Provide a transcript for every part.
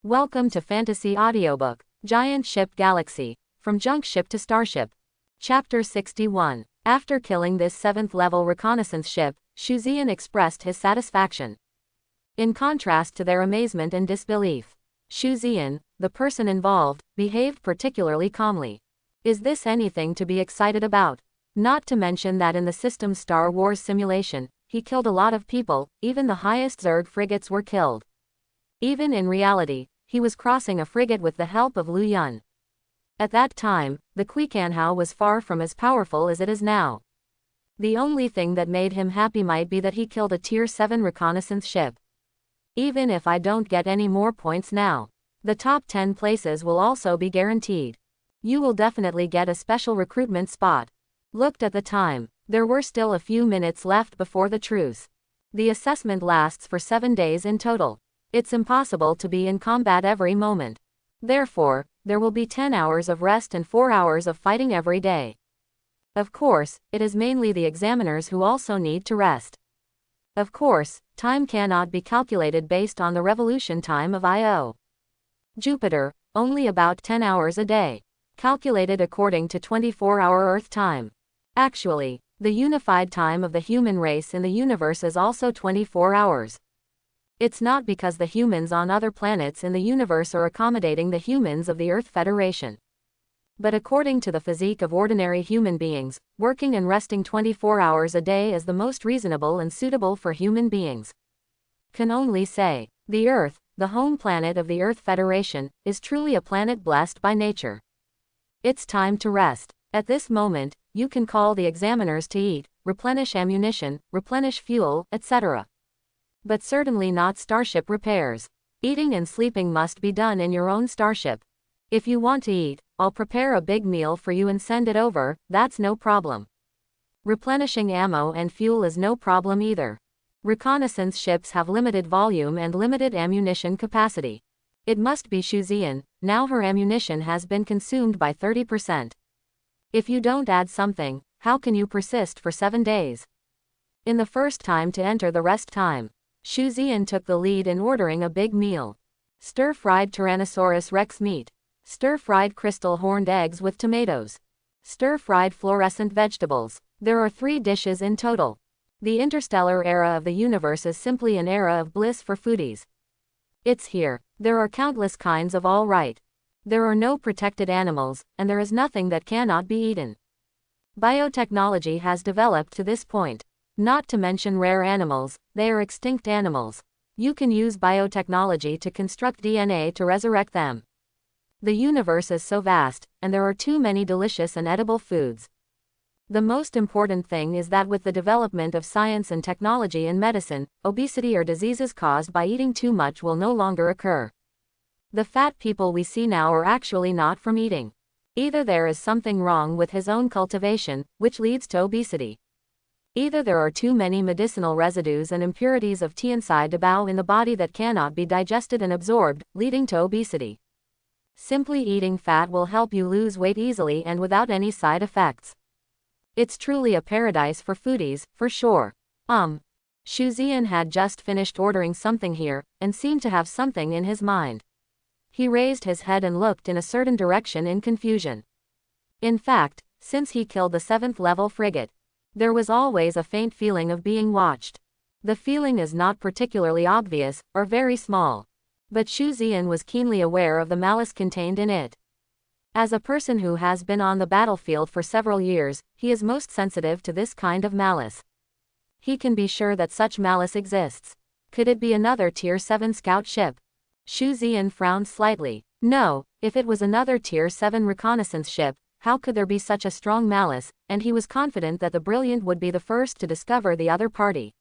Welcome to Fantasy Audiobook, Giant Ship Galaxy, From Junk Ship to Starship. Chapter 61. After killing this 7th-level reconnaissance ship, Shuzian expressed his satisfaction. In contrast to their amazement and disbelief, Shuzian, the person involved, behaved particularly calmly. Is this anything to be excited about? Not to mention that in the system's Star Wars simulation, he killed a lot of people, even the highest Zerg frigates were killed. Even in reality, he was crossing a frigate with the help of Lu Yun. At that time, the Qiqanhao was far from as powerful as it is now. The only thing that made him happy might be that he killed a Tier 7 reconnaissance ship. Even if I don't get any more points now, the top 10 places will also be guaranteed. You will definitely get a special recruitment spot. Looked at the time, there were still a few minutes left before the truce. The assessment lasts for 7 days in total. It's impossible to be in combat every moment. Therefore, there will be 10 hours of rest and 4 hours of fighting every day. Of course, it is mainly the examiners who also need to rest. Of course, time cannot be calculated based on the revolution time of Io. Jupiter, only about 10 hours a day, calculated according to 24-hour Earth time. Actually, the unified time of the human race in the universe is also 24 hours. It's not because the humans on other planets in the universe are accommodating the humans of the Earth Federation. But according to the physique of ordinary human beings, working and resting 24 hours a day is the most reasonable and suitable for human beings. Can only say, the Earth, the home planet of the Earth Federation, is truly a planet blessed by nature. It's time to rest. At this moment, you can call the examiners to eat, replenish ammunition, replenish fuel, etc. But certainly not starship repairs. Eating and sleeping must be done in your own starship. If you want to eat, I'll prepare a big meal for you and send it over, that's no problem. Replenishing ammo and fuel is no problem either. Reconnaissance ships have limited volume and limited ammunition capacity. It must be Shuzian, now her ammunition has been consumed by 30%. If you don't add something, how can you persist for 7 days? In the first time to enter the rest time, Shuzian took the lead in ordering a big meal. Stir-fried Tyrannosaurus Rex meat. Stir-fried crystal horned eggs with tomatoes. Stir-fried fluorescent vegetables. There are 3 dishes in total. The interstellar era of the universe is simply an era of bliss for foodies. It's here. There are countless kinds of all right. There are no protected animals, and there is nothing that cannot be eaten. Biotechnology has developed to this point. Not to mention rare animals, they are extinct animals. You can use biotechnology to construct DNA to resurrect them. The universe is so vast, and there are too many delicious and edible foods. The most important thing is that with the development of science and technology in medicine, obesity or diseases caused by eating too much will no longer occur. The fat people we see now are actually not from eating. Either there is something wrong with his own cultivation, which leads to obesity. Either there are too many medicinal residues and impurities of Tiansai-Debao in the body that cannot be digested and absorbed, leading to obesity. Simply eating fat will help you lose weight easily and without any side effects. It's truly a paradise for foodies, for sure. Shuzian had just finished ordering something here, and seemed to have something in his mind. He raised his head and looked in a certain direction in confusion. In fact, since he killed the 7th-level frigate, there was always a faint feeling of being watched. The feeling is not particularly obvious, or very small. But Shuzian was keenly aware of the malice contained in it. As a person who has been on the battlefield for several years, he is most sensitive to this kind of malice. He can be sure that such malice exists. Could it be another Tier 7 scout ship? Shuzian frowned slightly. No, if it was another Tier 7 reconnaissance ship, how could there be such a strong malice, and he was confident that the Brilliant would be the first to discover the other party.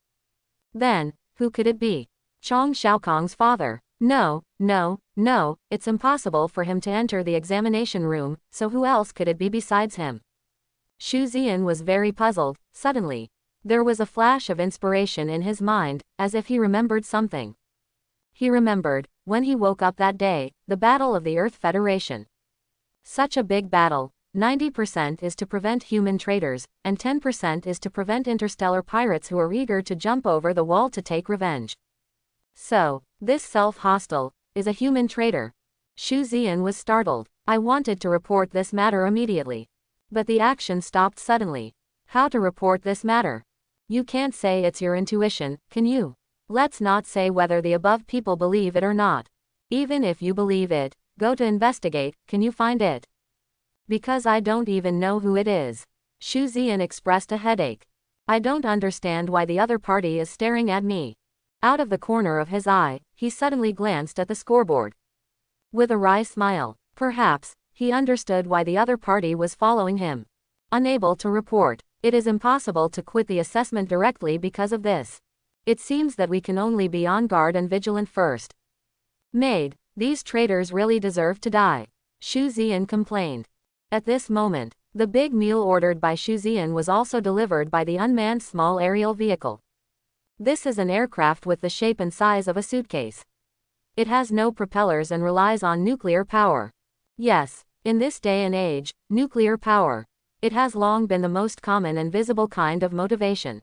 Then, who could it be? Chong Xiaokong's father. No, it's impossible for him to enter the examination room, so who else could it be besides him? Shuzian was very puzzled. Suddenly, there was a flash of inspiration in his mind, as if he remembered something. He remembered, when he woke up that day, the Battle of the Earth Federation. Such a big battle. 90% is to prevent human traitors, and 10% is to prevent interstellar pirates who are eager to jump over the wall to take revenge. So, this self-hostile, is a human traitor. Shu Ziyan was startled. I wanted to report this matter immediately. But the action stopped suddenly. How to report this matter? You can't say it's your intuition, can you? Let's not say whether the above people believe it or not. Even if you believe it, go to investigate, can you find it? Because I don't even know who it is. Shu Ziyan expressed a headache. I don't understand why the other party is staring at me. Out of the corner of his eye, he suddenly glanced at the scoreboard. With a wry smile, perhaps, he understood why the other party was following him. Unable to report. It is impossible to quit the assessment directly because of this. It seems that we can only be on guard and vigilant first. Maid, these traitors really deserve to die. Shu Ziyan complained. At this moment, the big meal ordered by Shu Ziyan was also delivered by the unmanned small aerial vehicle. This is an aircraft with the shape and size of a suitcase. It has no propellers and relies on nuclear power. Yes, in this day and age, nuclear power. It has long been the most common and visible kind of motivation.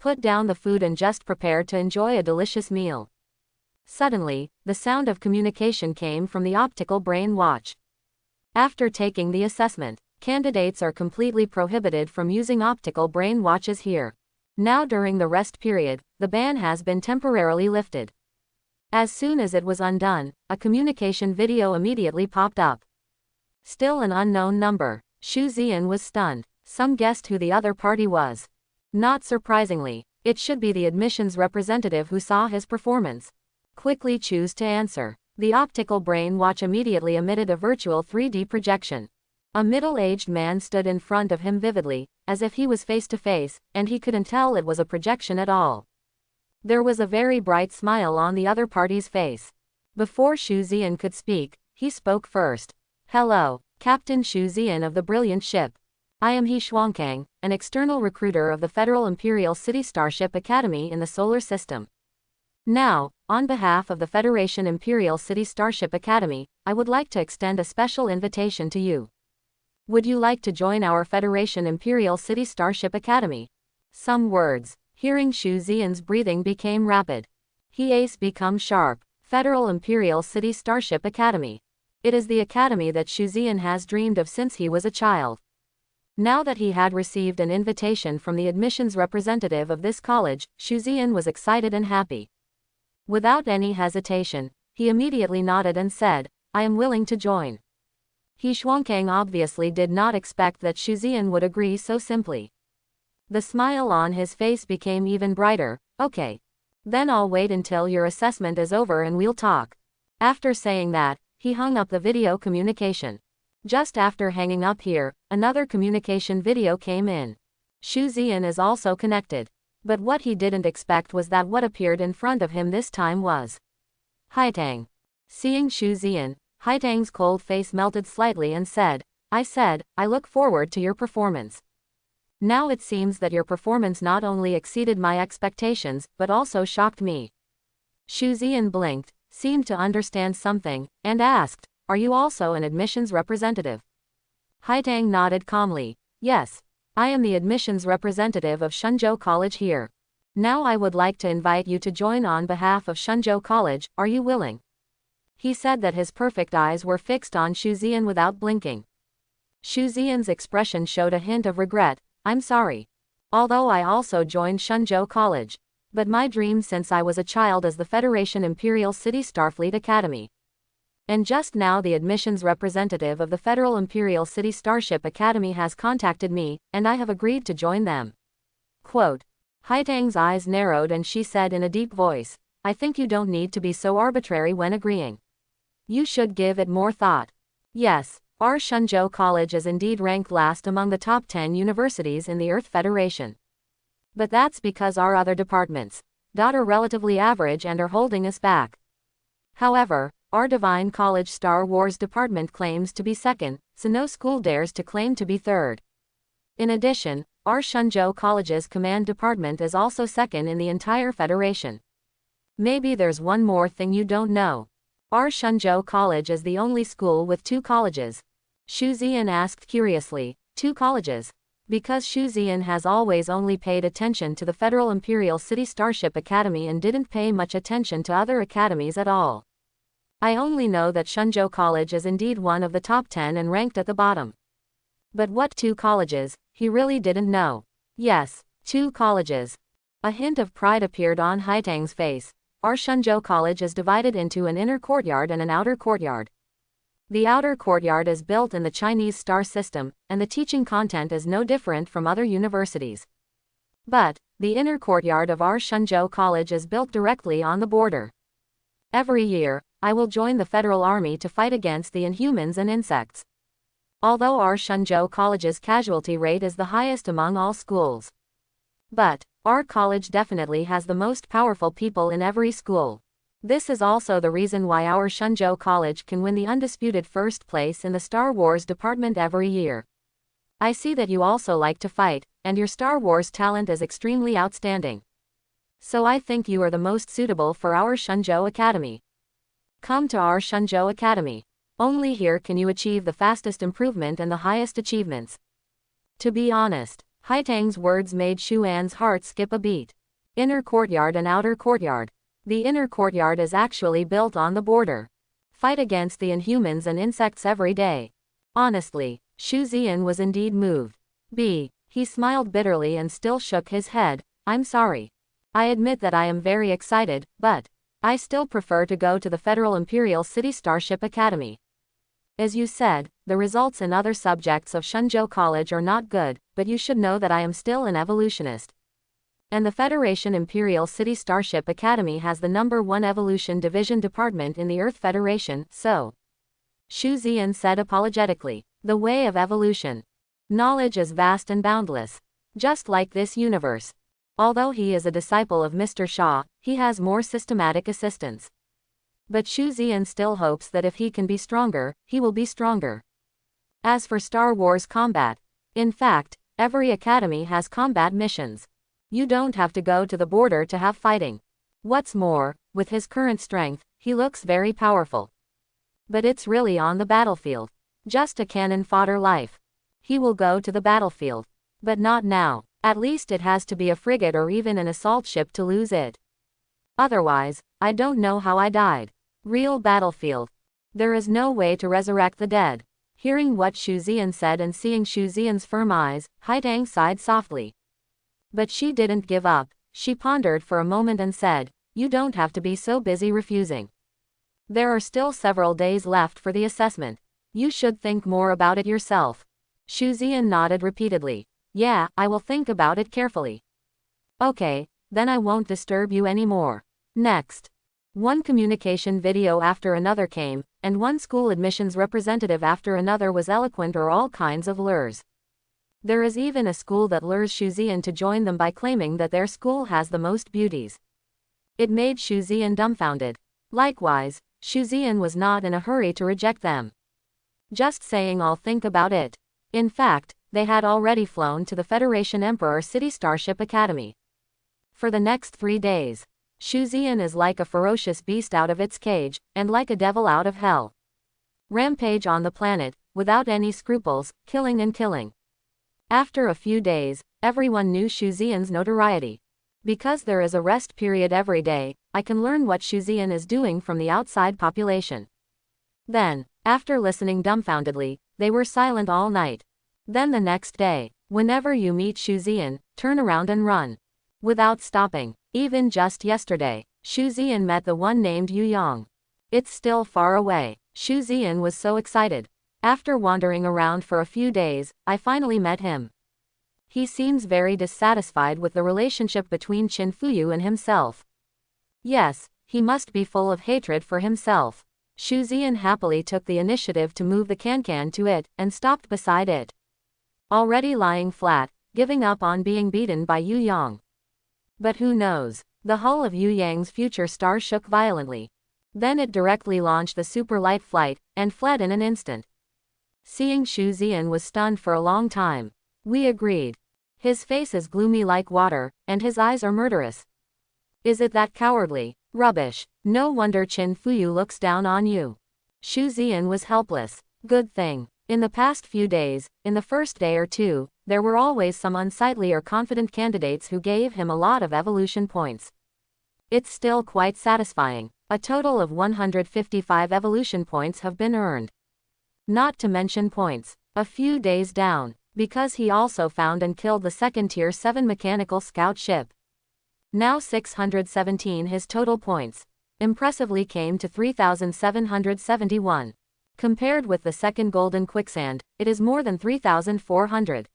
Put down the food and just prepare to enjoy a delicious meal. Suddenly, the sound of communication came from the optical brain watch. After taking the assessment, candidates are completely prohibited from using optical brain watches here. Now during the rest period, the ban has been temporarily lifted. As soon as it was undone, a communication video immediately popped up. Still an unknown number. Shu Ziyan was stunned. Some guessed who the other party was. Not surprisingly, it should be the admissions representative who saw his performance. Quickly choose to answer. The optical brain watch immediately emitted a virtual 3D projection. A middle-aged man stood in front of him vividly, as if he was face to face, and he couldn't tell it was a projection at all. There was a very bright smile on the other party's face. Before Shu Ziyan could speak, he spoke first. Hello, Captain Shu Ziyan of the brilliant ship. I am He Xuankang, an external recruiter of the Federal Imperial City Starship Academy in the solar system. Now, on behalf of the Federation Imperial City Starship Academy, I would like to extend a special invitation to you. Would you like to join our Federation Imperial City Starship Academy? Some words. Hearing Shu Ziyan's breathing became rapid. He ace become sharp. Federal Imperial City Starship Academy. It is the academy that Shu Ziyan has dreamed of since he was a child. Now that he had received an invitation from the admissions representative of this college, Shu Ziyan was excited and happy. Without any hesitation, he immediately nodded and said, I am willing to join. He Xuankang obviously did not expect that Shu Ziyan would agree so simply. The smile on his face became even brighter. Okay. Then I'll wait until your assessment is over and we'll talk. After saying that, he hung up the video communication. Just after hanging up here, another communication video came in. Shu Ziyan is also connected. But what he didn't expect was that what appeared in front of him this time was Haitang. Seeing Shu Ziyan, Haitang's cold face melted slightly and said, I look forward to your performance. Now it seems that your performance not only exceeded my expectations, but also shocked me. Shu Ziyan blinked, seemed to understand something, and asked, Are you also an admissions representative? Haitang nodded calmly. Yes. I am the admissions representative of Shenzhou College here. Now I would like to invite you to join on behalf of Shenzhou College, are you willing? He said that his perfect eyes were fixed on Shu Ziyan without blinking. Shu Ziyan's expression showed a hint of regret. I'm sorry. Although I also joined Shenzhou College. But my dream since I was a child is the Federation Imperial City Starfleet Academy. And just now the admissions representative of the Federal Imperial City Starship Academy has contacted me, and I have agreed to join them. Quote. Haitang's eyes narrowed and she said in a deep voice, I think you don't need to be so arbitrary when agreeing. You should give it more thought. Yes. Our Shenzhou College is indeed ranked last among the top 10 universities in the Earth Federation. But that's because our other departments are relatively average and are holding us back. However, our Divine College Star Wars department claims to be second, so no school dares to claim to be third. In addition, our Shenzhou College's command department is also second in the entire Federation. Maybe there's one more thing you don't know. Our Shenzhou College is the only school with 2 colleges. Shu Ziyan asked curiously, 2 colleges? Because Shu Ziyan has always only paid attention to the Federal Imperial City Starship Academy and didn't pay much attention to other academies at all. I only know that Shunzhou College is indeed one of the top 10 and ranked at the bottom. But what 2 colleges, he really didn't know. Yes, 2 colleges. A hint of pride appeared on Haitang's face. Our Shunzhou College is divided into an inner courtyard and an outer courtyard. The outer courtyard is built in the Chinese star system, and the teaching content is no different from other universities. But the inner courtyard of our Shunzhou College is built directly on the border. Every year, I will join the Federal Army to fight against the Inhumans and insects. Although our Shunzhou College's casualty rate is the highest among all schools. But our college definitely has the most powerful people in every school. This is also the reason why our Shunzhou College can win the undisputed first place in the Star Wars department every year. I see that you also like to fight, and your Star Wars talent is extremely outstanding. So I think you are the most suitable for our Shunzhou Academy. Come to our Shunzhou Academy. Only here can you achieve the fastest improvement and the highest achievements. To be honest, Haitang's words made Xuan's heart skip a beat. Inner courtyard and outer courtyard. The inner courtyard is actually built on the border. Fight against the Inhumans and insects every day. Honestly, Xu Ziyan was indeed moved. He smiled bitterly and still shook his head. I'm sorry. I admit that I am very excited, but I still prefer to go to the Federal Imperial City Starship Academy. As you said, the results in other subjects of Shunzhou College are not good, but you should know that I am still an evolutionist. And the Federation Imperial City Starship Academy has the #1 Evolution Division Department in the Earth Federation, so. Xu Ziyan said apologetically. The way of evolution. Knowledge is vast and boundless. Just like this universe. Although he is a disciple of Mr. Shaw, he has more systematic assistance. But Xu Ziyan still hopes that if he can be stronger, he will be stronger. As for Star Wars combat, in fact, every academy has combat missions. You don't have to go to the border to have fighting. What's more, with his current strength, he looks very powerful. But it's really on the battlefield. Just a cannon fodder life. He will go to the battlefield. But not now. At least it has to be a frigate or even an assault ship to lose it. Otherwise, I don't know how I died. Real battlefield. There is no way to resurrect the dead. Hearing what Xu Ziyan said and seeing Xu Ziyan's firm eyes, Haitang sighed softly. But she didn't give up. She pondered for a moment and said, "You don't have to be so busy refusing. There are still several days left for the assessment. You should think more about it yourself." Xu Ziyan nodded repeatedly. "Yeah, I will think about it carefully." "Okay, then I won't disturb you anymore." Next. One communication video after another came, and one school admissions representative after another was eloquent or all kinds of lures. There is even a school that lures Xu Ziyan to join them by claiming that their school has the most beauties. It made Xu Ziyan dumbfounded. Likewise, Xu Ziyan was not in a hurry to reject them. Just saying I'll think about it. In fact, they had already flown to the Federation Emperor City Starship Academy. For the next 3 days, Xu Ziyan is like a ferocious beast out of its cage, and like a devil out of hell. Rampage on the planet, without any scruples, killing and killing. After a few days, everyone knew Xu Ziyan's notoriety. Because there is a rest period every day, I can learn what Xu Ziyan is doing from the outside population. Then, after listening dumbfoundedly, they were silent all night. Then the next day, whenever you meet Xu Ziyan, turn around and run. Without stopping. Even just yesterday, Xu Ziyan met the one named Yu Yang. It's still far away. Xu Ziyan was so excited. After wandering around for a few days, I finally met him. He seems very dissatisfied with the relationship between Qin Fuyu and himself. Yes, he must be full of hatred for himself. Xu Ziyan happily took the initiative to move the can to it, and stopped beside it. Already lying flat, giving up on being beaten by Yu Yang. But who knows? The hull of Yu Yang's future star shook violently. Then it directly launched the super light flight, and fled in an instant. Seeing Xu Ziyan was stunned for a long time. We agreed. His face is gloomy like water, and his eyes are murderous. Is it that cowardly? Rubbish. No wonder Qin Fuyu looks down on you. Xu Ziyan was helpless. Good thing. In the past few days, in the first day or two, there were always some unsightly or confident candidates who gave him a lot of evolution points. It's still quite satisfying. A total of 155 evolution points have been earned. Not to mention points. A few days down, because he also found and killed the second Tier 7 mechanical scout ship. Now 617 his total points. Impressively came to 3,771. Compared with the second Golden Quicksand, it is more than 3,400.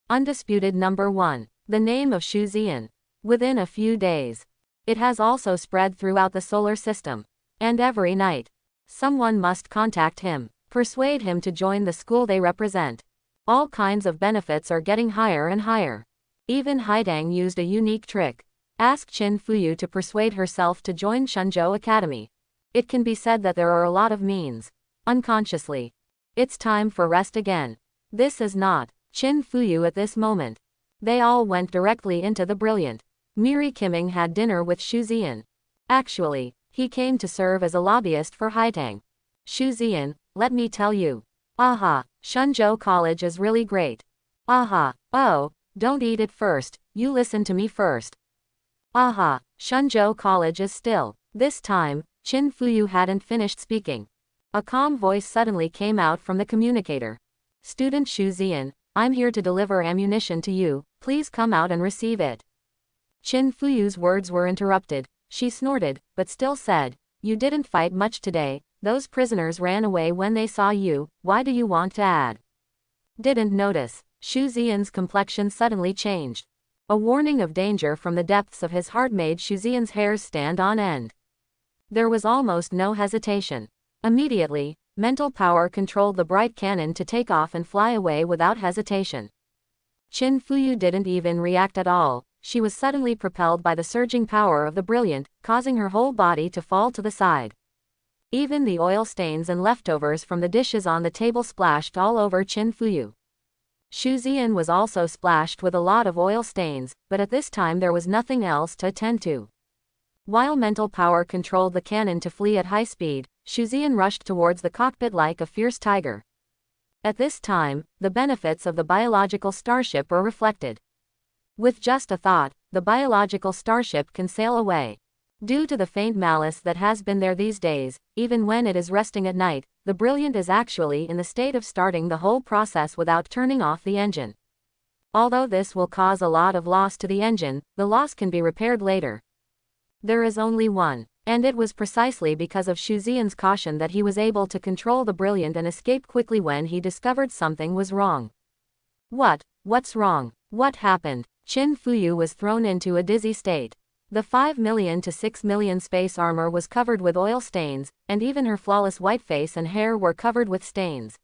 Undisputed number 1. The name of Shu Ziyan. Within a few days. It has also spread throughout the solar system. And every night. Someone must contact him. Persuade him to join the school they represent. All kinds of benefits are getting higher and higher. Even Haidang used a unique trick. Ask Qin Fuyu to persuade herself to join Shenzhou Academy. It can be said that there are a lot of means. Unconsciously. It's time for rest again. This is not Qin Fuyu at this moment. They all went directly into the brilliant. Miri Kiming had dinner with Shu Ziyan. Actually, he came to serve as a lobbyist for Haitang. Shu Ziyan, let me tell you. Aha, Shenzhou College is really great. Aha, oh, don't eat it first, you listen to me first. Aha, Shenzhou College is still. This time, Qin Fuyu hadn't finished speaking. A calm voice suddenly came out from the communicator. Student Shu Ziyan, I'm here to deliver ammunition to you, please come out and receive it. Qin Fuyu's words were interrupted. She snorted, but still said, you didn't fight much today, those prisoners ran away when they saw you, why do you want to add? Didn't notice. Shu Ziyan's complexion suddenly changed. A warning of danger from the depths of his heart made Shu Ziyan's hairs stand on end. There was almost no hesitation. Immediately, mental power controlled the bright cannon to take off and fly away without hesitation. Qin Fuyu didn't even react at all. She was suddenly propelled by the surging power of the brilliant, causing her whole body to fall to the side. Even the oil stains and leftovers from the dishes on the table splashed all over Qin Fuyu. Shu Ziyan was also splashed with a lot of oil stains, but at this time there was nothing else to attend to. While mental power controlled the cannon to flee at high speed, Shu Ziyan rushed towards the cockpit like a fierce tiger. At this time, the benefits of the biological starship were reflected. With just a thought, the biological starship can sail away. Due to the faint malice that has been there these days, even when it is resting at night, the brilliant is actually in the state of starting the whole process without turning off the engine. Although this will cause a lot of loss to the engine, the loss can be repaired later. There is only one, and it was precisely because of Shu Ziyan's caution that he was able to control the brilliant and escape quickly when he discovered something was wrong. What's wrong? What happened? Qin Fuyu was thrown into a dizzy state. The 5 million to 6 million space armor was covered with oil stains, and even her flawless white face and hair were covered with stains.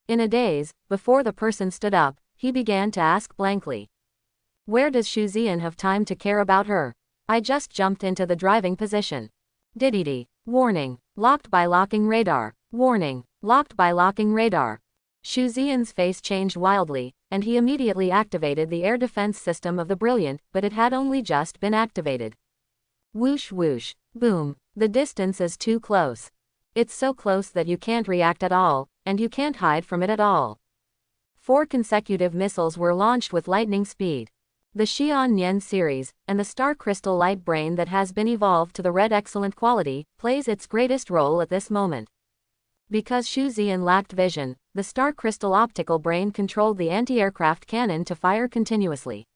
In a daze, before the person stood up, he began to ask blankly. Where does Shu Ziyan have time to care about her? I just jumped into the driving position. Diddy. Warning. Locked by locking radar. Warning. Locked by locking radar. Shu Ziyan's face changed wildly, and he immediately activated the air defense system of the brilliant, but it had only just been activated. Whoosh whoosh. Boom. The distance is too close. It's so close that you can't react at all, and you can't hide from it at all. 4 consecutive missiles were launched with lightning speed. The Xian Nian series, and the star crystal light brain that has been evolved to the red excellent quality, plays its greatest role at this moment. Because Shu Ziyan lacked vision, the star crystal optical brain controlled the anti-aircraft cannon to fire continuously.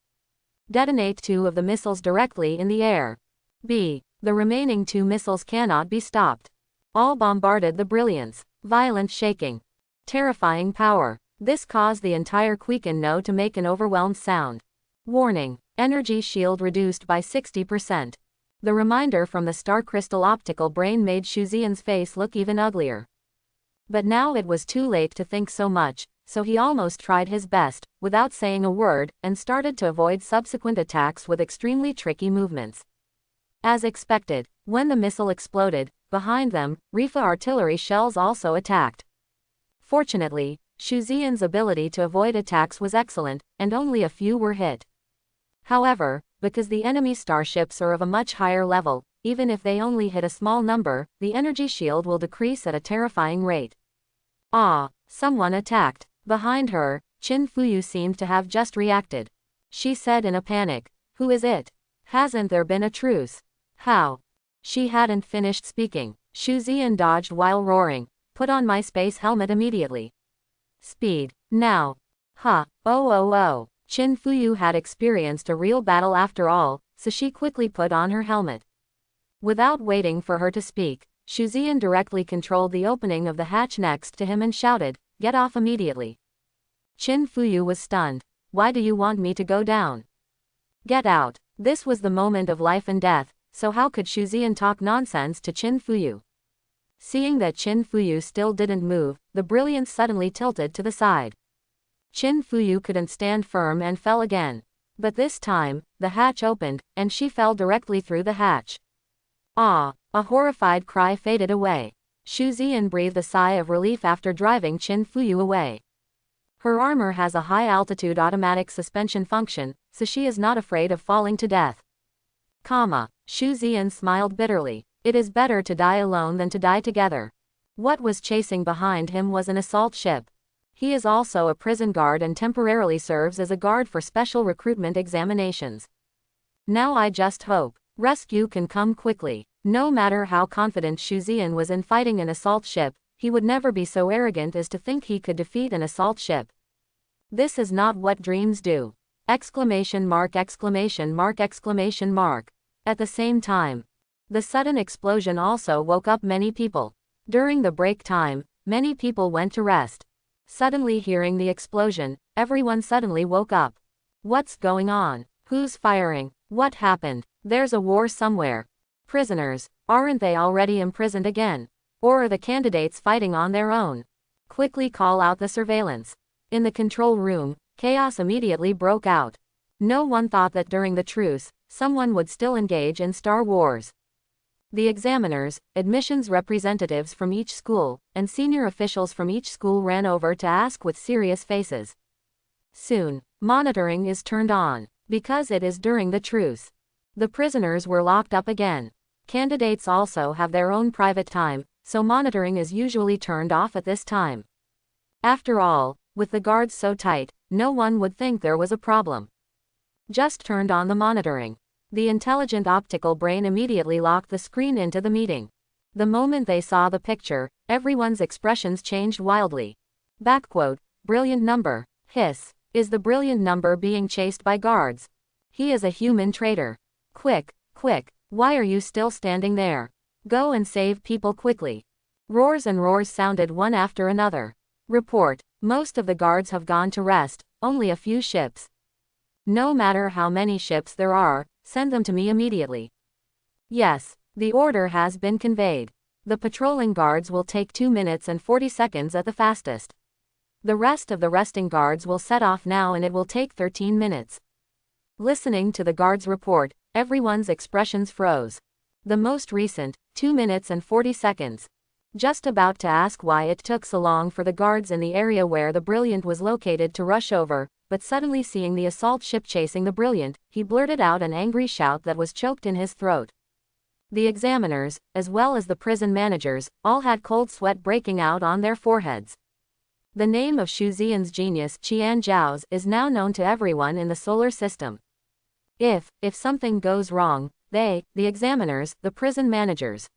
Detonate 2 of the missiles directly in the air. B. The remaining 2 missiles cannot be stopped. All bombarded the brilliance. Violent shaking. Terrifying power. This caused the entire Quicken No to make an overwhelmed sound. Warning. Energy shield reduced by 60%. The reminder from the star crystal optical brain made Shu Ziyan's face look even uglier. But now it was too late to think so much, so he almost tried his best, without saying a word, and started to avoid subsequent attacks with extremely tricky movements. As expected, when the missile exploded, behind them, Rifa artillery shells also attacked. Fortunately, Shu Ziyan's ability to avoid attacks was excellent, and only a few were hit. However, because the enemy starships are of a much higher level, even if they only hit a small number, the energy shield will decrease at a terrifying rate. Ah, someone attacked. Behind her, Qin Fuyu seemed to have just reacted. She said in a panic, "Who is it? Hasn't there been a truce? How?" She hadn't finished speaking. Shu Ziyan dodged while roaring, "Put on my space helmet immediately. Speed. Now." "Huh. Oh. Qin Fuyu had experienced a real battle after all, so she quickly put on her helmet. Without waiting for her to speak, Shu Ziyan directly controlled the opening of the hatch next to him and shouted, "Get off immediately." Qin Fuyu was stunned. "Why do you want me to go down? Get out." This was the moment of life and death, so how could Shu Ziyan talk nonsense to Qin Fuyu? Seeing that Qin Fuyu still didn't move, the brilliance suddenly tilted to the side. Qin Fuyu couldn't stand firm and fell again. But this time, the hatch opened, and she fell directly through the hatch. Ah! A horrified cry faded away. Shu Ziyan breathed a sigh of relief after driving Qin Fuyu away. Her armor has a high-altitude automatic suspension function, so she is not afraid of falling to death. Shu Ziyan smiled bitterly. It is better to die alone than to die together. What was chasing behind him was an assault ship. He is also a prison guard and temporarily serves as a guard for special recruitment examinations. Now I just hope rescue can come quickly. No matter how confident Shu Ziyan was in fighting an assault ship, he would never be so arrogant as to think he could defeat an assault ship. This is not what dreams do! ! At the same time, the sudden explosion also woke up many people. During the break time, many people went to rest. Suddenly hearing the explosion, everyone suddenly woke up. What's going on? Who's firing? What happened? There's a war somewhere. Prisoners, aren't they already imprisoned again? Or are the candidates fighting on their own? Quickly call out the surveillance. In the control room, chaos immediately broke out. No one thought that during the truce, someone would still engage in Star Wars. The examiners, admissions representatives from each school, and senior officials from each school ran over to ask with serious faces. Soon, monitoring is turned on, because it is during the truce. The prisoners were locked up again. Candidates also have their own private time, so monitoring is usually turned off at this time. After all, with the guards so tight, no one would think there was a problem. Just turned on the monitoring. The intelligent optical brain immediately locked the screen into the meeting. The moment they saw the picture, everyone's expressions changed wildly. Brilliant number. Hiss. Is the brilliant number being chased by guards? He is a human traitor. Quick, why are you still standing there? Go and save people quickly. Roars and roars sounded one after another. Report. Most of the guards have gone to rest, only a few ships. No matter how many ships there are, send them to me immediately. Yes, the order has been conveyed. The patrolling guards will take 2 minutes and 40 seconds at the fastest. The rest of the resting guards will set off now and it will take 13 minutes. Listening to the guards' report, everyone's expressions froze. The most recent, 2 minutes and 40 seconds. Just about to ask why it took so long for the guards in the area where the Brilliant was located to rush over, but suddenly seeing the assault ship chasing the Brilliant, he blurted out an angry shout that was choked in his throat. The examiners, as well as the prison managers, all had cold sweat breaking out on their foreheads. The name of Shu Ziyan's genius Qian Zhao's is now known to everyone in the solar system. If something goes wrong, the examiners, the prison managers,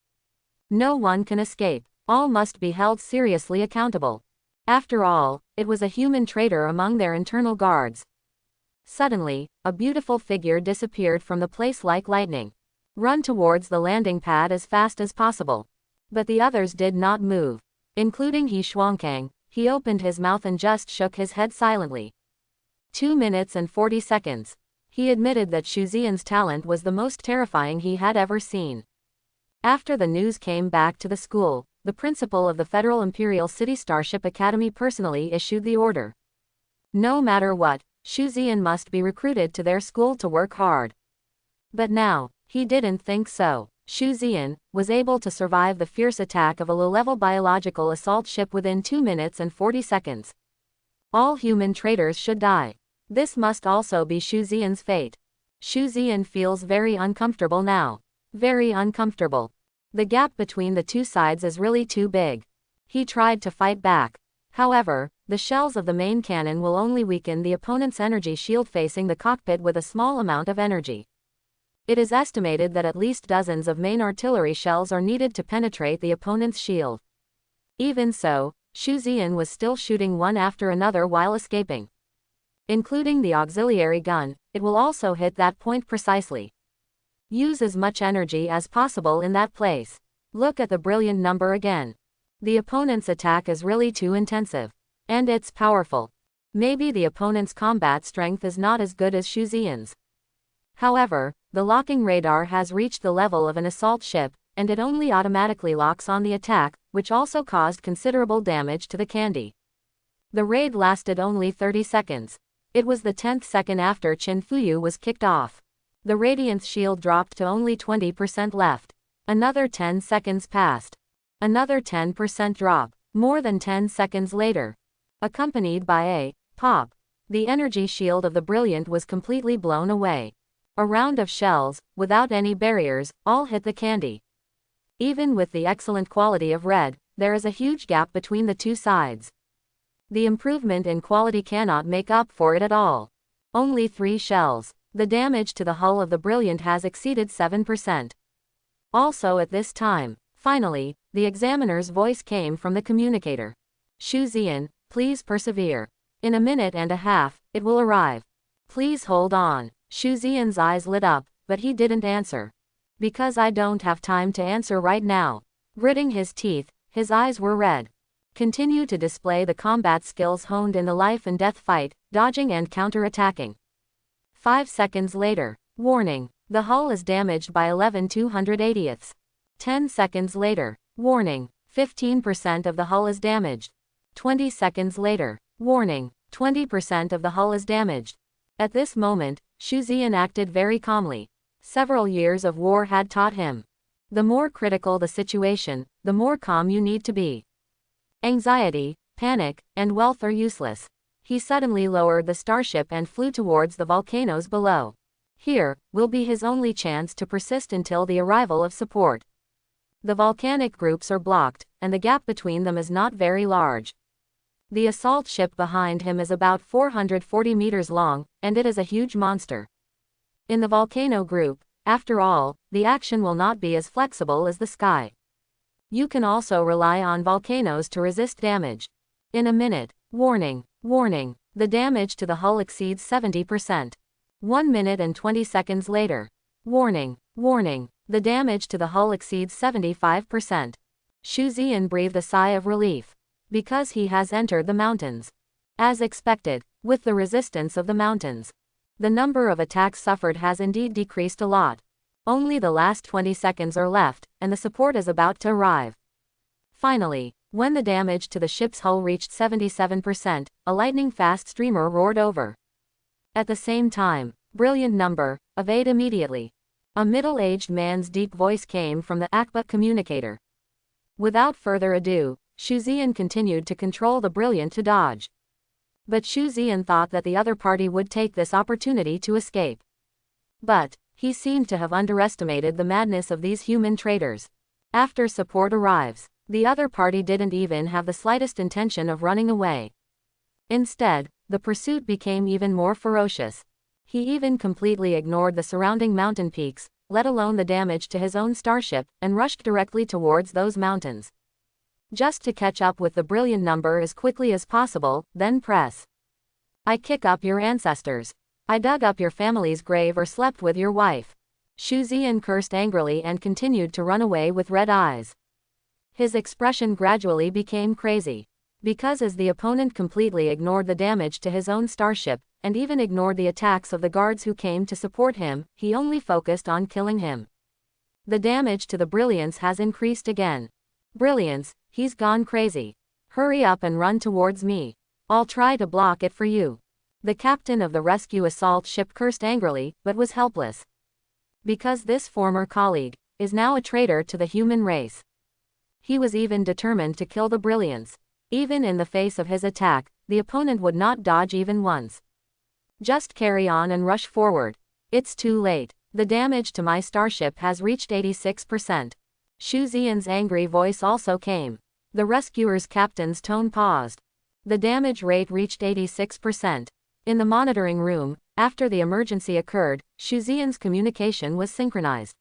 no one can escape. All must be held seriously accountable. After all, it was a human traitor among their internal guards. Suddenly, a beautiful figure disappeared from the place like lightning. Run towards the landing pad as fast as possible. But the others did not move. Including He Shuangkang, he opened his mouth and just shook his head silently. 2 minutes and 40 seconds. He admitted that Shu Ziyan's talent was the most terrifying he had ever seen. After the news came back to the school, the principal of the Federal Imperial City Starship Academy personally issued the order. No matter what, Shu Ziyan must be recruited to their school to work hard. But now, he didn't think so. Shu Ziyan was able to survive the fierce attack of a low-level biological assault ship within 2 minutes and 40 seconds. All human traitors should die. This must also be Shu Ziyan's fate. Shu Ziyan feels very uncomfortable now. Very uncomfortable. The gap between the two sides is really too big. He tried to fight back. However, the shells of the main cannon will only weaken the opponent's energy shield facing the cockpit with a small amount of energy. It is estimated that at least dozens of main artillery shells are needed to penetrate the opponent's shield. Even so, Xu Ziyan was still shooting one after another while escaping. Including the auxiliary gun, it will also hit that point precisely. Use as much energy as possible in that place. Look at the brilliant number again. The opponent's attack is really too intensive. And it's powerful. Maybe the opponent's combat strength is not as good as Xu Ziyan's. However, the locking radar has reached the level of an assault ship, and it only automatically locks on the attack, which also caused considerable damage to the candy. The raid lasted only 30 seconds. It was the 10th second after Qin Fuyu was kicked off. The Radiance shield dropped to only 20% left. Another 10 seconds passed. Another 10% drop. More than 10 seconds later. Accompanied by a pop. The energy shield of the Brilliant was completely blown away. A round of shells, without any barriers, all hit the candy. Even with the excellent quality of red, there is a huge gap between the two sides. The improvement in quality cannot make up for it at all. Only 3 shells. The damage to the hull of the Brilliant has exceeded 7%. Also at this time, finally, the examiner's voice came from the communicator. Xu Ziyan, please persevere. In a minute and a half, it will arrive. Please hold on. Xu Ziyan's eyes lit up, but he didn't answer. Because I don't have time to answer right now. Gritting his teeth, his eyes were red. Continue to display the combat skills honed in the life and death fight, dodging and counter-attacking. 5 seconds later. Warning. The hull is damaged by 11/280ths. 10 seconds later. Warning. 15% of the hull is damaged. 20 seconds later. Warning. 20% of the hull is damaged. At this moment, Xu Ziyan acted very calmly. Several years of war had taught him. The more critical the situation, the more calm you need to be. Anxiety, panic, and wealth are useless. He suddenly lowered the starship and flew towards the volcanoes below. Here will be his only chance to persist until the arrival of support. The volcanic groups are blocked, and the gap between them is not very large. The assault ship behind him is about 440 meters long, and it is a huge monster. In the volcano group, after all, the action will not be as flexible as the sky. You can also rely on volcanoes to resist damage. In a minute. Warning. Warning. The damage to the hull exceeds 70%. 1 minute and 20 seconds later. Warning. Warning. The damage to the hull exceeds 75%. Xu Ziyan breathed a sigh of relief. Because he has entered the mountains. As expected, with the resistance of the mountains. The number of attacks suffered has indeed decreased a lot. Only the last 20 seconds are left, and the support is about to arrive. Finally, when the damage to the ship's hull reached 77%, a lightning-fast streamer roared over. At the same time, brilliant number, evade immediately. A middle-aged man's deep voice came from the Akba communicator. Without further ado, Xu Ziyan continued to control the Brilliant to dodge. But Xu Ziyan thought that the other party would take this opportunity to escape. But he seemed to have underestimated the madness of these human traitors. After support arrives, the other party didn't even have the slightest intention of running away. Instead, the pursuit became even more ferocious. He even completely ignored the surrounding mountain peaks, let alone the damage to his own starship, and rushed directly towards those mountains. Just to catch up with the brilliant number as quickly as possible, then press. I kick up your ancestors. I dug up your family's grave or slept with your wife. Xu Ziyan cursed angrily and continued to run away with red eyes. His expression gradually became crazy. Because as the opponent completely ignored the damage to his own starship, and even ignored the attacks of the guards who came to support him, he only focused on killing him. The damage to the Brilliance has increased again. Brilliance, he's gone crazy. Hurry up and run towards me. I'll try to block it for you. The captain of the rescue assault ship cursed angrily, but was helpless. Because this former colleague is now a traitor to the human race. He was even determined to kill the Brilliance. Even in the face of his attack, the opponent would not dodge even once. Just carry on and rush forward. It's too late. The damage to my starship has reached 86%. Xu Ziyan's angry voice also came. The rescuer's captain's tone paused. The damage rate reached 86%. In the monitoring room, After the emergency occurred, Shuzian's communication was synchronized.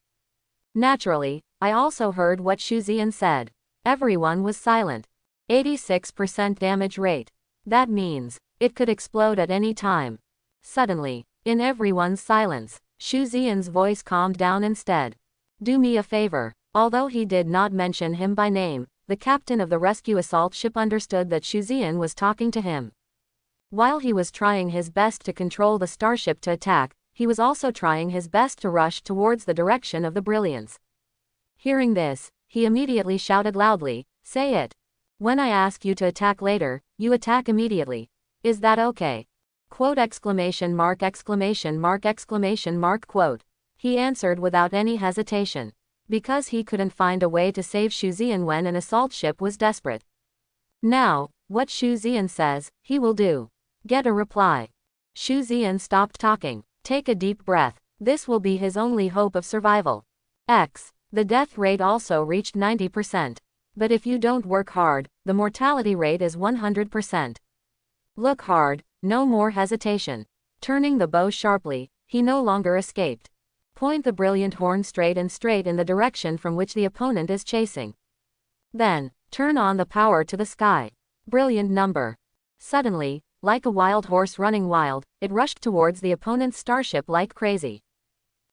Naturally, I also heard what Shuzian said. Everyone was silent. 86% damage rate. That means, it could explode at any time. Suddenly, in everyone's silence, Shuzian's voice calmed down instead. Do me a favor. Although he did not mention him by name, the captain of the rescue assault ship understood that Shuzian was talking to him. While he was trying his best to control the starship to attack, he was also trying his best to rush towards the direction of the Brilliance. Hearing this, he immediately shouted loudly, "Say it. When I ask you to attack later, you attack immediately. Is that okay?" Quote exclamation mark exclamation mark exclamation mark quote. He answered without any hesitation. Because he couldn't find a way to save Shuzian when an assault ship was desperate. Now, what Shuzian says, he will do. Get a reply. Shuzian stopped talking. Take a deep breath. This will be his only hope of survival. The death rate also reached 90%. But if you don't work hard, the mortality rate is 100%. Look hard, no more hesitation. Turning the bow sharply, he no longer escaped. Point the brilliant horn straight in the direction from which the opponent is chasing. Then, turn on the power to the sky. Brilliant number. Suddenly, like a wild horse running wild, it rushed towards the opponent's starship like crazy.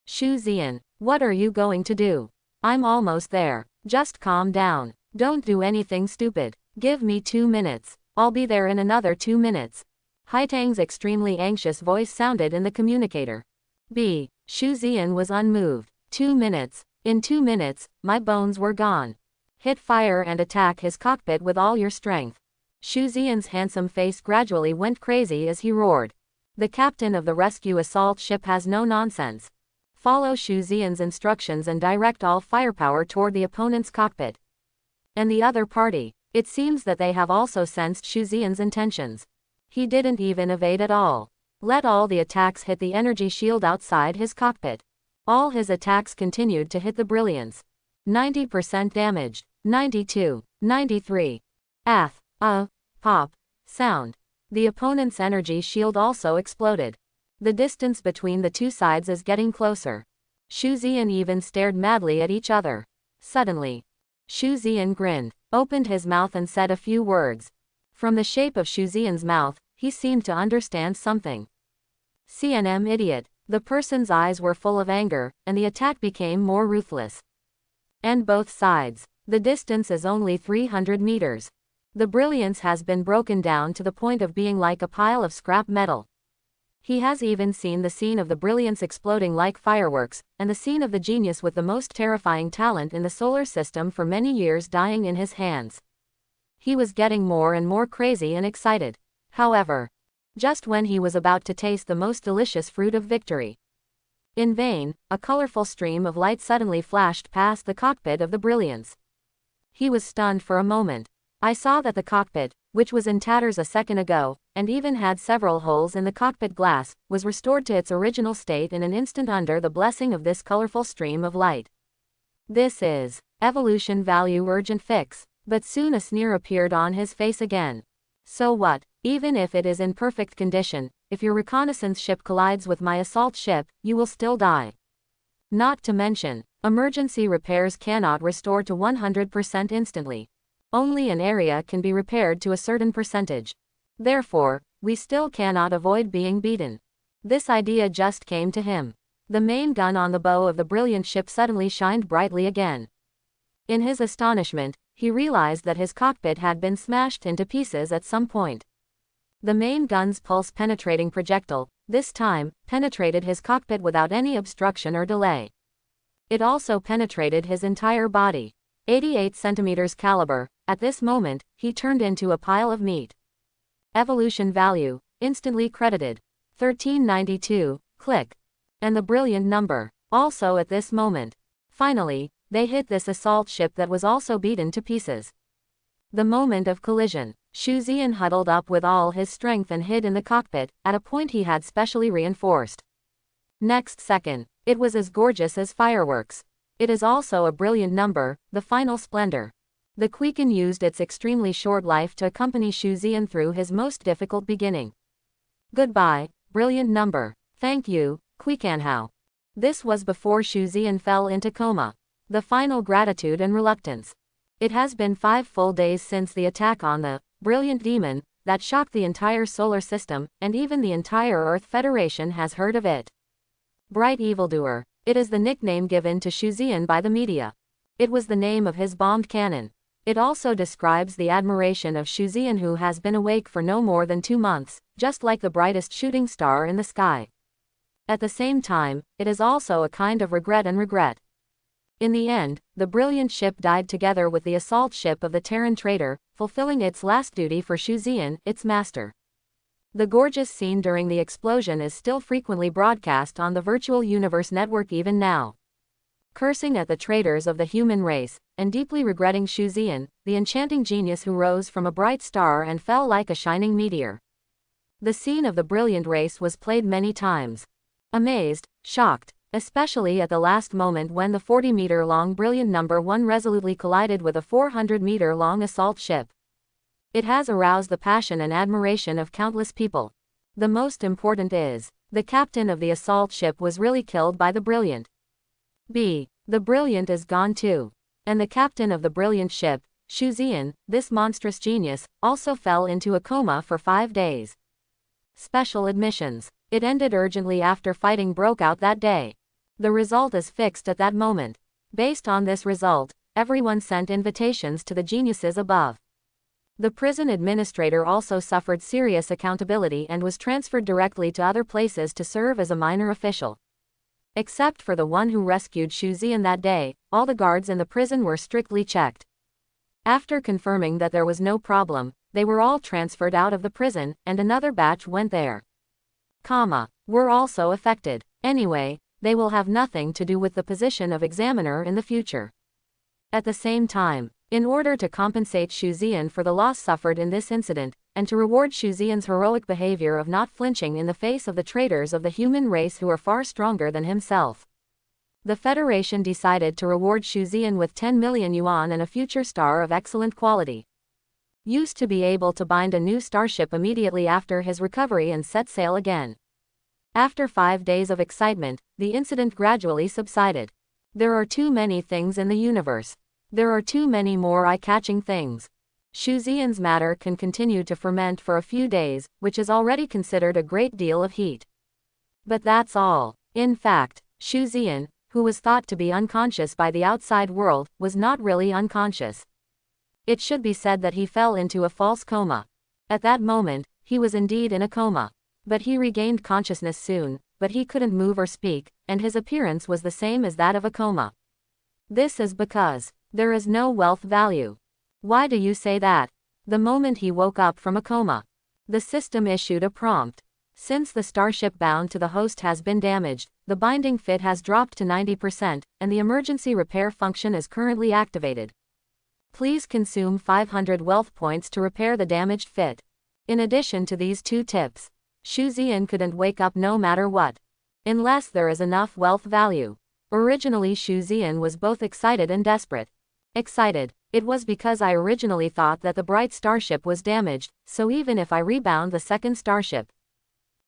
Shuzian, what are you going to do? I'm almost there. Just calm down. Don't do anything stupid. Give me 2 minutes. I'll be there in another 2 minutes. Haitang's extremely anxious voice sounded in the communicator. Shuzian was unmoved. 2 minutes. In 2 minutes, my bones were gone. Hit fire and attack his cockpit with all your strength. Shuzian's handsome face gradually went crazy as he roared. The captain of the rescue assault ship has no nonsense. Follow Shuzian's instructions and direct all firepower toward the opponent's cockpit. And the other party, it seems that they have also sensed Shuzian's intentions. He didn't even evade at all. Let all the attacks hit the energy shield outside his cockpit. All his attacks continued to hit the Brilliance. 90% damaged. 92. 93. Pop. Sound. The opponent's energy shield also exploded. The distance between the two sides is getting closer. Shuzian even stared madly at each other. Suddenly, Shuzian grinned, opened his mouth and said a few words. From the shape of Shuzian's mouth, he seemed to understand something. CNM idiot. The person's eyes were full of anger, and the attack became more ruthless. And both sides. The distance is only 300 meters. The Brilliance has been broken down to the point of being like a pile of scrap metal. He has even seen the scene of the Brilliance exploding like fireworks, and the scene of the genius with the most terrifying talent in the solar system for many years dying in his hands. He was getting more and more crazy and excited. However, just when he was about to taste the most delicious fruit of victory. In vain, a colorful stream of light suddenly flashed past the cockpit of the Brilliance. He was stunned for a moment. I saw that the cockpit, which was in tatters a second ago, and even had several holes in the cockpit glass, was restored to its original state in an instant under the blessing of this colorful stream of light. This is evolution value urgent fix. But soon a sneer appeared on his face again. So what? Even if it is in perfect condition, if your reconnaissance ship collides with my assault ship, you will still die. Not to mention, emergency repairs cannot restore to 100% instantly. Only an area can be repaired to a certain percentage. Therefore, we still cannot avoid being beaten. This idea just came to him. The main gun on the bow of the brilliant ship suddenly shined brightly again. In his astonishment, he realized that his cockpit had been smashed into pieces at some point. The main gun's pulse-penetrating projectile, this time, penetrated his cockpit without any obstruction or delay. It also penetrated his entire body. 88 centimeters caliber. At this moment, he turned into a pile of meat. Evolution value, instantly credited. 1392, click. And the brilliant number, also at this moment. Finally, they hit this assault ship that was also beaten to pieces. The moment of collision, Shuzian huddled up with all his strength and hid in the cockpit, at a point he had specially reinforced. Next second, it was as gorgeous as fireworks. It is also a brilliant number, the final splendor. The Quicken used its extremely short life to accompany Shuzian through his most difficult beginning. Goodbye, brilliant number. Thank you, Quicanhao. This was before Xu Ziyan fell into coma. The final gratitude and reluctance. It has been 5 full days since the attack on the brilliant demon that shocked the entire solar system, and even the entire Earth Federation has heard of it. Bright Evildoer. It is the nickname given to Xu Ziyan by the media. It was the name of his bombed cannon. It also describes the admiration of Xu Ziyan, who has been awake for no more than 2 months, just like the brightest shooting star in the sky. At the same time, it is also a kind of regret and regret. In the end, the brilliant ship died together with the assault ship of the Terran traitor, fulfilling its last duty for Xu Ziyan, its master. The gorgeous scene during the explosion is still frequently broadcast on the virtual universe network even now. Cursing at the traitors of the human race, and deeply regretting Xu Ziyan, the enchanting genius who rose from a bright star and fell like a shining meteor. The scene of the brilliant race was played many times. Amazed, shocked, especially at the last moment when the 40-meter-long brilliant number 1 resolutely collided with a 400-meter-long assault ship. It has aroused the passion and admiration of countless people. The most important is, the captain of the assault ship was really killed by the brilliant. The brilliant is gone too. And the captain of the brilliant ship, Xu Ziyan, this monstrous genius, also fell into a coma for 5 days. Special admissions. It ended urgently after fighting broke out that day. The result is fixed at that moment. Based on this result, everyone sent invitations to the geniuses above. The prison administrator also suffered serious accountability and was transferred directly to other places to serve as a minor official. Except for the one who rescued Xu Ziyan that day, all the guards in the prison were strictly checked. After confirming that there was no problem, they were all transferred out of the prison, and another batch went there. Were also affected. Anyway, they will have nothing to do with the position of examiner in the future. At the same time, in order to compensate Xu Ziyan for the loss suffered in this incident, and to reward Xu Ziyan's heroic behavior of not flinching in the face of the traitors of the human race who are far stronger than himself, the Federation decided to reward Xu Ziyan with 10 million yuan and a future star of excellent quality. Used to be able to bind a new starship immediately after his recovery and set sail again. After 5 days of excitement, the incident gradually subsided. There are too many things in the universe. There are too many more eye-catching things. Xu Ziyan's matter can continue to ferment for a few days, which is already considered a great deal of heat. But that's all. In fact, Xu Ziyan, who was thought to be unconscious by the outside world, was not really unconscious. It should be said that he fell into a false coma. At that moment, he was indeed in a coma. But he regained consciousness soon, but he couldn't move or speak, and his appearance was the same as that of a coma. This is because there is no wealth value. Why do you say that? The moment he woke up from a coma, the system issued a prompt. Since the starship bound to the host has been damaged, the binding fit has dropped to 90%, and the emergency repair function is currently activated. Please consume 500 wealth points to repair the damaged fit. In addition to these 2 tips, Xu Ziyan couldn't wake up no matter what. Unless there is enough wealth value. Originally Xu Ziyan was both excited and desperate. Excited. It was because I originally thought that the bright starship was damaged, so even if I rebound the second starship,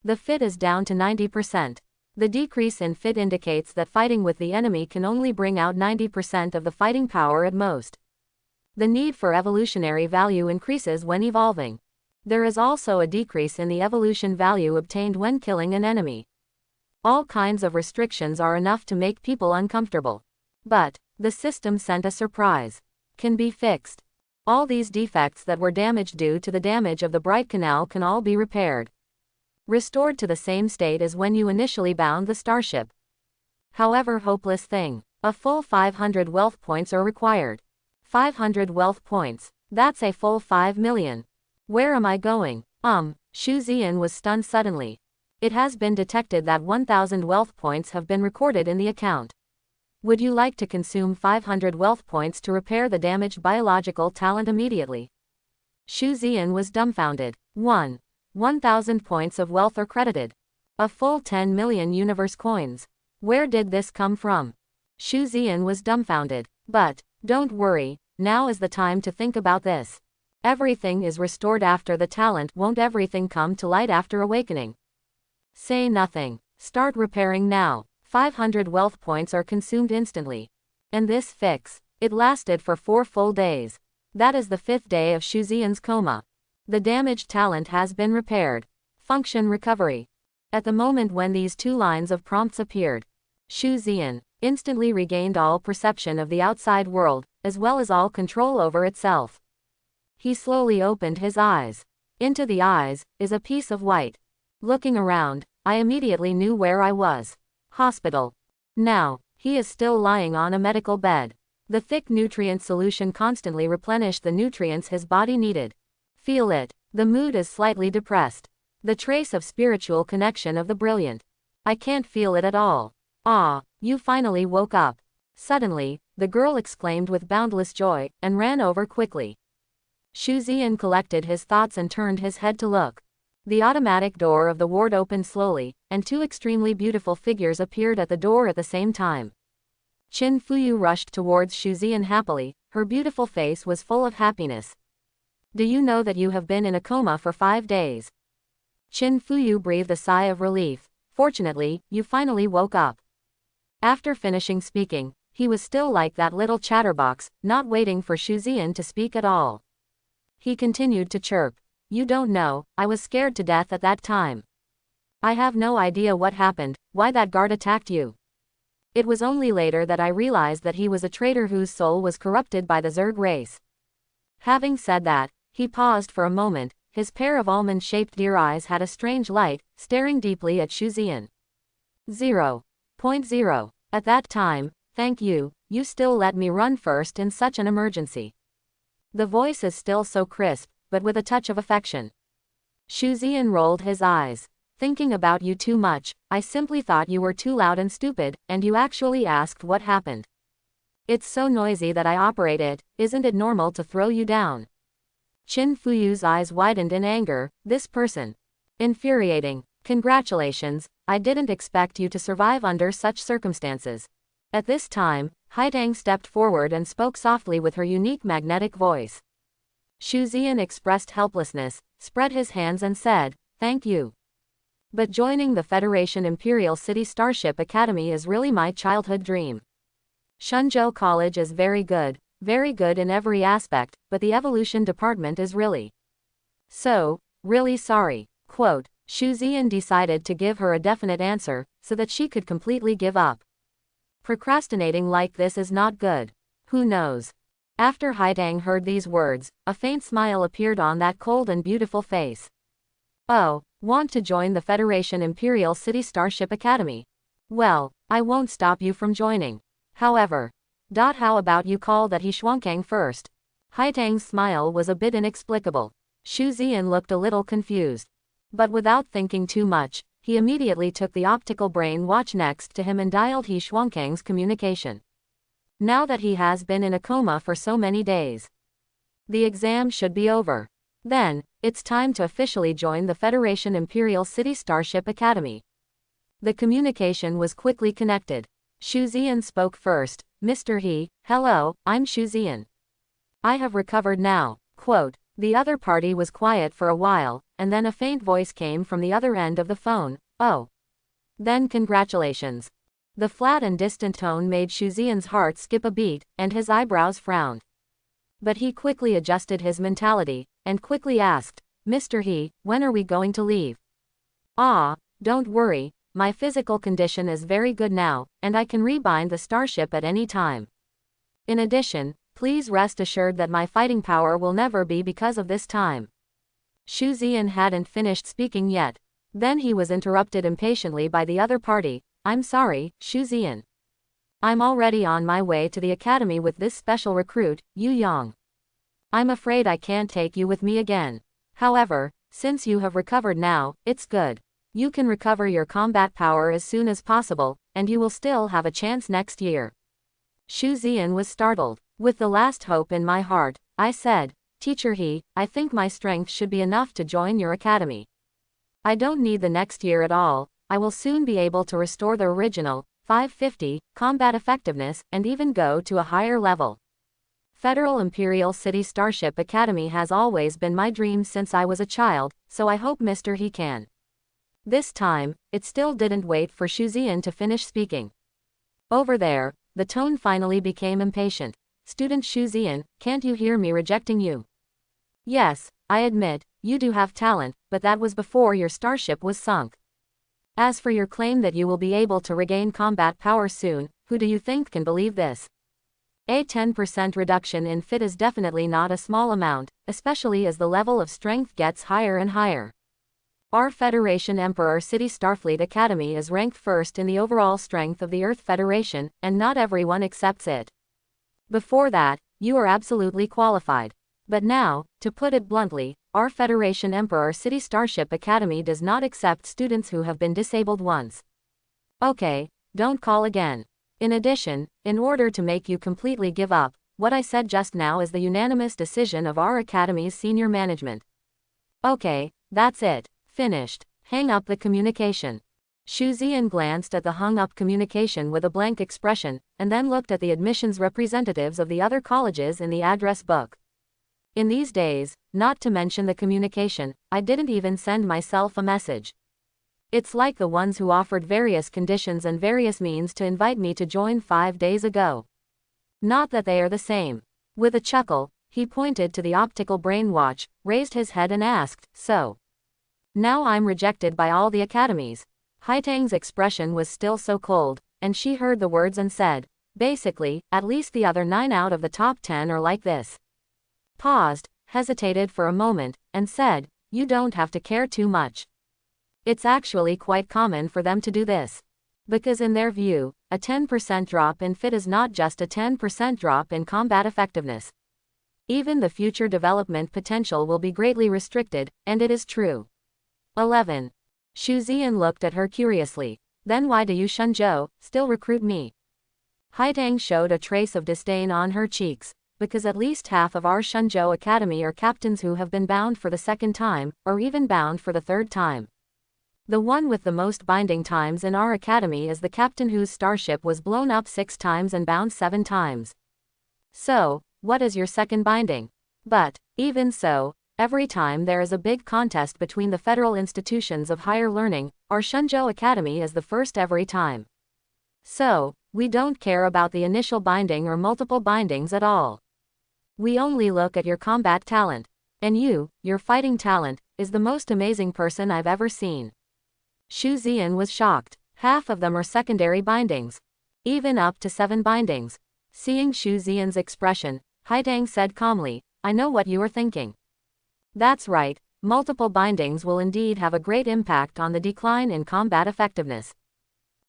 the fit is down to 90%. The decrease in fit indicates that fighting with the enemy can only bring out 90% of the fighting power at most. The need for evolutionary value increases when evolving. There is also a decrease in the evolution value obtained when killing an enemy. All kinds of restrictions are enough to make people uncomfortable. But the system sent a surprise. Can be fixed. All these defects that were damaged due to the damage of the Bright Canal can all be repaired. Restored to the same state as when you initially bound the starship. However hopeless thing. A full 500 wealth points are required. 500 wealth points. That's a full 5 million. Where am I going? Xu Ziyan was stunned suddenly. It has been detected that 1,000 wealth points have been recorded in the account. Would you like to consume 500 wealth points to repair the damaged biological talent immediately? Xu Ziyan was dumbfounded. 1,000 points of wealth are credited. A full 10 million universe coins. Where did this come from? Xu Ziyan was dumbfounded. But don't worry, now is the time to think about this. Everything is restored after the talent. Won't everything come to light after awakening? Say nothing. Start repairing now. 500 wealth points are consumed instantly. And this fix, it lasted for 4 full days. That is the 5th day of Shuzian's coma. The damaged talent has been repaired. Function recovery. At the moment when these 2 lines of prompts appeared, Shuzian instantly regained all perception of the outside world, as well as all control over itself. He slowly opened his eyes. Into the eyes is a piece of white. Looking around, I immediately knew where I was. Hospital. Now, he is still lying on a medical bed. The thick nutrient solution constantly replenished the nutrients his body needed. Feel it. The mood is slightly depressed. The trace of spiritual connection of the brilliant. I can't feel it at all. Ah, you finally woke up. Suddenly, the girl exclaimed with boundless joy, and ran over quickly. Shuzian collected his thoughts and turned his head to look. The automatic door of the ward opened slowly, and 2 extremely beautiful figures appeared at the door at the same time. Qin Fuyu rushed towards Shuzian happily, her beautiful face was full of happiness. Do you know that you have been in a coma for 5 days? Qin Fuyu breathed a sigh of relief. Fortunately, you finally woke up. After finishing speaking, he was still like that little chatterbox, not waiting for Shuzian to speak at all. He continued to chirp. You don't know, I was scared to death at that time. I have no idea what happened, why that guard attacked you. It was only later that I realized that he was a traitor whose soul was corrupted by the Zerg race. Having said that, he paused for a moment, his pair of almond-shaped deer eyes had a strange light, staring deeply at Shuzian. 0.0. At that time, thank you, you still let me run first in such an emergency. The voice is still so crisp, but with a touch of affection. Shuzian rolled his eyes. Thinking about you too much, I simply thought you were too loud and stupid, and you actually asked what happened. It's so noisy that I operate it, isn't it normal to throw you down? Qin Fuyu's eyes widened in anger, this person. Infuriating. Congratulations, I didn't expect you to survive under such circumstances. At this time, Haitang stepped forward and spoke softly with her unique magnetic voice. Shuzian expressed helplessness, spread his hands and said, thank you. But joining the Federation Imperial City Starship Academy is really my childhood dream. Shunzhou College is very good in every aspect, but the evolution department is really really sorry. Quote, Shuzian decided to give her a definite answer, so that she could completely give up. Procrastinating like this is not good. Who knows? After Haitang heard these words, a faint smile appeared on that cold and beautiful face. Oh, want to join the Federation Imperial City Starship Academy? Well, I won't stop you from joining. However, how about you call that he Shuangkang first? Haitang's smile was a bit inexplicable. Shuzian looked a little confused. But without thinking too much, he immediately took the optical brain watch next to him and dialed He Shuangkang's communication. Now that he has been in a coma for so many days, the exam should be over. Then, it's time to officially join the Federation Imperial City Starship Academy. The communication was quickly connected. Shuzian spoke first. Mr. He, hello, I'm Shuzian. I have recovered now. Quote, the other party was quiet for a while, and then a faint voice came from the other end of the phone. Oh. Then congratulations. The flat and distant tone made Shuzian's heart skip a beat, and his eyebrows frowned. But he quickly adjusted his mentality, and quickly asked, Mr. He, when are we going to leave? Ah, don't worry, my physical condition is very good now, and I can rebind the starship at any time. In addition, please rest assured that my fighting power will never be because of this time. Shuzian hadn't finished speaking yet. Then he was interrupted impatiently by the other party. I'm sorry, Shuzian. I'm already on my way to the academy with this special recruit, Yu Yang. I'm afraid I can't take you with me again. However, since you have recovered now, it's good. You can recover your combat power as soon as possible, and you will still have a chance next year. Shuzian was startled. With the last hope in my heart, I said, Teacher He, I think my strength should be enough to join your academy. I don't need the next year at all. I will soon be able to restore the original 550 combat effectiveness and even go to a higher level. Federal Imperial City Starship Academy has always been my dream since I was a child, so I hope Mr. He can This time, it still didn't wait for Shu Ziyan to finish speaking. Over there, the tone finally became impatient. Student Shu Ziyan, can't you hear me rejecting you? Yes, I admit, you do have talent, but that was before your starship was sunk. As for your claim that you will be able to regain combat power soon, who do you think can believe this? A 10% reduction in fit is definitely not a small amount, especially as the level of strength gets higher and higher. Our Federation Emperor City Starfleet Academy is ranked first in the overall strength of the Earth Federation, and not everyone accepts it. Before that, you are absolutely qualified. But now, to put it bluntly, our Federation Emperor City Starship Academy does not accept students who have been disabled once. Okay, don't call again. In addition, in order to make you completely give up, what I said just now is the unanimous decision of our Academy's senior management. Okay, that's it. Finished. Hang up the communication. Shu Ziyan glanced at the hung-up communication with a blank expression, and then looked at the admissions representatives of the other colleges in the address book. In these days, not to mention the communication, I didn't even send myself a message. It's like the ones who offered various conditions and various means to invite me to join 5 days ago. Not that they are the same. With a chuckle, he pointed to the optical brain watch, raised his head and asked, so? Now I'm rejected by all the academies. Haitang's expression was still so cold, and she heard the words and said, basically, at least the other 9 out of the top 10 are like this. Paused, hesitated for a moment, and said, you don't have to care too much. It's actually quite common for them to do this. Because in their view, a 10% drop in fit is not just a 10% drop in combat effectiveness. Even the future development potential will be greatly restricted, and it is true. 11. Shu Ziyan looked at her curiously. Then why do you Shenzhou still recruit me? Haitang showed a trace of disdain on her cheeks. Because at least half of our Shenzhou Academy are captains who have been bound for the 2nd time, or even bound for the 3rd time. The one with the most binding times in our academy is the captain whose starship was blown up 6 times and bound 7 times. So, what is your 2nd binding? But, even so, every time there is a big contest between the federal institutions of higher learning, our Shenzhou Academy is the first every time. So, we don't care about the initial binding or multiple bindings at all. We only look at your combat talent. And your fighting talent, is the most amazing person I've ever seen. Shu Ziyan was shocked. Half of them are secondary bindings. Even up to 7 bindings. Seeing Shu Ziyan's expression, Haitang said calmly, I know what you are thinking. That's right, multiple bindings will indeed have a great impact on the decline in combat effectiveness.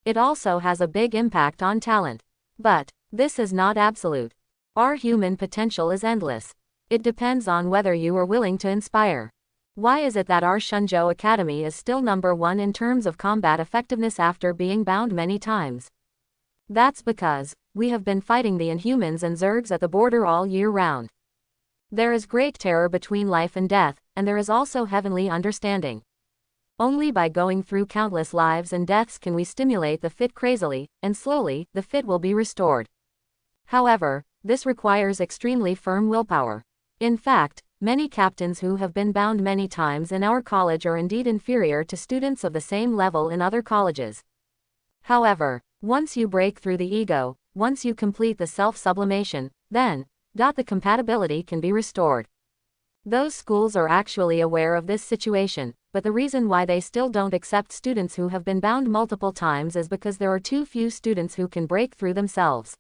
It also has a big impact on talent. But, this is not absolute. Our human potential is endless. It depends on whether you are willing to inspire. Why is it that our Shenzhou Academy is still number 1 in terms of combat effectiveness after being bound many times? That's because, we have been fighting the Inhumans and Zergs at the border all year round. There is great terror between life and death, and there is also heavenly understanding. Only by going through countless lives and deaths can we stimulate the fit crazily, and slowly, the fit will be restored. However, this requires extremely firm willpower. In fact, many captains who have been bound many times in our college are indeed inferior to students of the same level in other colleges. However, once you break through the ego, once you complete the self-sublimation, then, the compatibility can be restored. Those schools are actually aware of this situation, but the reason why they still don't accept students who have been bound multiple times is because there are too few students who can break through themselves.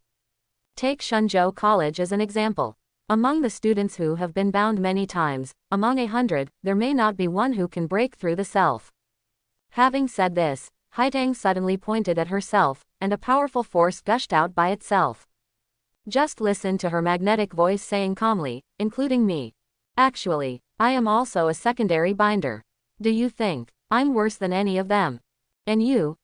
Take Shenzhou College as an example. Among the students who have been bound many times, among 100, there may not be one who can break through the self. Having said this, Haitang suddenly pointed at herself, and a powerful force gushed out by itself. Just listen to her magnetic voice saying calmly, including me. Actually, I am also a secondary binder. Do you think I'm worse than any of them? And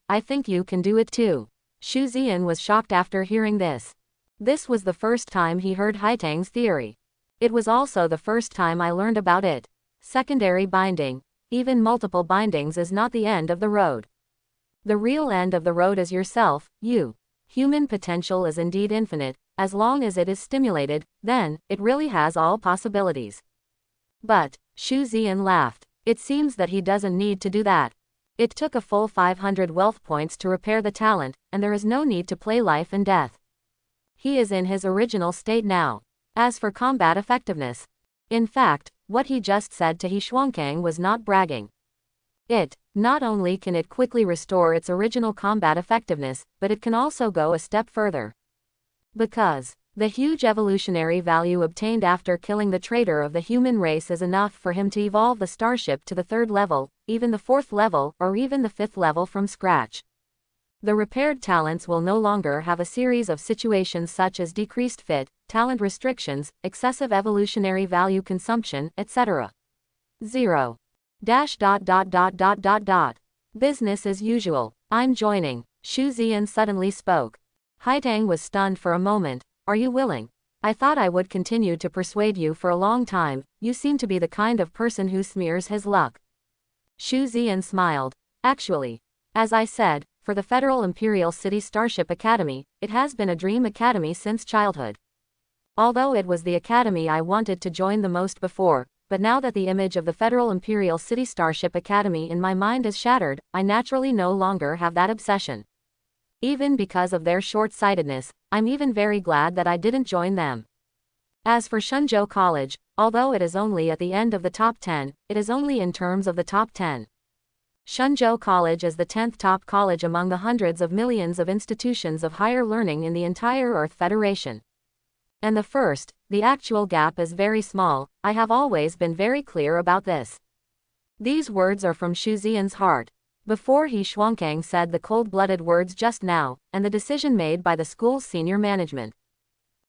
I think you can do it too. Shu Ziyan was shocked after hearing this. This was the first time he heard Haitang's theory. It was also the first time I learned about it. Secondary binding, even multiple bindings, is not the end of the road. The real end of the road is yourself, you. Human potential is indeed infinite. As long as it is stimulated, then, it really has all possibilities. But, Shu Ziyan laughed. It seems that he doesn't need to do that. It took a full 500 wealth points to repair the talent, and there is no need to play life and death. He is in his original state now. As for combat effectiveness. In fact, what he just said to He Xuankang was not bragging. Not only can it quickly restore its original combat effectiveness, but it can also go a step further. Because the huge evolutionary value obtained after killing the traitor of the human race is enough for him to evolve the Starship to the 3rd level, even the 4th level, or even the 5th level from scratch. The repaired talents will no longer have a series of situations such as decreased fit, talent restrictions, excessive evolutionary value consumption, etc. 0. Business as usual. I'm joining. Xu Ziyan suddenly spoke. Haitang was stunned for a moment. Are you willing? I thought I would continue to persuade you for a long time. You seem to be the kind of person who smears his luck. Xu Ziyan smiled. Actually, as I said, for the Federal Imperial City Starship Academy, it has been a dream academy since childhood. Although it was the academy I wanted to join the most before, but now that the image of the Federal Imperial City Starship Academy in my mind is shattered, I naturally no longer have that obsession. Even because of their short-sightedness, I'm even very glad that I didn't join them. As for Shenzhou College, although it is only at the end of the top 10, it is only in terms of the top 10. Shenzhou College is the 10th top college among the hundreds of millions of institutions of higher learning in the entire Earth Federation. And the first, the actual gap is very small. I have always been very clear about this. These words are from Xu Ziyan's heart. Before He Xuankang said the cold-blooded words just now, and the decision made by the school's senior management.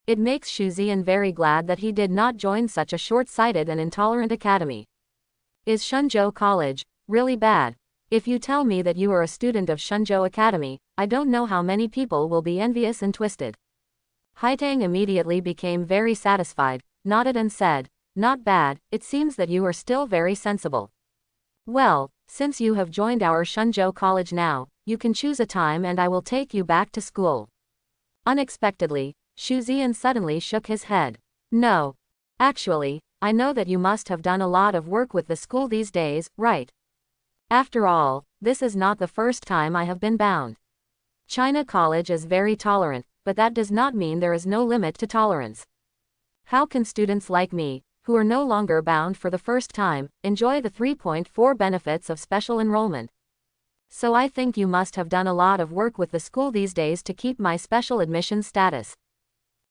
It makes Xu Ziyan very glad that he did not join such a short-sighted and intolerant academy. Is Shenzhou College really bad? If you tell me that you are a student of Shenzhou Academy, I don't know how many people will be envious and twisted. Haitang immediately became very satisfied, nodded and said, not bad, it seems that you are still very sensible. Well, since you have joined our Shenzhou College now, you can choose a time and I will take you back to school. Unexpectedly, Xu Ziyan suddenly shook his head. No. Actually, I know that you must have done a lot of work with the school these days, right? After all, this is not the first time I have been bound. China College is very tolerant, but that does not mean there is no limit to tolerance. How can students like me, who are no longer bound for the first time, enjoy the 3.4 benefits of special enrollment? So I think you must have done a lot of work with the school these days to keep my special admission status.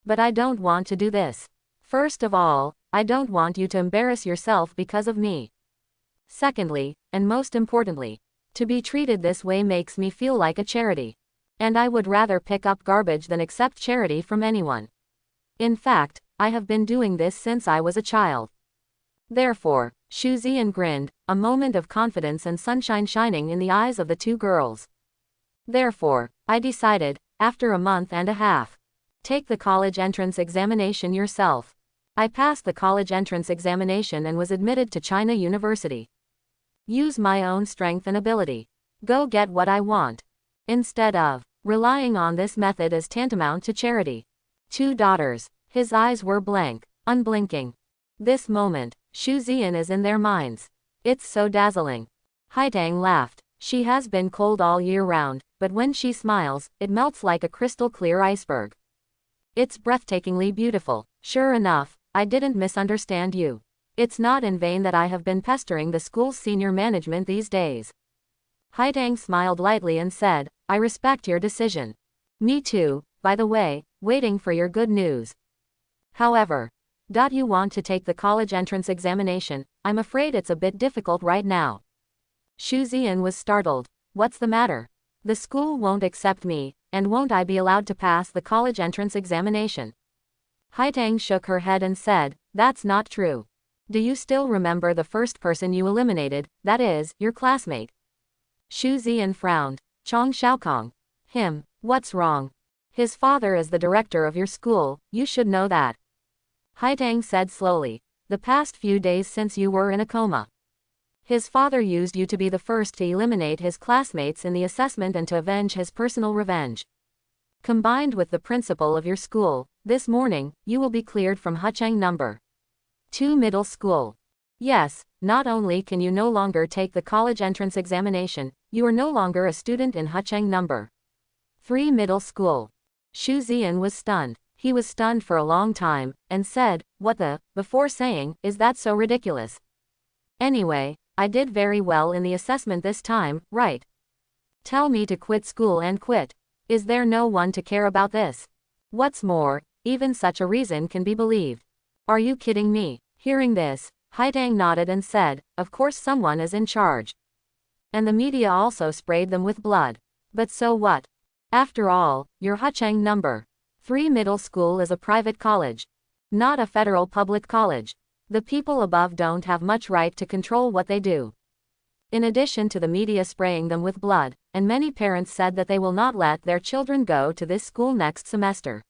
But I don't want to do this. First of all, I don't want you to embarrass yourself because of me. Secondly, and most importantly, to be treated this way makes me feel like a charity. And I would rather pick up garbage than accept charity from anyone. In fact, I have been doing this since I was a child. Therefore, Xu Ziyan grinned, a moment of confidence and sunshine shining in the eyes of the two girls. Therefore, I decided, after a month and a half, take the college entrance examination yourself. I passed the college entrance examination and was admitted to China University. Use my own strength and ability. Go get what I want. Instead of relying on this method as tantamount to charity. Two daughters. His eyes were blank, unblinking. This moment, Xu Ziyan is in their minds. It's so dazzling. Haitang laughed. She has been cold all year round, but when she smiles, it melts like a crystal clear iceberg. It's breathtakingly beautiful. Sure enough, I didn't misunderstand you. It's not in vain that I have been pestering the school's senior management these days. Haitang smiled lightly and said, I respect your decision. Me too, by the way, waiting for your good news. However, you want to take the college entrance examination? I'm afraid it's a bit difficult right now. Xu Ziyan was startled. What's the matter? The school won't accept me, and won't I be allowed to pass the college entrance examination? Haitang shook her head and said, that's not true. Do you still remember the first person you eliminated, that is, your classmate? Xu Ziyan frowned. Chong Xiaokong. Him. What's wrong? His father is the director of your school, you should know that. Haitang said slowly. The past few days since you were in a coma. His father used you to be the first to eliminate his classmates in the assessment and to avenge his personal revenge. Combined with the principal of your school, this morning, you will be cleared from Hucheng number 2 middle school. Yes, not only can you no longer take the college entrance examination, you are no longer a student in Hucheng number 3 middle school. Xu Ziyan was stunned. He was stunned for a long time, and said, "What the," before saying, "Is that so ridiculous? Anyway, I did very well in the assessment this time, right? Tell me to quit school and quit. Is there no one to care about this? What's more, even such a reason can be believed. Are you kidding me?" Hearing this, Haitang nodded and said, "Of course someone is in charge. And the media also sprayed them with blood. But so what? After all, your Hucheng number 3 middle school is a private college, not a federal public college. The people above don't have much right to control what they do." In addition to the media spraying them with blood, and many parents said that they will not let their children go to this school next semester.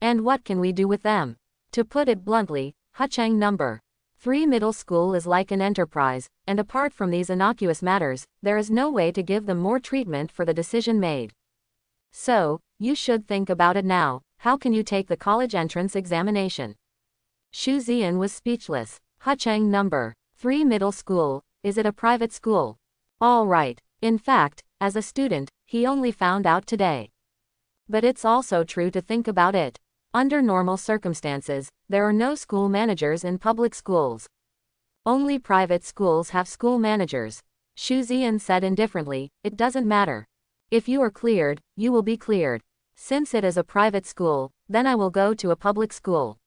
And what can we do with them? To put it bluntly, Hucheng number 3 middle school is like an enterprise, and apart from these innocuous matters, there is no way to give them more treatment for the decision made. So, you should think about it now. How can you take the college entrance examination? Xu Ziyan was speechless. Hucheng number 3 middle school, is it a private school? All right. In fact, as a student, he only found out today. But it's also true to think about it. Under normal circumstances, there are no school managers in public schools. Only private schools have school managers. Xu Ziyan said indifferently, "It doesn't matter. If you are cleared, you will be cleared. Since it is a private school, then I will go to a public school.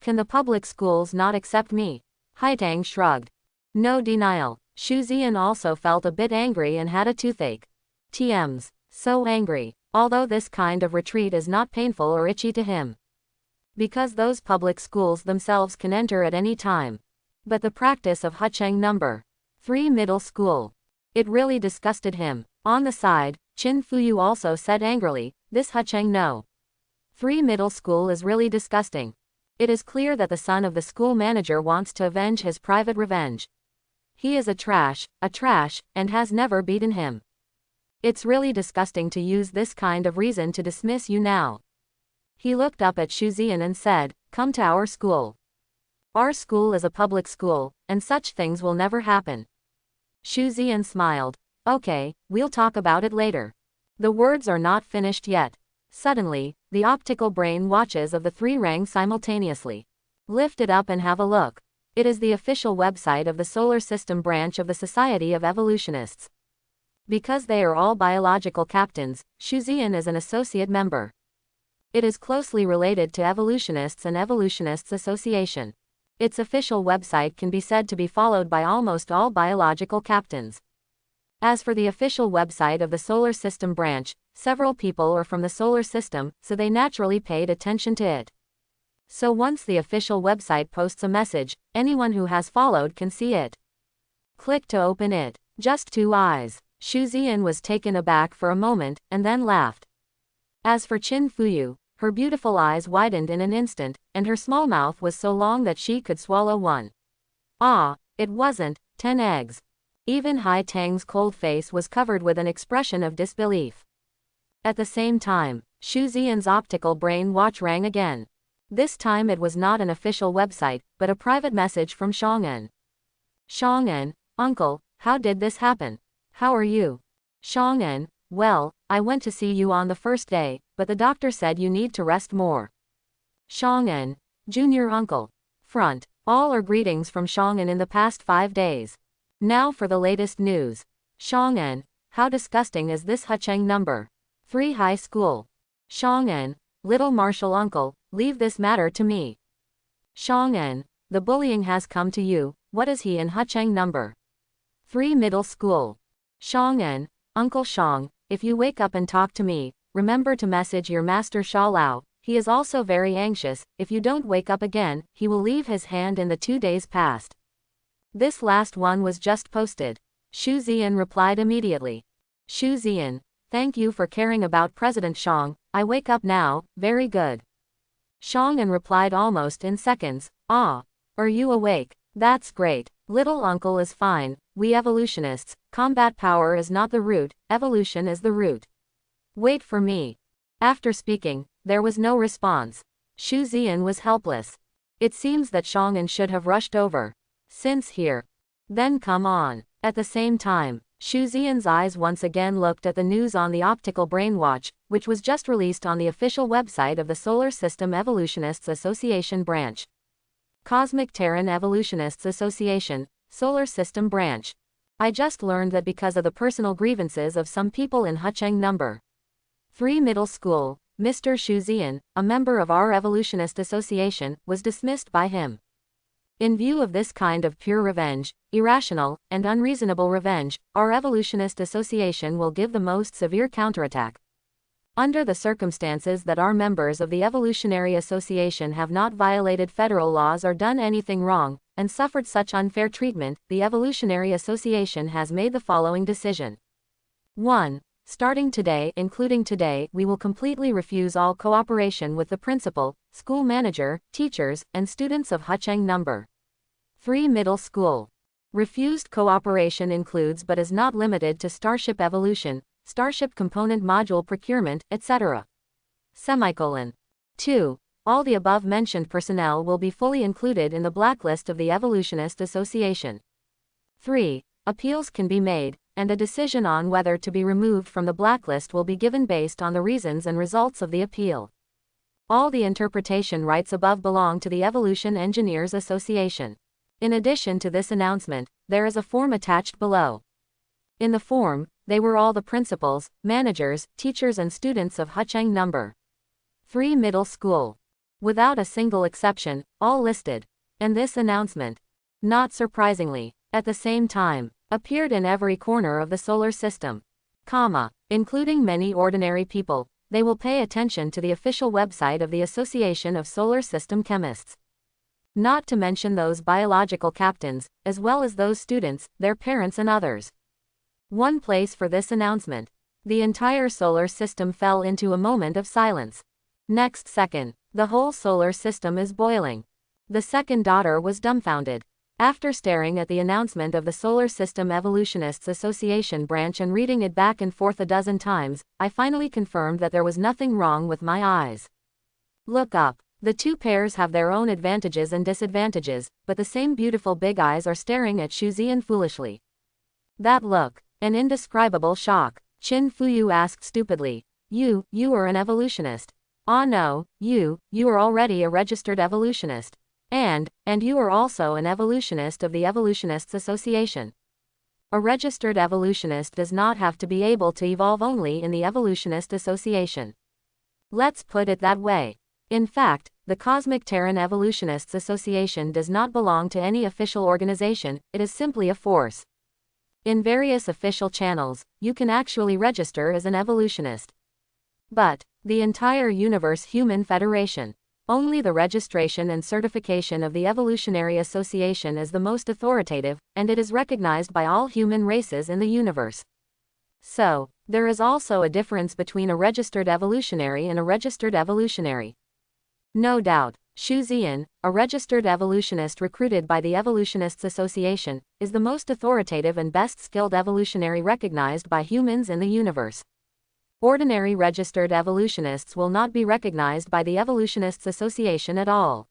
Can the public schools not accept me?" Haitang shrugged. No denial. Xu Ziyan also felt a bit angry and had a toothache. TMs. So angry. Although this kind of retreat is not painful or itchy to him. Because those public schools themselves can enter at any time. But the practice of Hucheng number 3 middle school. It really disgusted him. On the side, Qin Fuyu also said angrily, "This Hucheng no 3 middle school is really disgusting. It is clear that the son of the school manager wants to avenge his private revenge. He is a trash, and has never beaten him. It's really disgusting to use this kind of reason to dismiss you now." He looked up at Xu Ziyan and said, "Come to our school. Our school is a public school, and such things will never happen." Xu Ziyan smiled. "Okay, we'll talk about it later." The words are not finished yet. Suddenly, the optical brain watches of the three rang simultaneously. Lift it up and have a look. It is the official website of the Solar System branch of the Society of Evolutionists. Because they are all biological captains, Xu Ziyan is an associate member. It is closely related to Evolutionists and Evolutionists Association. Its official website can be said to be followed by almost all biological captains. As for the official website of the Solar System branch, several people are from the Solar System, so they naturally paid attention to it. So once the official website posts a message, anyone who has followed can see it. Click to open it. Just 2 eyes. Xu Ziyan was taken aback for a moment, and then laughed. As for Qin Fuyu, her beautiful eyes widened in an instant, and her small mouth was so long that she could swallow one. Ah, it wasn't 10 eggs. Even Hai Tang's cold face was covered with an expression of disbelief. At the same time, Xu Ziyan's optical brain watch rang again. This time it was not an official website, but a private message from Shang'en. "Shang'en, uncle, how did this happen? How are you?" Shang'en, "Well, I went to see you on the first day, but the doctor said you need to rest more." Shang'en, "Junior uncle. Front." All are greetings from Shang'en in the past 5 days. Now for the latest news. Shang'en, "How disgusting is this Hucheng number 3 high school?" Shang'en, "Little martial uncle, leave this matter to me." Shang'en, "The bullying has come to you. What is he in Hucheng number 3 middle school?" Shang'en, "Uncle Shang, if you wake up and talk to me, remember to message your master Sha Lao. He is also very anxious. If you don't wake up again, he will leave his hand in the 2 days past." This last one was just posted. Xu Ziyan replied immediately. Xu Ziyan, "Thank you for caring about President Shang. I wake up now, very good." Shang'en replied almost in seconds, "Ah, are you awake? That's great. Little uncle is fine. We evolutionists, combat power is not the root, evolution is the root. Wait for me." After speaking, there was no response. Xu Ziyan was helpless. It seems that Shang'en should have rushed over. Since here. Then come on. At the same time, Shu Xian's eyes once again looked at the news on the optical brainwatch, which was just released on the official website of the Solar System Evolutionists Association branch. Cosmic Terran Evolutionists Association, Solar System branch. I just learned that because of the personal grievances of some people in Hucheng No. 3 Middle School, Mr. Shu Xian, a member of our Evolutionist Association, was dismissed by him. In view of this kind of pure revenge, irrational and unreasonable revenge, our Evolutionist Association will give the most severe counterattack. Under the circumstances that our members of the Evolutionary Association have not violated federal laws or done anything wrong, and suffered such unfair treatment, the Evolutionary Association has made the following decision. 1. Starting today, including today, we will completely refuse all cooperation with the principal, school manager, teachers, and students of Hucheng No. 3 Middle School. Refused cooperation includes but is not limited to Starship evolution, Starship component module procurement, etc. 2. All the above-mentioned personnel will be fully included in the blacklist of the Evolutionist Association. 3. Appeals can be made, and a decision on whether to be removed from the blacklist will be given based on the reasons and results of the appeal. All the interpretation rights above belong to the Evolution Engineers Association. In addition to this announcement, there is a form attached below. In the form, they were all the principals, managers, teachers and students of Hucheng No. 3 Middle School. Without a single exception, all listed. And this announcement, not surprisingly, at the same time, appeared in every corner of the solar system. Including many ordinary people, they will pay attention to the official website of the Association of Solar System Chemists. Not to mention those biological captains, as well as those students, their parents and others. One place for this announcement. The entire solar system fell into a moment of silence. Next second, the whole solar system is boiling. The second daughter was dumbfounded. After staring at the announcement of the Solar System Evolutionists Association branch and reading it back and forth a dozen times, I finally confirmed that there was nothing wrong with my eyes. Look up. The two pairs have their own advantages and disadvantages, but the same beautiful big eyes are staring at Shu Xian foolishly. That look. An indescribable shock. Qin Fuyu asked stupidly. You are an evolutionist. Ah no, you are already a registered evolutionist. And you are also an evolutionist of the Evolutionists Association. A registered evolutionist does not have to be able to evolve only in the Evolutionist Association. Let's put it that way. In fact, the Cosmic Terran Evolutionists Association does not belong to any official organization, it is simply a force. In various official channels, you can actually register as an evolutionist. But, the entire Universe Human Federation. Only the registration and certification of the Evolutionary Association is the most authoritative, and it is recognized by all human races in the universe. So, there is also a difference between a registered evolutionary and a registered evolutionary. No doubt, Shu Xian, a registered evolutionist recruited by the Evolutionists Association, is the most authoritative and best skilled evolutionary recognized by humans in the universe. Ordinary registered evolutionists will not be recognized by the Evolutionists Association at all.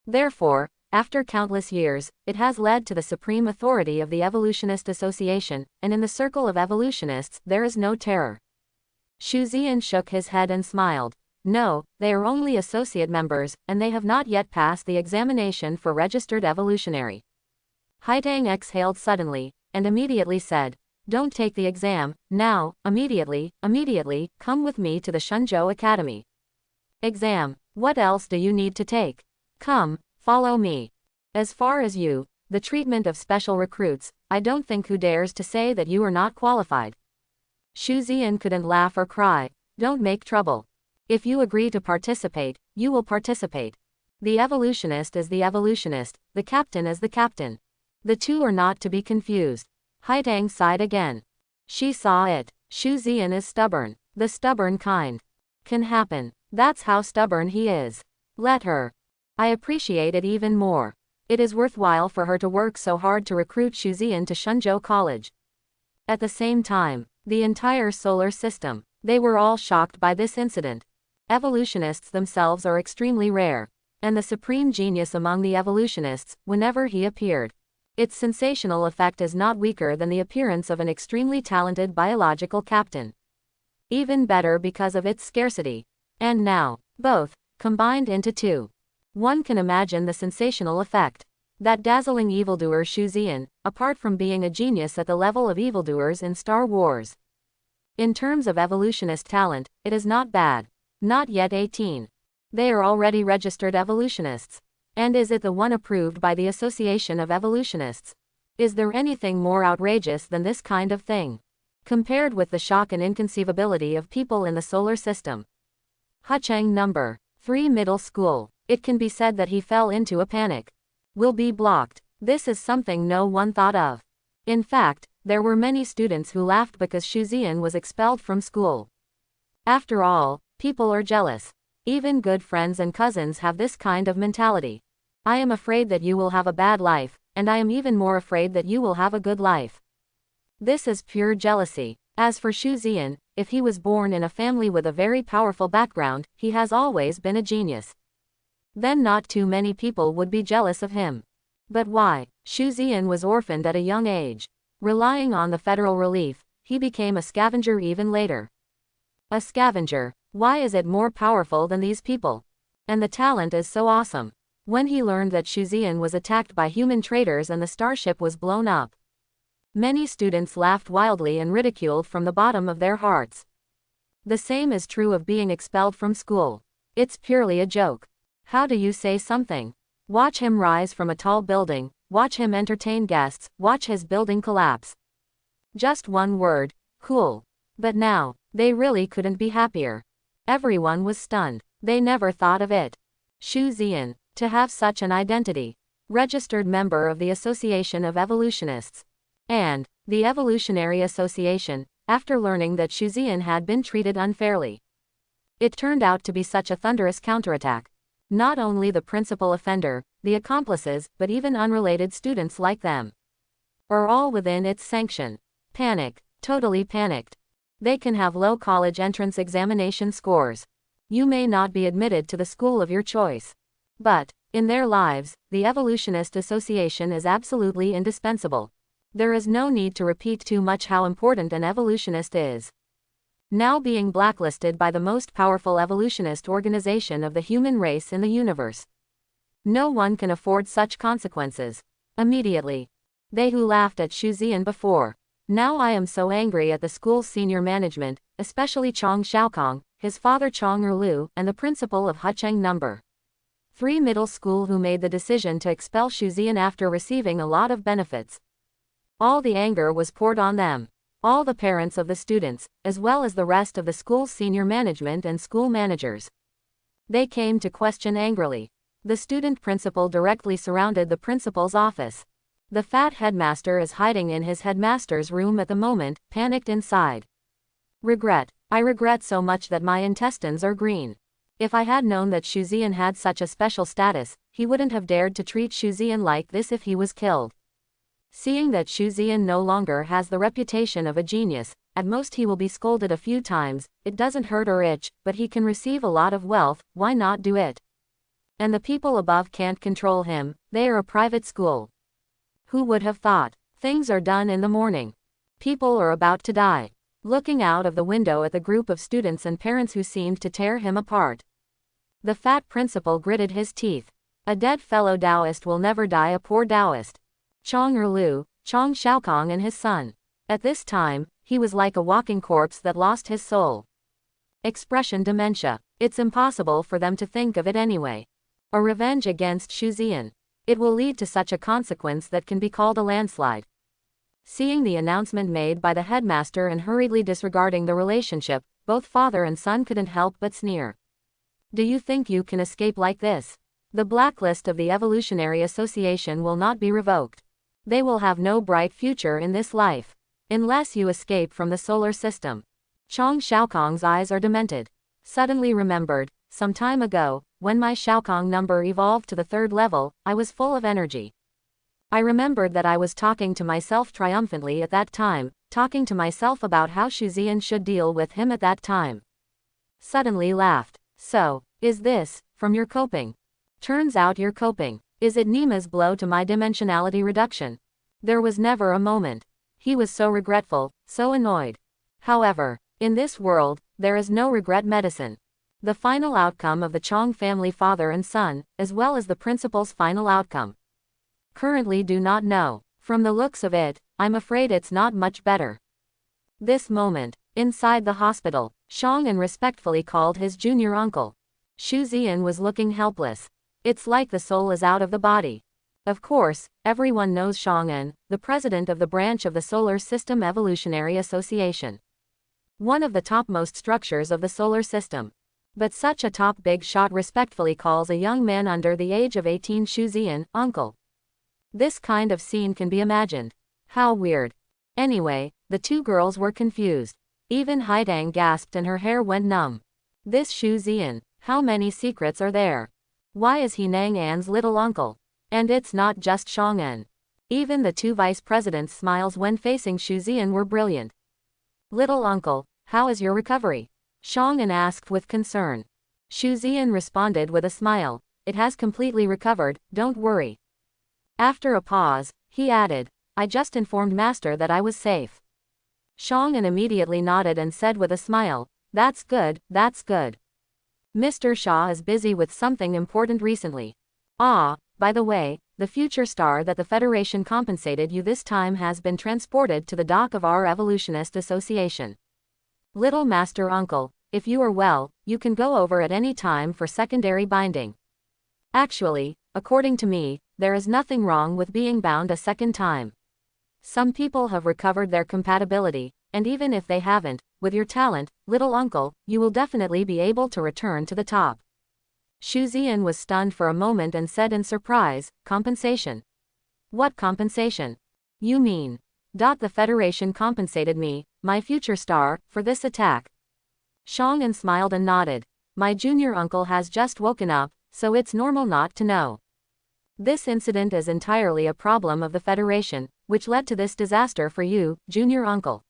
Therefore, after countless years, it has led to the supreme authority of the Evolutionist Association, and in the circle of evolutionists, there is no terror. Shu Xian shook his head and smiled. No, they are only associate members, and they have not yet passed the examination for registered evolutionary. Haitang exhaled suddenly, and immediately said, Don't take the exam, now, immediately, come with me to the Shenzhou Academy. Exam, what else do you need to take? Come, follow me. As far as you, the treatment of special recruits, I don't think who dares to say that you are not qualified. Shu Xian couldn't laugh or cry. Don't make trouble. If you agree to participate, you will participate. The evolutionist is the evolutionist, the captain is the captain. The two are not to be confused. Haitang sighed again. She saw it. Shu Xian is stubborn. The stubborn kind. Can happen. That's how stubborn he is. Let her. I appreciate it even more. It is worthwhile for her to work so hard to recruit Shu Xian to Shenzhou College. At the same time, the entire solar system, they were all shocked by this incident. Evolutionists themselves are extremely rare, and the supreme genius among the evolutionists, whenever he appeared, Its sensational effect is not weaker than the appearance of an extremely talented biological captain. Even better because of its scarcity. And now, both, combined into two. One can imagine the sensational effect. That dazzling evildoer Shu Xian, apart from being a genius at the level of evildoers in Star Wars. In terms of evolutionist talent, it is not bad. Not yet 18. They are already registered evolutionists. And is it the one approved by the Association of Evolutionists? Is there anything more outrageous than this kind of thing? Compared with the shock and inconceivability of people in the solar system. Hucheng number 3 middle school. It can be said that he fell into a panic. Will be blocked. This is something no one thought of. In fact, there were many students who laughed because Shu Xian was expelled from school. After all, people are jealous. Even good friends and cousins have this kind of mentality. I am afraid that you will have a bad life, and I am even more afraid that you will have a good life. This is pure jealousy. As for Shu Xian, if he was born in a family with a very powerful background, he has always been a genius. Then not too many people would be jealous of him. But why? Shu Xian was orphaned at a young age. Relying on the federal relief, he became a scavenger even later. A scavenger. Why is it more powerful than these people? And the talent is so awesome. When he learned that Shu Xian was attacked by human traitors and the Starship was blown up, many students laughed wildly and ridiculed from the bottom of their hearts. The same is true of being expelled from school. It's purely a joke. How do you say something? Watch him rise from a tall building, watch him entertain guests, watch his building collapse. Just one word, cool. But now, they really couldn't be happier. Everyone was stunned. They never thought of it. Shu Xian, to have such an identity. Registered member of the Association of Evolutionists. And, the Evolutionary Association, after learning that Shu Xian had been treated unfairly. It turned out to be such a thunderous counterattack. Not only the principal offender, the accomplices, but even unrelated students like them, are all within its sanction. Panic. Totally panicked. They can have low college entrance examination scores. You may not be admitted to the school of your choice. But, in their lives, the Evolutionist Association is absolutely indispensable. There is no need to repeat too much how important an evolutionist is. Now being blacklisted by the most powerful evolutionist organization of the human race in the universe. No one can afford such consequences. Immediately. They who laughed at Shu Xian before. Now I am so angry at the school's senior management, especially Chong Xiaokong, his father Chong Erlu, and the principal of Hucheng number 3 middle school who made the decision to expel Shu Xian after receiving a lot of benefits. All the anger was poured on them. All the parents of the students, as well as the rest of the school's senior management and school managers. They came to question angrily. The student principal directly surrounded the principal's office. The fat headmaster is hiding in his headmaster's room at the moment, panicked inside. Regret. I regret so much that my intestines are green. If I had known that Shu Xian had such a special status, he wouldn't have dared to treat Shu Xian like this if he was killed. Seeing that Shu Xian no longer has the reputation of a genius, at most he will be scolded a few times, it doesn't hurt or itch, but he can receive a lot of wealth, why not do it? And the people above can't control him, they are a private school. Who would have thought? Things are done in the morning. People are about to die. Looking out of the window at the group of students and parents who seemed to tear him apart. The fat principal gritted his teeth. A dead fellow Taoist will never die, a poor Taoist. Chong Erlu, Chong Xiaokong and his son. At this time, he was like a walking corpse that lost his soul. Expression dementia. It's impossible for them to think of it anyway. A revenge against Shu Xian. It will lead to such a consequence that can be called a landslide. Seeing the announcement made by the headmaster and hurriedly disregarding the relationship, both father and son couldn't help but sneer. Do you think you can escape like this? The blacklist of the Evolutionary Association will not be revoked. They will have no bright future in this life. Unless you escape from the solar system. Chong Xiaokong's eyes are demented. Suddenly remembered, some time ago, when my Xiaokong number evolved to the 3rd level, I was full of energy. I remembered that I was talking to myself triumphantly at that time, talking to myself about how Shu Xian should deal with him at that time. Suddenly laughed. So, is this, from your coping? Turns out you're coping. Is it Nima's blow to my dimensionality reduction? There was never a moment. He was so regretful, so annoyed. However, in this world, there is no regret medicine. The final outcome of the Chong family father and son, as well as the principal's final outcome. Currently do not know. From the looks of it, I'm afraid it's not much better. This moment, inside the hospital, Xiong'an respectfully called his junior uncle. Xu Ziyan was looking helpless. It's like the soul is out of the body. Of course, everyone knows Xiong'an, the president of the branch of the Solar System Evolutionary Association. One of the topmost structures of the solar system. But such a top big shot respectfully calls a young man under the age of 18 Xu Ziyan, uncle. This kind of scene can be imagined. How weird. Anyway, the two girls were confused. Even Haidang gasped and her hair went numb. This Xu Ziyan, how many secrets are there? Why is he Nang An's little uncle? And it's not just Xiong'an. Even the two vice presidents' smiles when facing Xu Ziyan were brilliant. Little uncle, how is your recovery? Xiong'an asked with concern. Xu Ziyan responded with a smile. It has completely recovered, don't worry. After a pause, he added, I just informed Master that I was safe. Xiong'an immediately nodded and said with a smile, that's good, that's good. Mr. Shaw is busy with something important recently. Ah, by the way, the future star that the Federation compensated you this time has been transported to the dock of our Evolutionist Association. Little Master Uncle, if you are well, you can go over at any time for secondary binding. Actually, according to me, there is nothing wrong with being bound a second time. Some people have recovered their compatibility, and even if they haven't, with your talent, little uncle, you will definitely be able to return to the top. Xu Ziyan was stunned for a moment and said in surprise, compensation? What compensation? You mean? The Federation compensated me, my future star, for this attack. Xiong'an smiled and nodded. My junior uncle has just woken up, so it's normal not to know. This incident is entirely a problem of the Federation, which led to this disaster for you, junior uncle.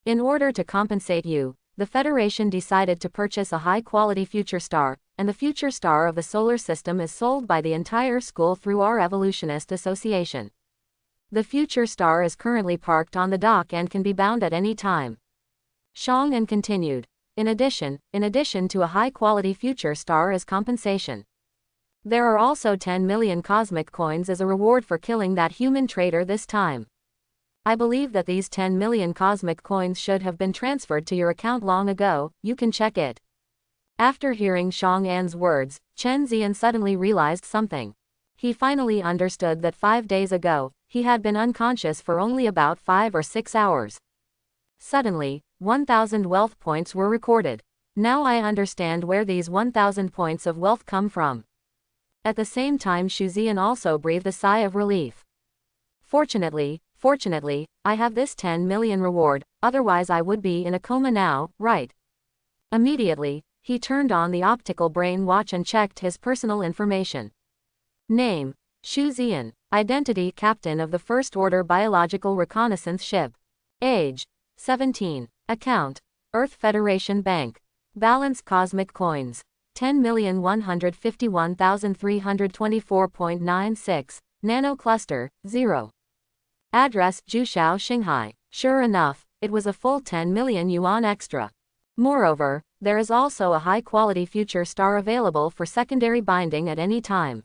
In order to compensate you, the Federation decided to purchase a high-quality future star, and the future star of the solar system is sold by the entire school through our Evolutionist Association. The future star is currently parked on the dock and can be bound at any time. Xiong'an continued. In addition to a high-quality future star as compensation, there are also 10 million cosmic coins as a reward for killing that human traitor this time. I believe that these 10 million cosmic coins should have been transferred to your account long ago, you can check it. After hearing Xiong'an's words, Chen Ziyan suddenly realized something. He finally understood that 5 days ago, he had been unconscious for only about 5 or 6 hours. Suddenly, 1,000 wealth points were recorded. Now I understand where these 1,000 points of wealth come from. At the same time Xu Ziyan also breathed a sigh of relief. Fortunately, I have this 10 million reward, otherwise I would be in a coma now, right? Immediately, he turned on the optical brain watch and checked his personal information. Name, Xu Ziyan. Identity, Captain of the First Order Biological Reconnaissance Ship. Age, 17. Account, Earth Federation Bank. Balance cosmic coins, 10,151,324.96, Nano Cluster, 0. Address, Jushao, Shanghai. Sure enough, it was a full 10 million yuan extra. Moreover, there is also a high-quality future star available for secondary binding at any time.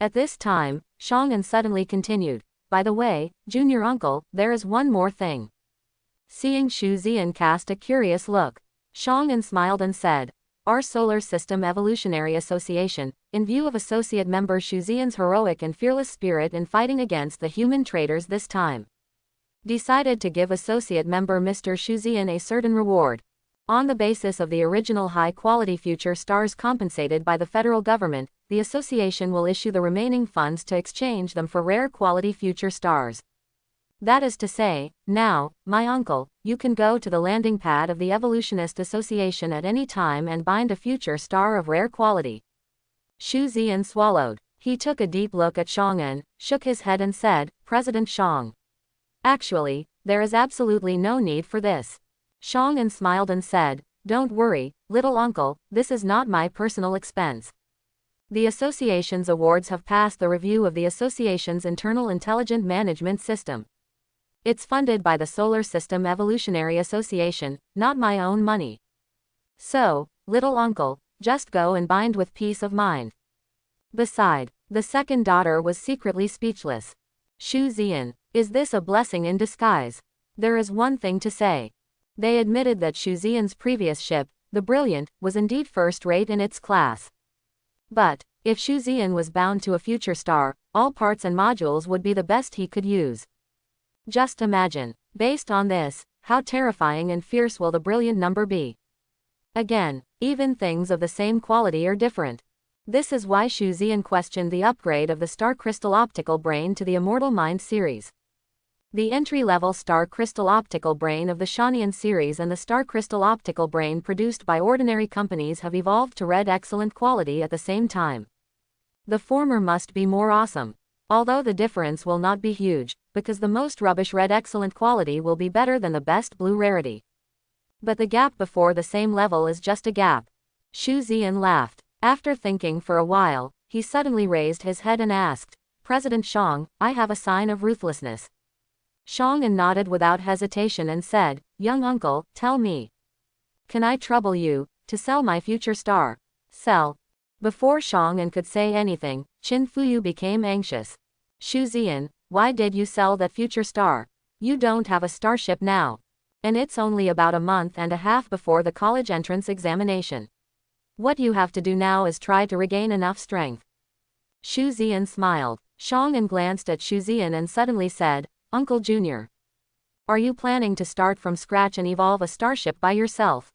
At this time, Xiong'an suddenly continued, by the way, junior uncle, there is one more thing. Seeing Xu Ziyan cast a curious look, Xiong'an smiled and said, our Solar System Evolutionary Association, in view of associate member Xu Ziyan's heroic and fearless spirit in fighting against the human traitors this time, decided to give associate member Mr. Xu Ziyan a certain reward. On the basis of the original high-quality future stars compensated by the federal government, the association will issue the remaining funds to exchange them for rare-quality future stars. That is to say, now, my uncle, you can go to the landing pad of the Evolutionist Association at any time and bind a future star of rare quality. Xu Ziyan swallowed. He took a deep look at Xiong'an, shook his head and said, President Xiong. Actually, there is absolutely no need for this. Xiong'an smiled and said, don't worry, little uncle, this is not my personal expense. The association's awards have passed the review of the association's internal intelligent management system. It's funded by the Solar System Evolutionary Association, not my own money. So, little uncle, just go and bind with peace of mind. Beside, the second daughter was secretly speechless. Shu Zian, is this a blessing in disguise? There is one thing to say. They admitted that Shu Zian's previous ship, the Brilliant, was indeed first-rate in its class. But, if Shu Zian was bound to a future star, all parts and modules would be the best he could use. Just imagine, based on this, how terrifying and fierce will the Brilliant number be. Again, even things of the same quality are different. This is why Shu Zian questioned the upgrade of the Star Crystal Optical Brain to the Immortal Mind series. The entry-level Star Crystal Optical Brain of the Shanian series and the Star Crystal Optical Brain produced by ordinary companies have evolved to red excellent quality at the same time. The former must be more awesome. Although the difference will not be huge, because the most rubbish red excellent quality will be better than the best blue rarity. But the gap before the same level is just a gap. Shu Zian laughed. After thinking for a while, he suddenly raised his head and asked, President Shang, I have a sign of ruthlessness. Shang nodded without hesitation and said, Young uncle, tell me. Can I trouble you, to sell my future star? Sell. Before Shang could say anything, Qin Fuyu became anxious. Shu Zian, why did you sell that future star? You don't have a starship now. And it's only about a month and a half before the college entrance examination. What you have to do now is try to regain enough strength. Shu Zian smiled. Shang glanced at Shu Zian and suddenly said, Uncle Junior. Are you planning to start from scratch and evolve a starship by yourself?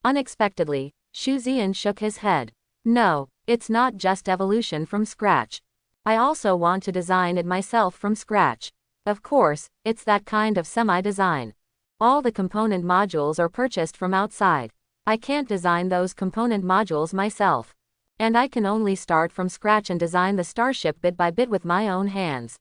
Unexpectedly, Shu Zian shook his head. No, it's not just evolution from scratch. I also want to design it myself from scratch. Of course, it's that kind of semi-design. All the component modules are purchased from outside. I can't design those component modules myself. And I can only start from scratch and design the starship bit by bit with my own hands.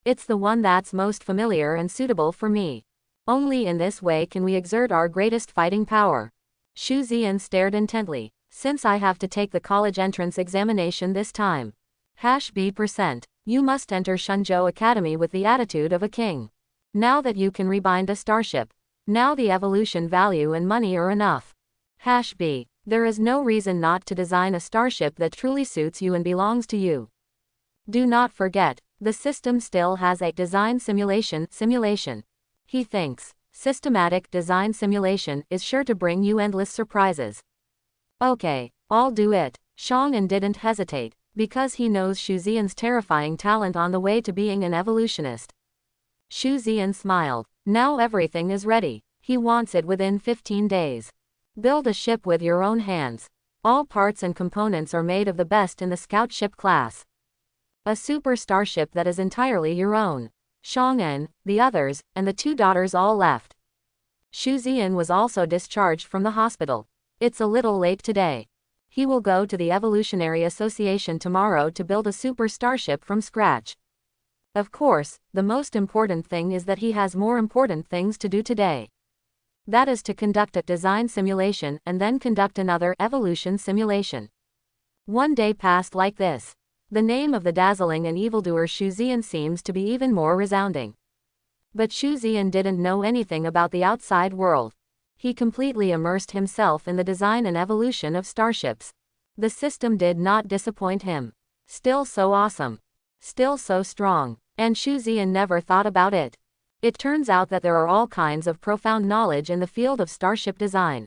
It's the one that's most familiar and suitable for me. Only in this way can we exert our greatest fighting power. Shu Zian stared intently. Since I have to take the college entrance examination this time. #B%. You must enter Shenzhou Academy with the attitude of a king. Now that you can rebind a starship. Now the evolution value and money are enough. #B. There is no reason not to design a starship that truly suits you and belongs to you. Do not forget, the system still has a design simulation. He thinks, systematic design simulation is sure to bring you endless surprises. Okay, I'll do it. Shang didn't hesitate, because he knows Shu Zian's terrifying talent on the way to being an evolutionist. Shu Zian smiled. Now everything is ready. He wants it within 15 days. Build a ship with your own hands. All parts and components are made of the best in the scout ship class. A super starship that is entirely your own. Shang, the others, and the two daughters all left. Shu Zian was also discharged from the hospital. It's a little late today. He will go to the Evolutionary Association tomorrow to build a super starship from scratch. Of course, the most important thing is that he has more important things to do today. That is to conduct a design simulation and then conduct another evolution simulation. One day passed like this. The name of the dazzling and evildoer Shu Zian seems to be even more resounding. But Shu Zian didn't know anything about the outside world. He completely immersed himself in the design and evolution of starships. The system did not disappoint him. Still so awesome. Still so strong. And Shu Zian never thought about it. It turns out that there are all kinds of profound knowledge in the field of starship design.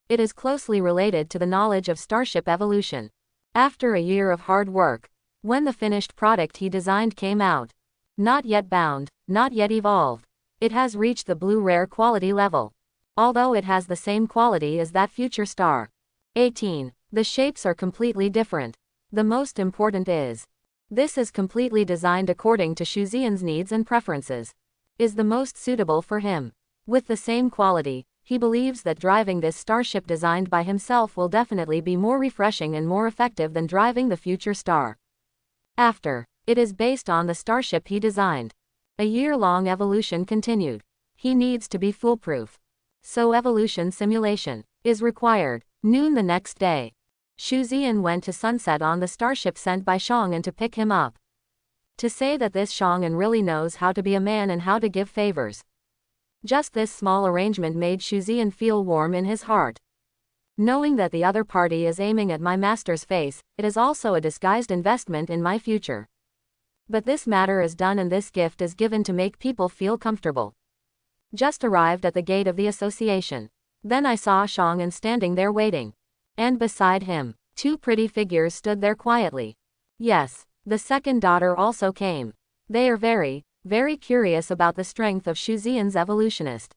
It is closely related to the knowledge of starship evolution. After a year of hard work, when the finished product he designed came out, not yet bound, not yet evolved, it has reached the blue rare quality level. Although it has the same quality as that future star. 18. The shapes are completely different. The most important is, this is completely designed according to Shu Zian's needs and preferences. Is the most suitable for him. With the same quality, he believes that driving this starship designed by himself will definitely be more refreshing and more effective than driving the future star. After, it is based on the starship he designed. A year-long evolution continued. He needs to be foolproof. So evolution simulation is required. Noon the next day. Shu Ziyan went to Sunset on the starship sent by Shang'an to pick him up. To say that this Shang'an really knows how to be a man and how to give favors. Just this small arrangement made Shu Ziyan feel warm in his heart. Knowing that the other party is aiming at my master's face, it is also a disguised investment in my future. But this matter is done and this gift is given to make people feel comfortable. Just arrived at the gate of the association. Then I saw Shang'an standing there waiting. And beside him, two pretty figures stood there quietly. Yes, the second daughter also came. They are very, very curious about the strength of Shu Ziyan's evolutionist.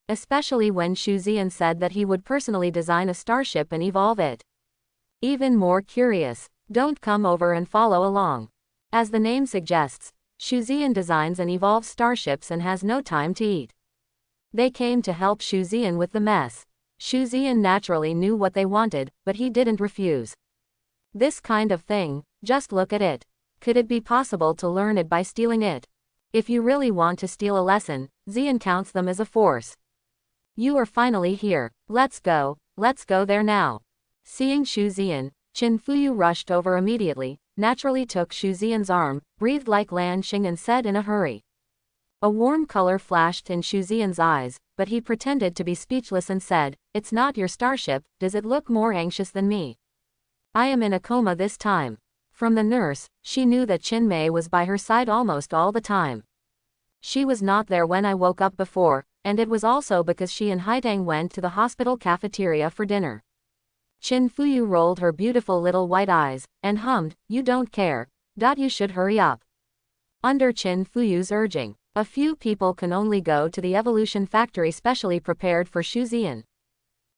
Especially when Shu Ziyan said that he would personally design a starship and evolve it. Even more curious, don't come over and follow along. As the name suggests, Shu Ziyan designs and evolves starships and has no time to eat. They came to help Shu Ziyan with the mess. Shu Ziyan naturally knew what they wanted, but he didn't refuse. This kind of thing, just look at it. Could it be possible to learn it by stealing it? If you really want to steal a lesson, Ziyan counts them as a force. You are finally here. Let's go there now. Seeing Shu Ziyan, Qin Fuyu rushed over immediately, naturally took Shu Ziyan's arm, breathed like Lan Xing and said in a hurry. A warm color flashed in Shu Ziyan's eyes, but he pretended to be speechless and said, "It's not your starship, does it look more anxious than me? I am in a coma this time." From the nurse, she knew that Qin Mei was by her side almost all the time. She was not there when I woke up before, and it was also because she and Haitang went to the hospital cafeteria for dinner. Qin Fuyu rolled her beautiful little white eyes, and hummed, "You don't care. You should hurry up." Under Qin Fuyu's urging, a few people can only go to the evolution factory specially prepared for Shu Ziyan.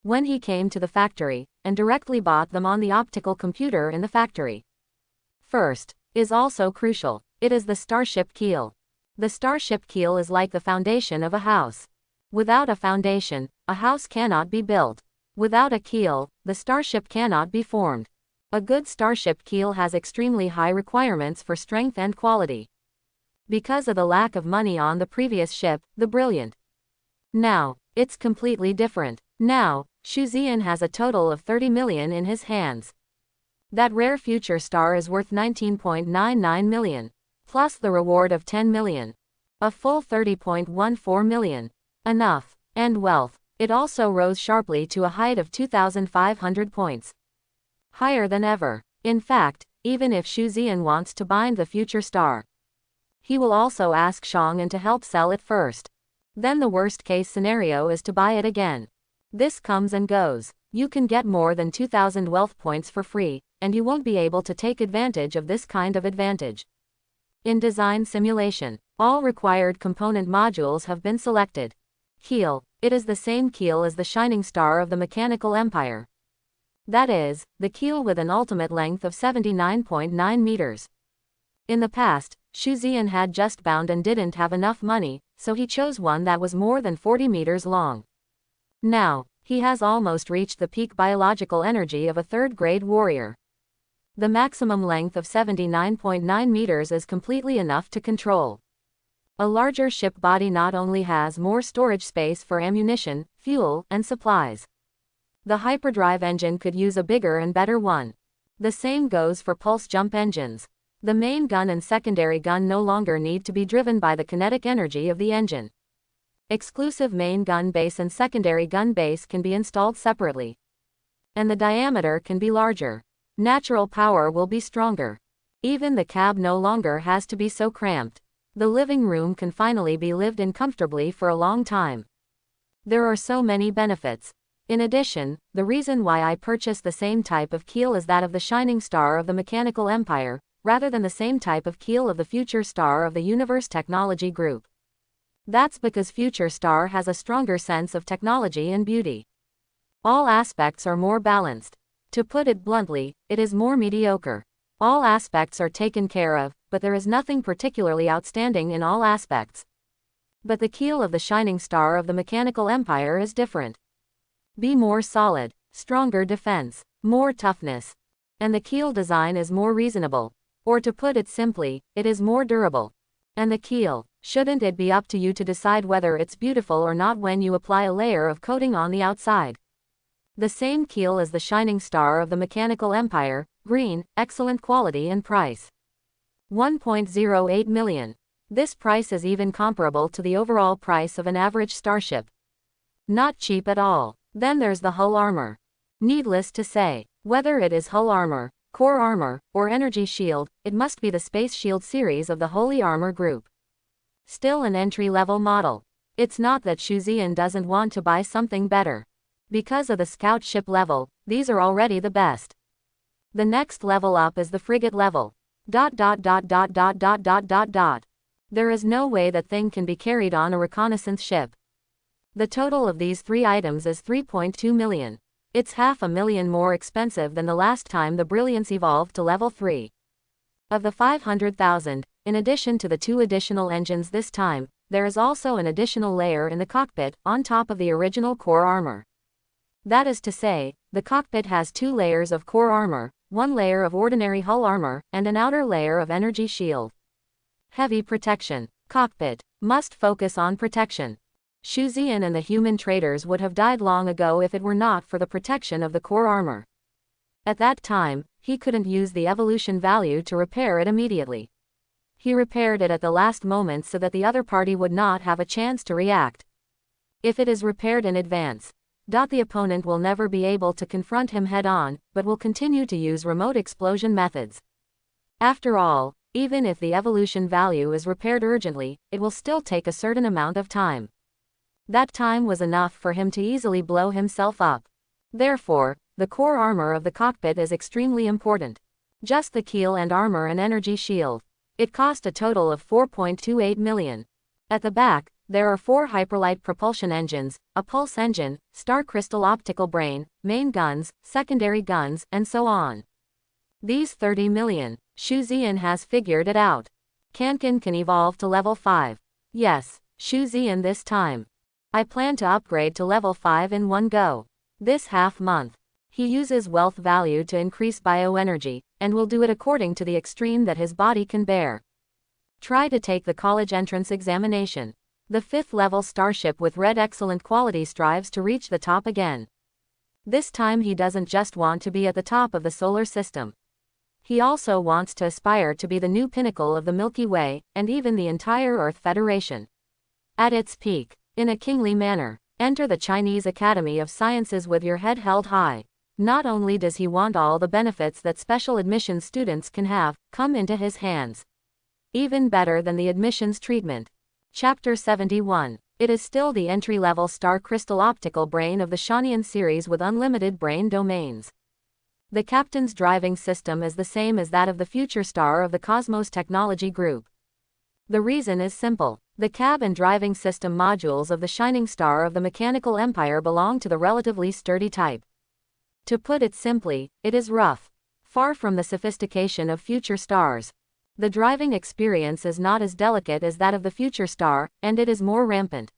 When he came to the factory, and directly bought them on the optical computer in the factory. First, is also crucial, it is the starship keel. The starship keel is like the foundation of a house. Without a foundation, a house cannot be built. Without a keel, the starship cannot be formed. A good starship keel has extremely high requirements for strength and quality. Because of the lack of money on the previous ship, the Brilliant. Now, it's completely different. Now, Shu Ziyan has a total of 30 million in his hands. That rare future star is worth 19.99 million. Plus the reward of 10 million. A full 30.14 million. Enough. And wealth. It also rose sharply to a height of 2,500 points. Higher than ever. In fact, even if Shu Ziyan wants to bind the future star, he will also ask Shang'an to help sell it first. Then the worst case scenario is to buy it again. This comes and goes. You can get more than 2,000 wealth points for free, and you won't be able to take advantage of this kind of advantage. In design simulation, all required component modules have been selected. Keel. It is the same keel as the shining star of the mechanical empire. That is, the keel with an ultimate length of 79.9 meters. In the past, Shu Ziyan had just bound and didn't have enough money, so he chose one that was more than 40 meters long. Now, he has almost reached the peak biological energy of a third-grade warrior. The maximum length of 79.9 meters is completely enough to control. A larger ship body not only has more storage space for ammunition, fuel, and supplies. The hyperdrive engine could use a bigger and better one. The same goes for pulse jump engines. The main gun and secondary gun no longer need to be driven by the kinetic energy of the engine. Exclusive main gun base and secondary gun base can be installed separately. And the diameter can be larger. Natural power will be stronger. Even the cab no longer has to be so cramped. The living room can finally be lived in comfortably for a long time. There are so many benefits. In addition, the reason why I purchased the same type of keel as that of the shining star of the mechanical empire, rather than the same type of keel of the future star of the universe technology group. That's because future star has a stronger sense of technology and beauty. All aspects are more balanced. To put it bluntly, it is more mediocre. All aspects are taken care of, but there is nothing particularly outstanding in all aspects. But the keel of the shining star of the mechanical empire is different. Be more solid, stronger defense, more toughness. And the keel design is more reasonable. Or to put it simply, it is more durable. And the keel, shouldn't it be up to you to decide whether it's beautiful or not when you apply a layer of coating on the outside? The same keel as the shining star of the mechanical empire, green, excellent quality and price. 1.08 million. This price is even comparable to the overall price of an average starship. Not cheap at all. Then there's the hull armor. Needless to say, whether it is hull armor, core armor, or energy shield, it must be the Space Shield series of the Holy Armor group. Still an entry-level model. It's not that Shuzian doesn't want to buy something better. Because of the scout ship level, these are already the best. The next level up is the frigate level. There is no way that thing can be carried on a reconnaissance ship. The total of these three items is 3.2 million. It's $500,000 more expensive than the last time the Brilliance evolved to level 3. Of the 500,000, in addition to the 2 additional engines this time, there is also an additional layer in the cockpit, on top of the original core armor. That is to say, the cockpit has 2 layers of core armor, 1 layer of ordinary hull armor, and an outer layer of energy shield. Heavy protection. Cockpit. Must focus on protection. Shuzian and the human traders would have died long ago if it were not for the protection of the core armor. At that time, he couldn't use the evolution value to repair it immediately. He repaired it at the last moment so that the other party would not have a chance to react. If it is repaired in advance, the opponent will never be able to confront him head-on, but will continue to use remote explosion methods. After all, even if the evolution value is repaired urgently, it will still take a certain amount of time. That time was enough for him to easily blow himself up. Therefore, the core armor of the cockpit is extremely important. Just the keel and armor and energy shield. It cost a total of 4.28 million. At the back, there are 4 hyperlight propulsion engines, a pulse engine, star crystal optical brain, main guns, secondary guns, and so on. These 30 million. Shuzian has figured it out. Kankin can evolve to level 5. Yes, Shuzian this time. I plan to upgrade to level 5 in one go. This half month. He uses wealth value to increase bioenergy, and will do it according to the extreme that his body can bear. Try to take the college entrance examination. The 5th level starship with red excellent quality strives to reach the top again. This time he doesn't just want to be at the top of the solar system. He also wants to aspire to be the new pinnacle of the Milky Way, and even the entire Earth Federation. At its peak, in a kingly manner, enter the Chinese Academy of Sciences with your head held high. Not only does he want all the benefits that special admissions students can have, come into his hands. Even better than the admissions treatment. Chapter 71. It is still the entry-level star crystal optical brain of the Shanian series with unlimited brain domains. The captain's driving system is the same as that of the future star of the Cosmos Technology Group. The reason is simple. The cab and driving system modules of the shining star of the mechanical empire belong to the relatively sturdy type. To put it simply, it is rough. Far from the sophistication of future stars. The driving experience is not as delicate as that of the future star, and it is more rampant.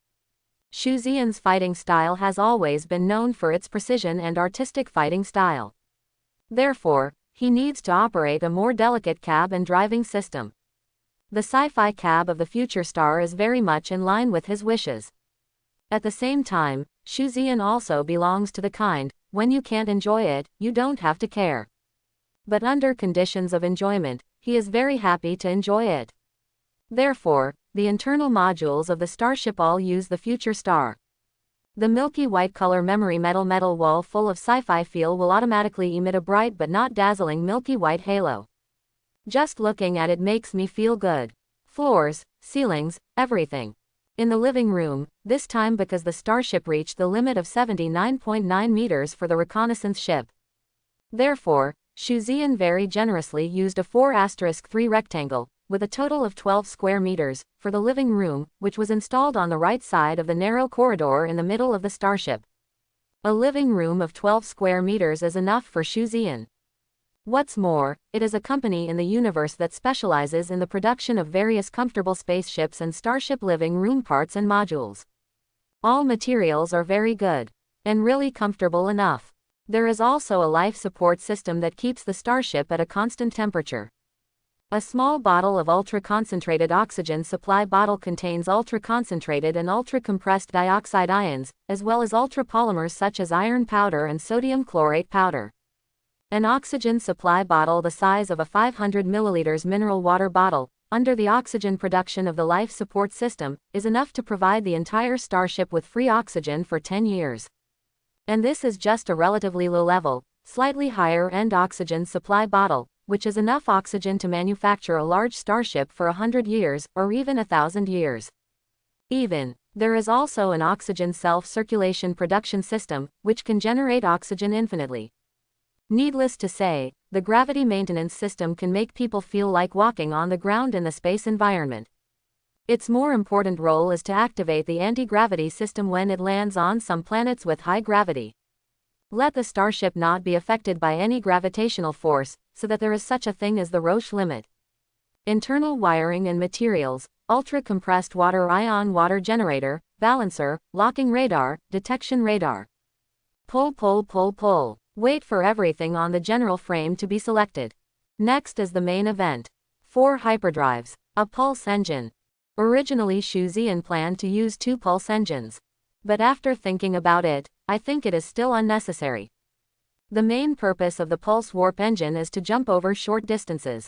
Shuzian's fighting style has always been known for its precision and artistic fighting style. Therefore, he needs to operate a more delicate cab and driving system. The sci-fi cab of the future star is very much in line with his wishes. At the same time, Shuzian also belongs to the kind, when you can't enjoy it, you don't have to care. But under conditions of enjoyment, he is very happy to enjoy it. Therefore, the internal modules of the starship all use the future star. The milky white color memory metal wall full of sci-fi feel will automatically emit a bright but not dazzling milky white halo. Just looking at it makes me feel good. Floors, ceilings, everything. In the living room, this time because the starship reached the limit of 79.9 meters for the reconnaissance ship. Therefore, Shuzian very generously used a 4*3 rectangle, with a total of 12 square meters, for the living room, which was installed on the right side of the narrow corridor in the middle of the starship. A living room of 12 square meters is enough for Shuzian. What's more, it is a company in the universe that specializes in the production of various comfortable spaceships and starship living room parts and modules. All materials are very good, and really comfortable enough. There is also a life support system that keeps the starship at a constant temperature. A small bottle of ultra-concentrated oxygen supply bottle contains ultra-concentrated and ultra-compressed dioxide ions, as well as ultrapolymers such as iron powder and sodium chlorate powder. An oxygen supply bottle the size of a 500 ml mineral water bottle, under the oxygen production of the life support system, is enough to provide the entire Starship with free oxygen for 10 years. And this is just a relatively low-level, slightly higher-end oxygen supply bottle, which is enough oxygen to manufacture a large Starship for 100 years, or even 1,000 years. There is also an oxygen self-circulation production system, which can generate oxygen infinitely. Needless to say, the gravity maintenance system can make people feel like walking on the ground in the space environment. Its more important role is to activate the anti-gravity system when it lands on some planets with high gravity. Let the Starship not be affected by any gravitational force, so that there is such a thing as the Roche limit. Internal wiring and materials: ultra-compressed water-ion water generator, balancer, locking radar, detection radar. Pull. Wait for everything on the general frame to be selected. Next is the main event. 4 hyperdrives. A pulse engine. Originally Shuzian planned to use 2 pulse engines. But after thinking about it, I think it is still unnecessary. The main purpose of the pulse warp engine is to jump over short distances.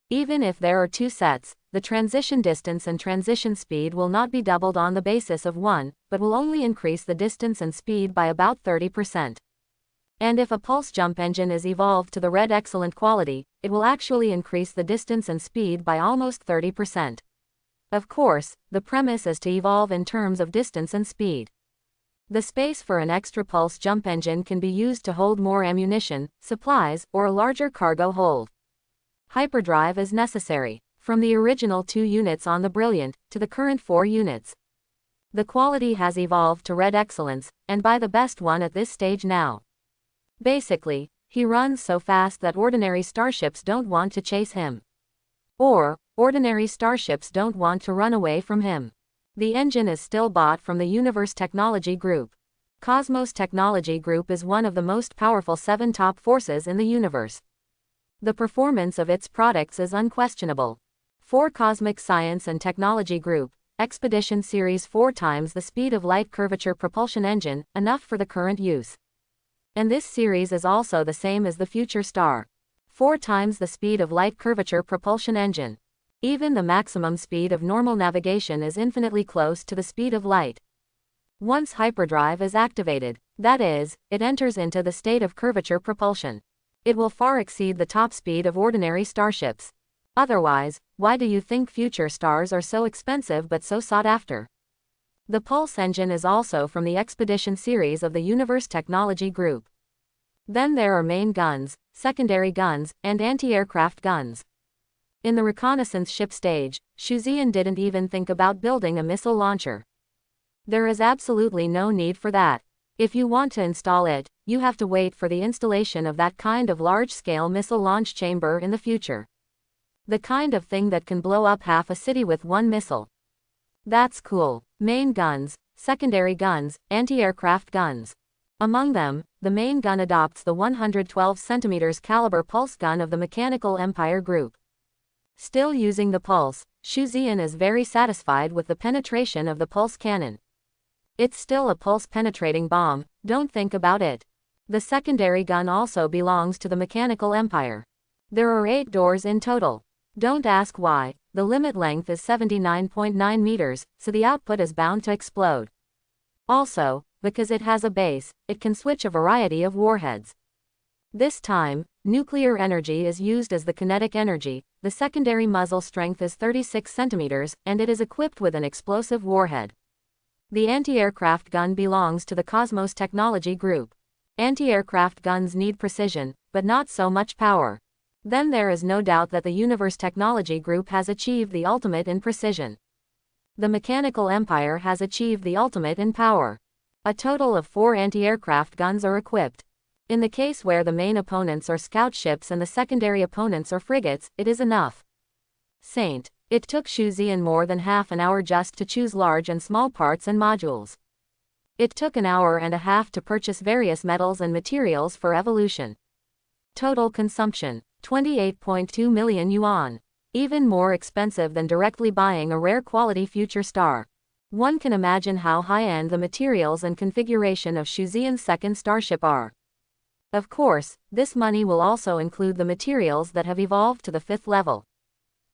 Even if there are 2 sets, the transition distance and transition speed will not be doubled on the basis of 1, but will only increase the distance and speed by about 30%. And if a pulse jump engine is evolved to the red excellent quality, it will actually increase the distance and speed by almost 30%. Of course, the premise is to evolve in terms of distance and speed. The space for an extra pulse jump engine can be used to hold more ammunition, supplies, or a larger cargo hold. Hyperdrive is necessary, from the original 2 units on the Brilliant, to the current 4 units. The quality has evolved to red excellence, and by the best one at this stage now. Basically, he runs so fast that ordinary starships don't want to chase him. Or, ordinary starships don't want to run away from him. The engine is still bought from the Universe Technology Group. Cosmos Technology Group is one of the most powerful 7 top forces in the universe. The performance of its products is unquestionable. For Cosmic Science and Technology Group, Expedition Series 4 times the speed of light curvature propulsion engine, enough for the current use. And this series is also the same as the Future Star. 4 times the speed of light curvature propulsion engine. Even the maximum speed of normal navigation is infinitely close to the speed of light. Once hyperdrive is activated, that is, it enters into the state of curvature propulsion, it will far exceed the top speed of ordinary starships. Otherwise, why do you think future stars are so expensive but so sought after? The Pulse engine is also from the Expedition series of the Universe Technology Group. Then there are main guns, secondary guns, and anti-aircraft guns. In the reconnaissance ship stage, Shuzian didn't even think about building a missile launcher. There is absolutely no need for that. If you want to install it, you have to wait for the installation of that kind of large-scale missile launch chamber in the future. The kind of thing that can blow up half a city with one missile. That's cool. Main guns, secondary guns, anti-aircraft guns. Among them, the main gun adopts the 112 cm caliber pulse gun of the Mechanical Empire Group. Still using the pulse, Shuzian is very satisfied with the penetration of the pulse cannon. It's still a pulse-penetrating bomb, don't think about it. The secondary gun also belongs to the Mechanical Empire. There are 8 doors in total. Don't ask why, the limit length is 79.9 meters, so the output is bound to explode. Also, because it has a base, it can switch a variety of warheads. This time, nuclear energy is used as the kinetic energy. The secondary muzzle strength is 36 centimeters, and it is equipped with an explosive warhead. The anti-aircraft gun belongs to the Cosmos Technology Group. Anti-aircraft guns need precision, but not so much power. Then there is no doubt that the Universe Technology Group has achieved the ultimate in precision. The Mechanical Empire has achieved the ultimate in power. A total of 4 anti-aircraft guns are equipped. In the case where the main opponents are scout ships and the secondary opponents are frigates, it is enough. Saint. It took Shuzian more than half an hour just to choose large and small parts and modules. It took an hour and a half to purchase various metals and materials for evolution. Total consumption: 28.2 million yuan. Even more expensive than directly buying a rare quality future star. One can imagine how high-end the materials and configuration of Shuzian's second Starship are. Of course, this money will also include the materials that have evolved to the 5th level.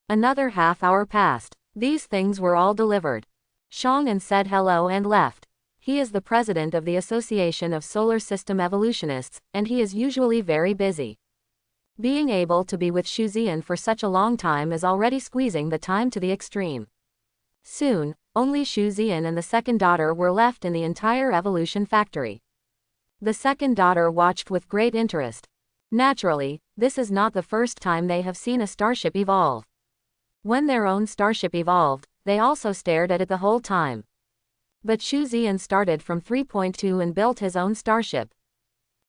Another half hour passed. These things were all delivered. Shang said hello and left. He is the president of the Association of Solar System Evolutionists, and he is usually very busy. Being able to be with Shuzian for such a long time is already squeezing the time to the extreme. Soon, only Shuzian and the second daughter were left in the entire evolution factory. The second daughter watched with great interest. Naturally, this is not the first time they have seen a starship evolve. When their own starship evolved, they also stared at it the whole time. But Shuzian started from 3.2 and built his own starship.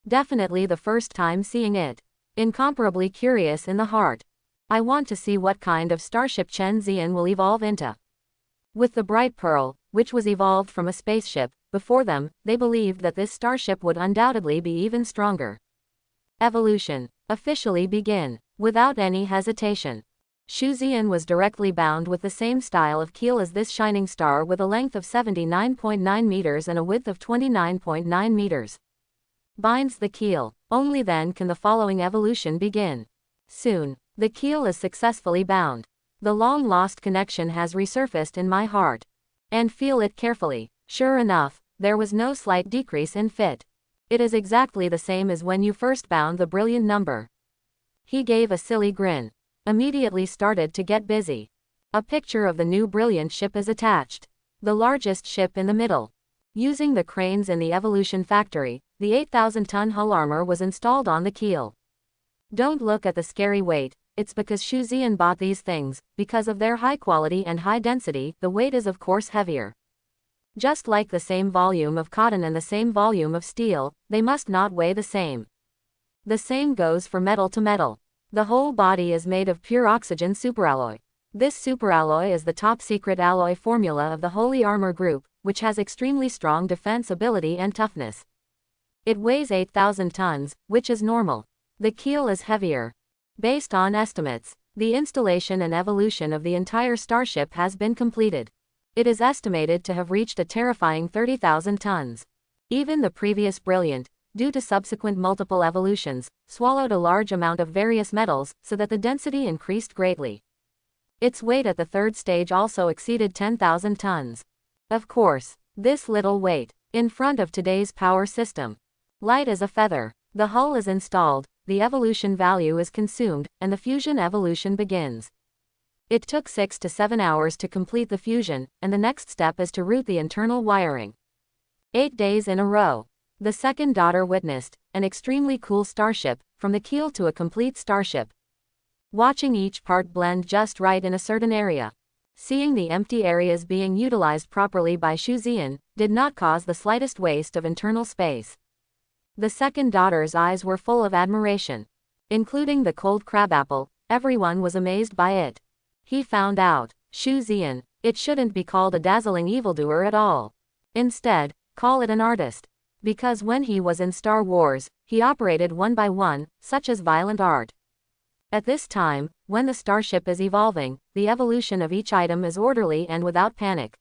Definitely the first time seeing it. Incomparably curious in the heart. I want to see what kind of starship Chen Zian will evolve into. With the bright pearl, which was evolved from a spaceship, before them, they believed that this starship would undoubtedly be even stronger. Evolution. Officially begin. Without any hesitation. Shuzian was directly bound with the same style of keel as this shining star with a length of 79.9 meters and a width of 29.9 meters. Binds the keel. Only then can the following evolution begin. Soon, the keel is successfully bound. The long-lost connection has resurfaced in my heart. And feel it carefully. Sure enough, there was no slight decrease in fit. It is exactly the same as when you first bound the brilliant number. He gave a silly grin. Immediately started to get busy. A picture of the new brilliant ship is attached. The largest ship in the middle. Using the cranes in the evolution factory, the 8,000-ton hull armor was installed on the keel. Don't look at the scary weight, it's because Shuzian bought these things, because of their high quality and high density, the weight is of course heavier. Just like the same volume of cotton and the same volume of steel, they must not weigh the same. The same goes for metal to metal. The whole body is made of pure oxygen superalloy. This superalloy is the top secret alloy formula of the Holy Armor Group, which has extremely strong defense ability and toughness. It weighs 8,000 tons, which is normal. The keel is heavier. Based on estimates, the installation and evolution of the entire starship has been completed. It is estimated to have reached a terrifying 30,000 tons. Even the previous brilliant, due to subsequent multiple evolutions, swallowed a large amount of various metals, so that the density increased greatly. Its weight at the third stage also exceeded 10,000 tons. Of course, this little weight, in front of today's power system. Light as a feather. The hull is installed, the evolution value is consumed, and the fusion evolution begins. It took 6 to 7 hours to complete the fusion, and the next step is to route the internal wiring. 8 days in a row. The second daughter witnessed an extremely cool starship, from the keel to a complete starship. Watching each part blend just right in a certain area. Seeing the empty areas being utilized properly by Shuzian, did not cause the slightest waste of internal space. The second daughter's eyes were full of admiration. Including the cold crabapple, everyone was amazed by it. He found out, Shuzian, it shouldn't be called a dazzling evildoer at all. Instead, call it an artist. Because when he was in Star Wars, he operated one by one, such as violent art. At this time, when the starship is evolving, the evolution of each item is orderly and without panic.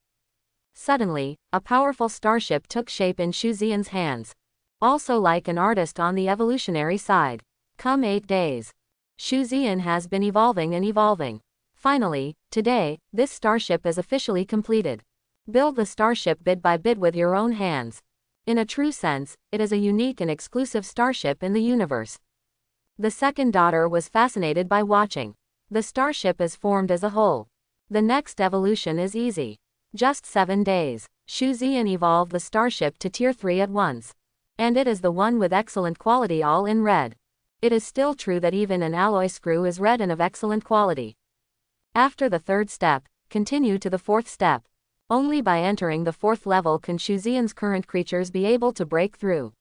Suddenly, a powerful starship took shape in Shuzian's hands. Also like an artist on the evolutionary side. Come 8 days. Shuzian has been evolving and evolving. Finally, today, this starship is officially completed. Build the starship bit by bit with your own hands. In a true sense, it is a unique and exclusive starship in the universe. The second daughter was fascinated by watching. The starship is formed as a whole. The next evolution is easy. Just 7 days. Shuzian evolved the starship to Tier 3 at once. And it is the one with excellent quality, all in red. It is still true that even an alloy screw is red and of excellent quality. After the third step, continue to the fourth step. Only by entering the fourth level can Shuzian's current creatures be able to break through.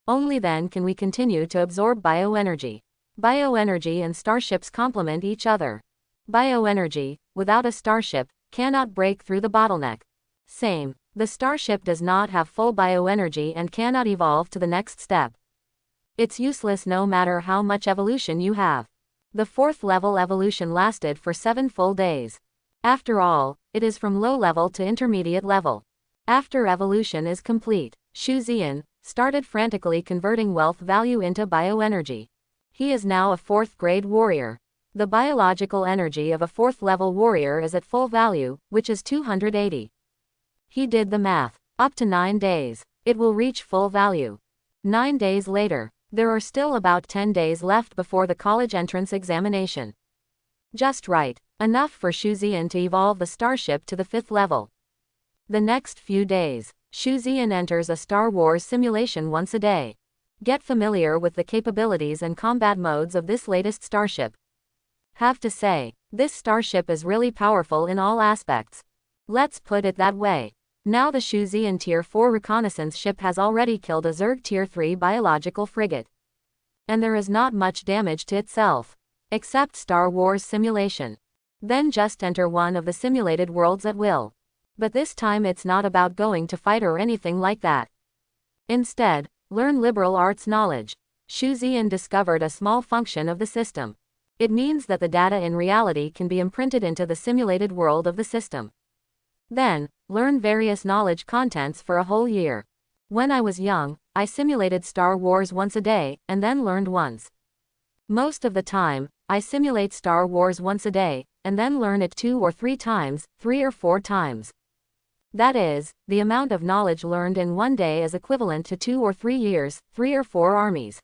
Only then can we continue to absorb bioenergy. Bioenergy and starships complement each other. Bioenergy, without a starship, cannot break through the bottleneck. Same, the starship does not have full bioenergy and cannot evolve to the next step. It's useless no matter how much evolution you have. The 4th level evolution lasted for 7 full days. After all, it is from low level to intermediate level. After evolution is complete, Shu Zian started frantically converting wealth value into bioenergy. He is now a 4th grade warrior. The biological energy of a 4th level warrior is at full value, which is 280. He did the math. Up to 9 days, it will reach full value. 9 days later, there are still about 10 days left before the college entrance examination. Just right, enough for Shu Zian to evolve the Starship to the 5th level. The next few days, Shu Zian enters a Star Wars simulation once a day. Get familiar with the capabilities and combat modes of this latest Starship. Have to say, this Starship is really powerful in all aspects. Let's put it that way. Now the Shu Zian Tier 4 reconnaissance ship has already killed a Zerg Tier 3 biological frigate. And there is not much damage to itself. Except Star Wars simulation. Then just enter one of the simulated worlds at will. But this time it's not about going to fight or anything like that. Instead, learn liberal arts knowledge. Shu Zian discovered a small function of the system. It means that the data in reality can be imprinted into the simulated world of the system. Then, learn various knowledge contents for a whole year. When I was young, I simulated Star Wars once a day, and then learned once. Most of the time, I simulate Star Wars once a day, and then learn it 2 or 3 times, 3 or 4 times. That is, the amount of knowledge learned in one day is equivalent to 2 or 3 years, 3 or 4 armies.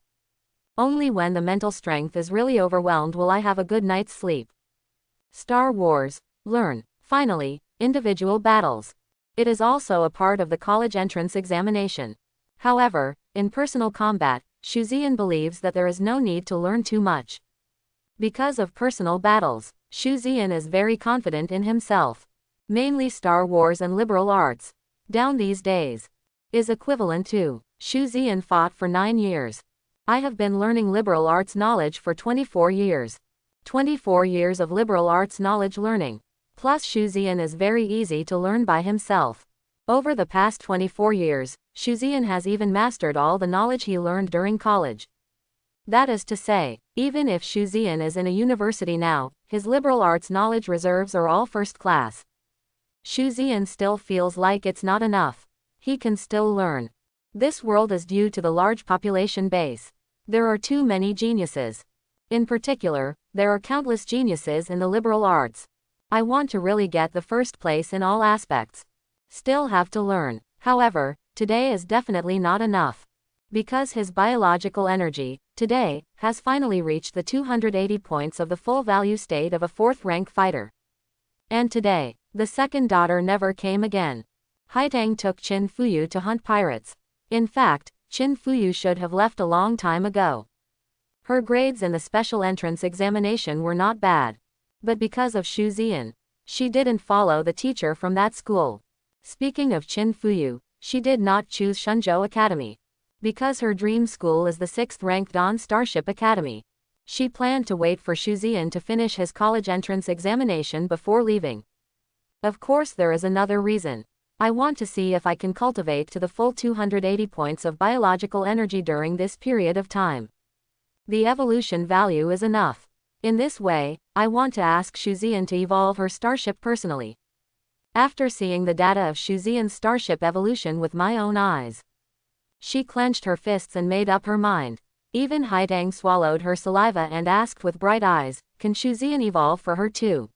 Only when the mental strength is really overwhelmed will I have a good night's sleep. Star Wars. Learn. Finally, individual battles. It is also a part of the college entrance examination. However, in personal combat, Shu Zian believes that there is no need to learn too much. Because of personal battles, Shu Zian is very confident in himself. Mainly Star Wars and liberal arts. Down these days. Is equivalent to, Shu Zian fought for 9 years. I have been learning liberal arts knowledge for 24 years. 24 years of liberal arts knowledge learning. Plus Shu Zian is very easy to learn by himself. Over the past 24 years, Shu Zian has even mastered all the knowledge he learned during college. That is to say, even if Shu Zian is in a university now, his liberal arts knowledge reserves are all first class. Shu Zian still feels like it's not enough. He can still learn. This world is due to the large population base. There are too many geniuses. In particular, there are countless geniuses in the liberal arts. I want to really get the first place in all aspects. Still have to learn. However, today is definitely not enough. Because his biological energy, today, has finally reached the 280 points of the full value state of a 4th rank fighter. And today, the second daughter never came again. Haitang took Qin Fuyu to hunt pirates. In fact, Qin Fuyu should have left a long time ago. Her grades in the special entrance examination were not bad. But because of Shu Zian, she didn't follow the teacher from that school. Speaking of Qin Fuyu, she did not choose Shenzhou Academy. Because her dream school is the 6th ranked on Starship Academy. She planned to wait for Shu Zian to finish his college entrance examination before leaving. Of course there is another reason. I want to see if I can cultivate to the full 280 points of biological energy during this period of time. The evolution value is enough. In this way, I want to ask Shu Zian to evolve her Starship personally. After seeing the data of Shu Zian's Starship evolution with my own eyes, she clenched her fists and made up her mind. Even Haidang swallowed her saliva and asked with bright eyes, "Can Shu Zian evolve for her too?"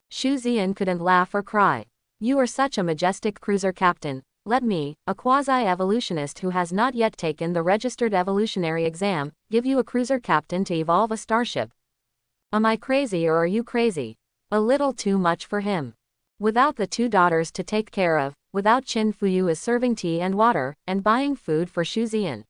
Shu Zian couldn't laugh or cry. "You are such a majestic cruiser captain. Let me, a quasi-evolutionist who has not yet taken the registered evolutionary exam, give you a cruiser captain to evolve a starship. Am I crazy or are you crazy?" A little too much for him. Without the 2 daughters to take care of, without Qin Fuyu is serving tea and water, and buying food for Shu Zian.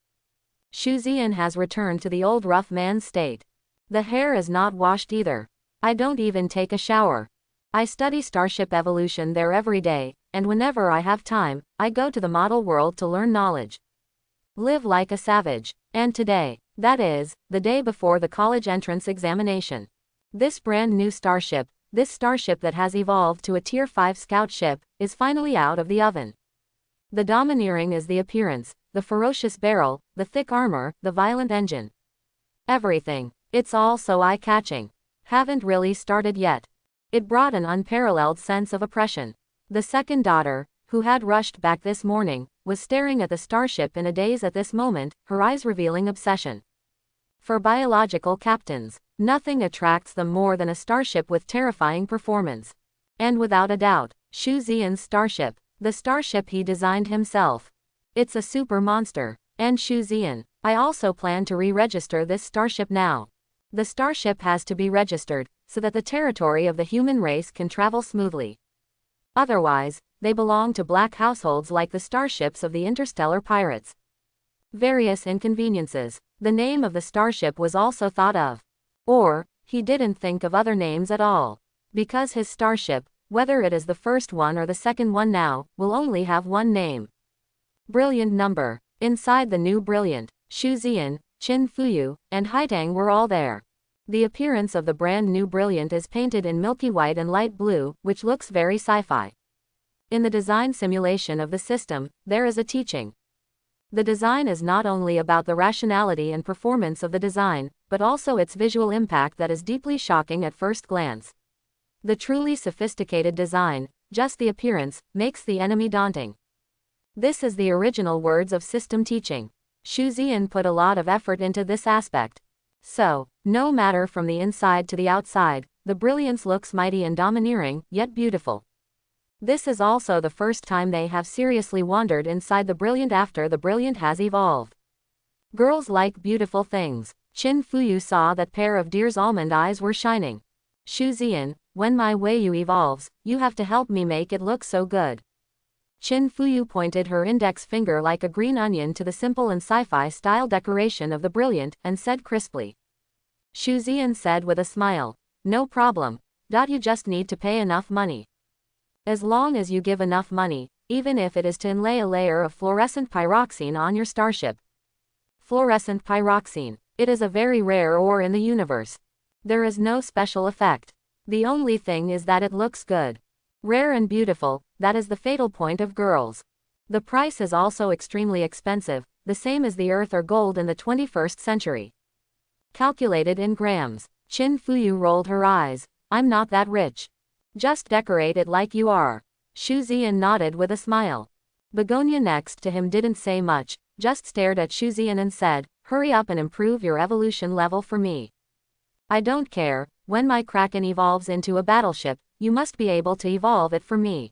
Shu Zian has returned to the old rough man's state. The hair is not washed either. I don't even take a shower. I study Starship evolution there every day, and whenever I have time, I go to the model world to learn knowledge. Live like a savage. And today, that is, the day before the college entrance examination. This brand new Starship, this Starship that has evolved to a Tier 5 scout ship, is finally out of the oven. The domineering is the appearance, the ferocious barrel, the thick armor, the violent engine. Everything. It's all so eye-catching. Haven't really started yet. It brought an unparalleled sense of oppression. The second daughter, who had rushed back this morning, was staring at the Starship in a daze at this moment, her eyes revealing obsession. For biological captains, nothing attracts them more than a starship with terrifying performance. And without a doubt, Shu Xian's starship, the starship he designed himself. It's a super monster. And Shu Xian, I also plan to re-register this starship now. The starship has to be registered, so that the territory of the human race can travel smoothly. Otherwise, they belong to black households like the starships of the interstellar pirates. Various inconveniences. The name of the starship was also thought of. Or, he didn't think of other names at all. Because his starship, whether it is the first one or the second one now, will only have one name. Brilliant number. Inside the new Brilliant, Shu Xian, Qin Fuyu, and Haitang were all there. The appearance of the brand new Brilliant is painted in milky white and light blue, which looks very sci-fi. In the design simulation of the system, there is a teaching. The design is not only about the rationality and performance of the design, but also its visual impact that is deeply shocking at first glance. The truly sophisticated design, just the appearance, makes the enemy daunting. This is the original words of system teaching. Shu Xian put a lot of effort into this aspect. So, no matter from the inside to the outside, the Brilliance looks mighty and domineering, yet beautiful. This is also the first time they have seriously wandered inside the Brilliant after the Brilliant has evolved. Girls like beautiful things. Qin Fuyu saw that pair of deer's almond eyes were shining. Shu Xian, when my Weiyu evolves, you have to help me make it look so good. Qin Fuyu pointed her index finger like a green onion to the simple and sci-fi style decoration of the Brilliant, and said crisply. Shu Xian said with a smile, no problem. You just need to pay enough money. As long as you give enough money, even if it is to inlay a layer of fluorescent pyroxene on your starship. Fluorescent pyroxene. It is a very rare ore in the universe. There is no special effect. The only thing is that it looks good. Rare and beautiful, that is the fatal point of girls. The price is also extremely expensive, the same as the earth or gold in the 21st century. Calculated in grams. Qin Fuyu rolled her eyes. I'm not that rich. Just decorate it like you are. Shu Xian nodded with a smile. Begonia next to him didn't say much, just stared at Shu Xian and said, hurry up and improve your evolution level for me. I don't care, when my Kraken evolves into a battleship, you must be able to evolve it for me.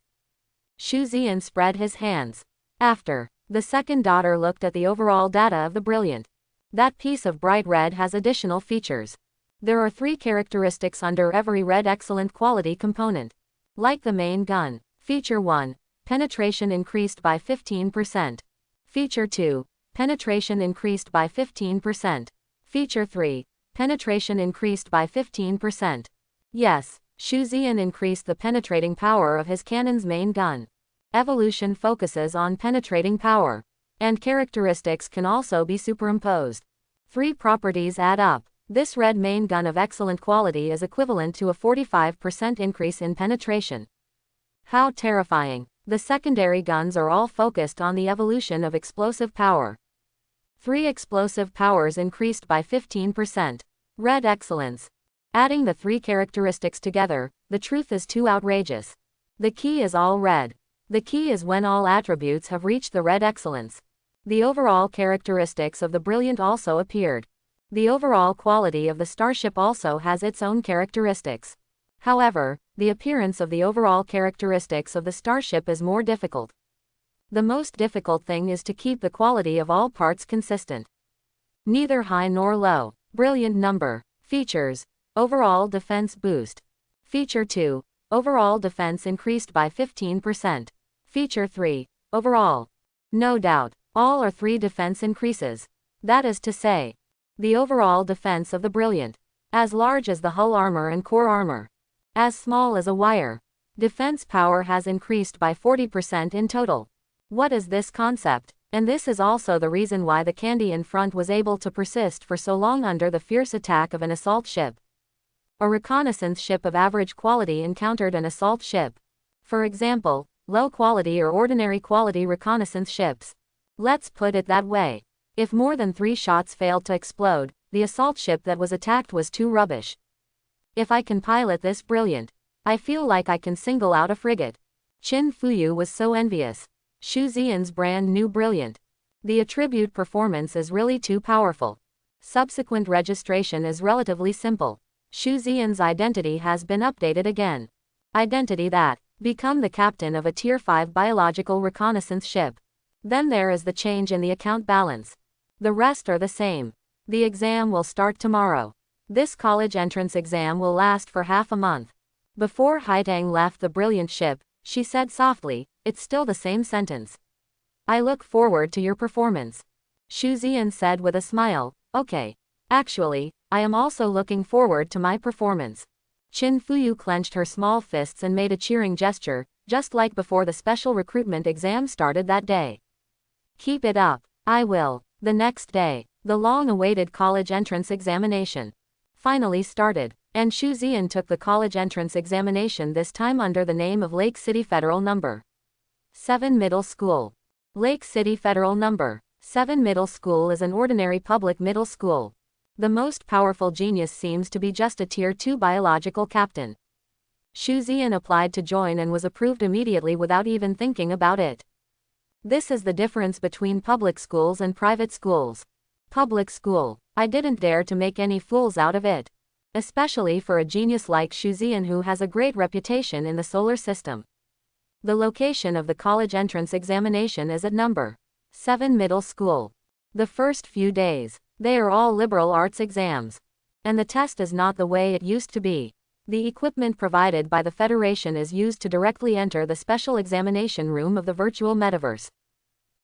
Shu Xian spread his hands. After, the second daughter looked at the overall data of the Brilliant. That piece of bright red has additional features. There are 3 characteristics under every red excellent quality component. Like the main gun. Feature 1. Penetration increased by 15%. Feature 2. Penetration increased by 15%. Feature 3. Penetration increased by 15%. Yes, Shu Xian increased the penetrating power of his cannon's main gun. Evolution focuses on penetrating power. And characteristics can also be superimposed. 3 properties add up. This red main gun of excellent quality is equivalent to a 45% increase in penetration. How terrifying. The secondary guns are all focused on the evolution of explosive power. 3 explosive powers increased by 15%. Red excellence. Adding the 3 characteristics together, the truth is too outrageous. The key is all red. The key is when all attributes have reached the red excellence. The overall characteristics of the Brilliant also appeared. The overall quality of the starship also has its own characteristics. However, the appearance of the overall characteristics of the starship is more difficult. The most difficult thing is to keep the quality of all parts consistent. Neither high nor low. Brilliant number. Features. Overall defense boost. Feature 2. Overall defense increased by 15%. Feature 3. Overall. No doubt, all are 3 defense increases. That is to say, the overall defense of the Brilliant. As large as the hull armor and core armor. As small as a wire. Defense power has increased by 40% in total. What is this concept? And this is also the reason why the candy in front was able to persist for so long under the fierce attack of an assault ship. A reconnaissance ship of average quality encountered an assault ship. For example, low quality or ordinary quality reconnaissance ships. Let's put it that way. If more than 3 shots failed to explode, the assault ship that was attacked was too rubbish. If I can pilot this, brilliant. I feel like I can single out a frigate. Qin Fuyu was so envious. Xu Ziyan's brand new brilliant. The attribute performance is really too powerful. Subsequent registration is relatively simple. Xu Ziyan's identity has been updated again. Identity that. Become the captain of a Tier 5 biological reconnaissance ship. Then there is the change in the account balance. The rest are the same. The exam will start tomorrow. This college entrance exam will last for half a month. Before Haitang left the brilliant ship, she said softly, "It's still the same sentence. I look forward to your performance." Xu Ziyan said with a smile, "Okay. Actually, I am also looking forward to my performance." Qin Fuyu clenched her small fists and made a cheering gesture, just like before the special recruitment exam started that day. "Keep it up. I will." The next day, the long-awaited college entrance examination finally started, and Xu Ziyan took the college entrance examination, this time under the name of Lake City Federal No. 7 Middle School. Lake City Federal No. 7 Middle School is an ordinary public middle school. The most powerful genius seems to be just a Tier 2 biological captain. Xu Ziyan applied to join and was approved immediately without even thinking about it. This is the difference between public schools and private schools. Public school. I didn't dare to make any fools out of it. Especially for a genius like Xu Ziyan, who has a great reputation in the solar system. The location of the college entrance examination is at No. 7 Middle School. The first few days, they are all liberal arts exams. And the test is not the way it used to be. The equipment provided by the Federation is used to directly enter the special examination room of the virtual metaverse.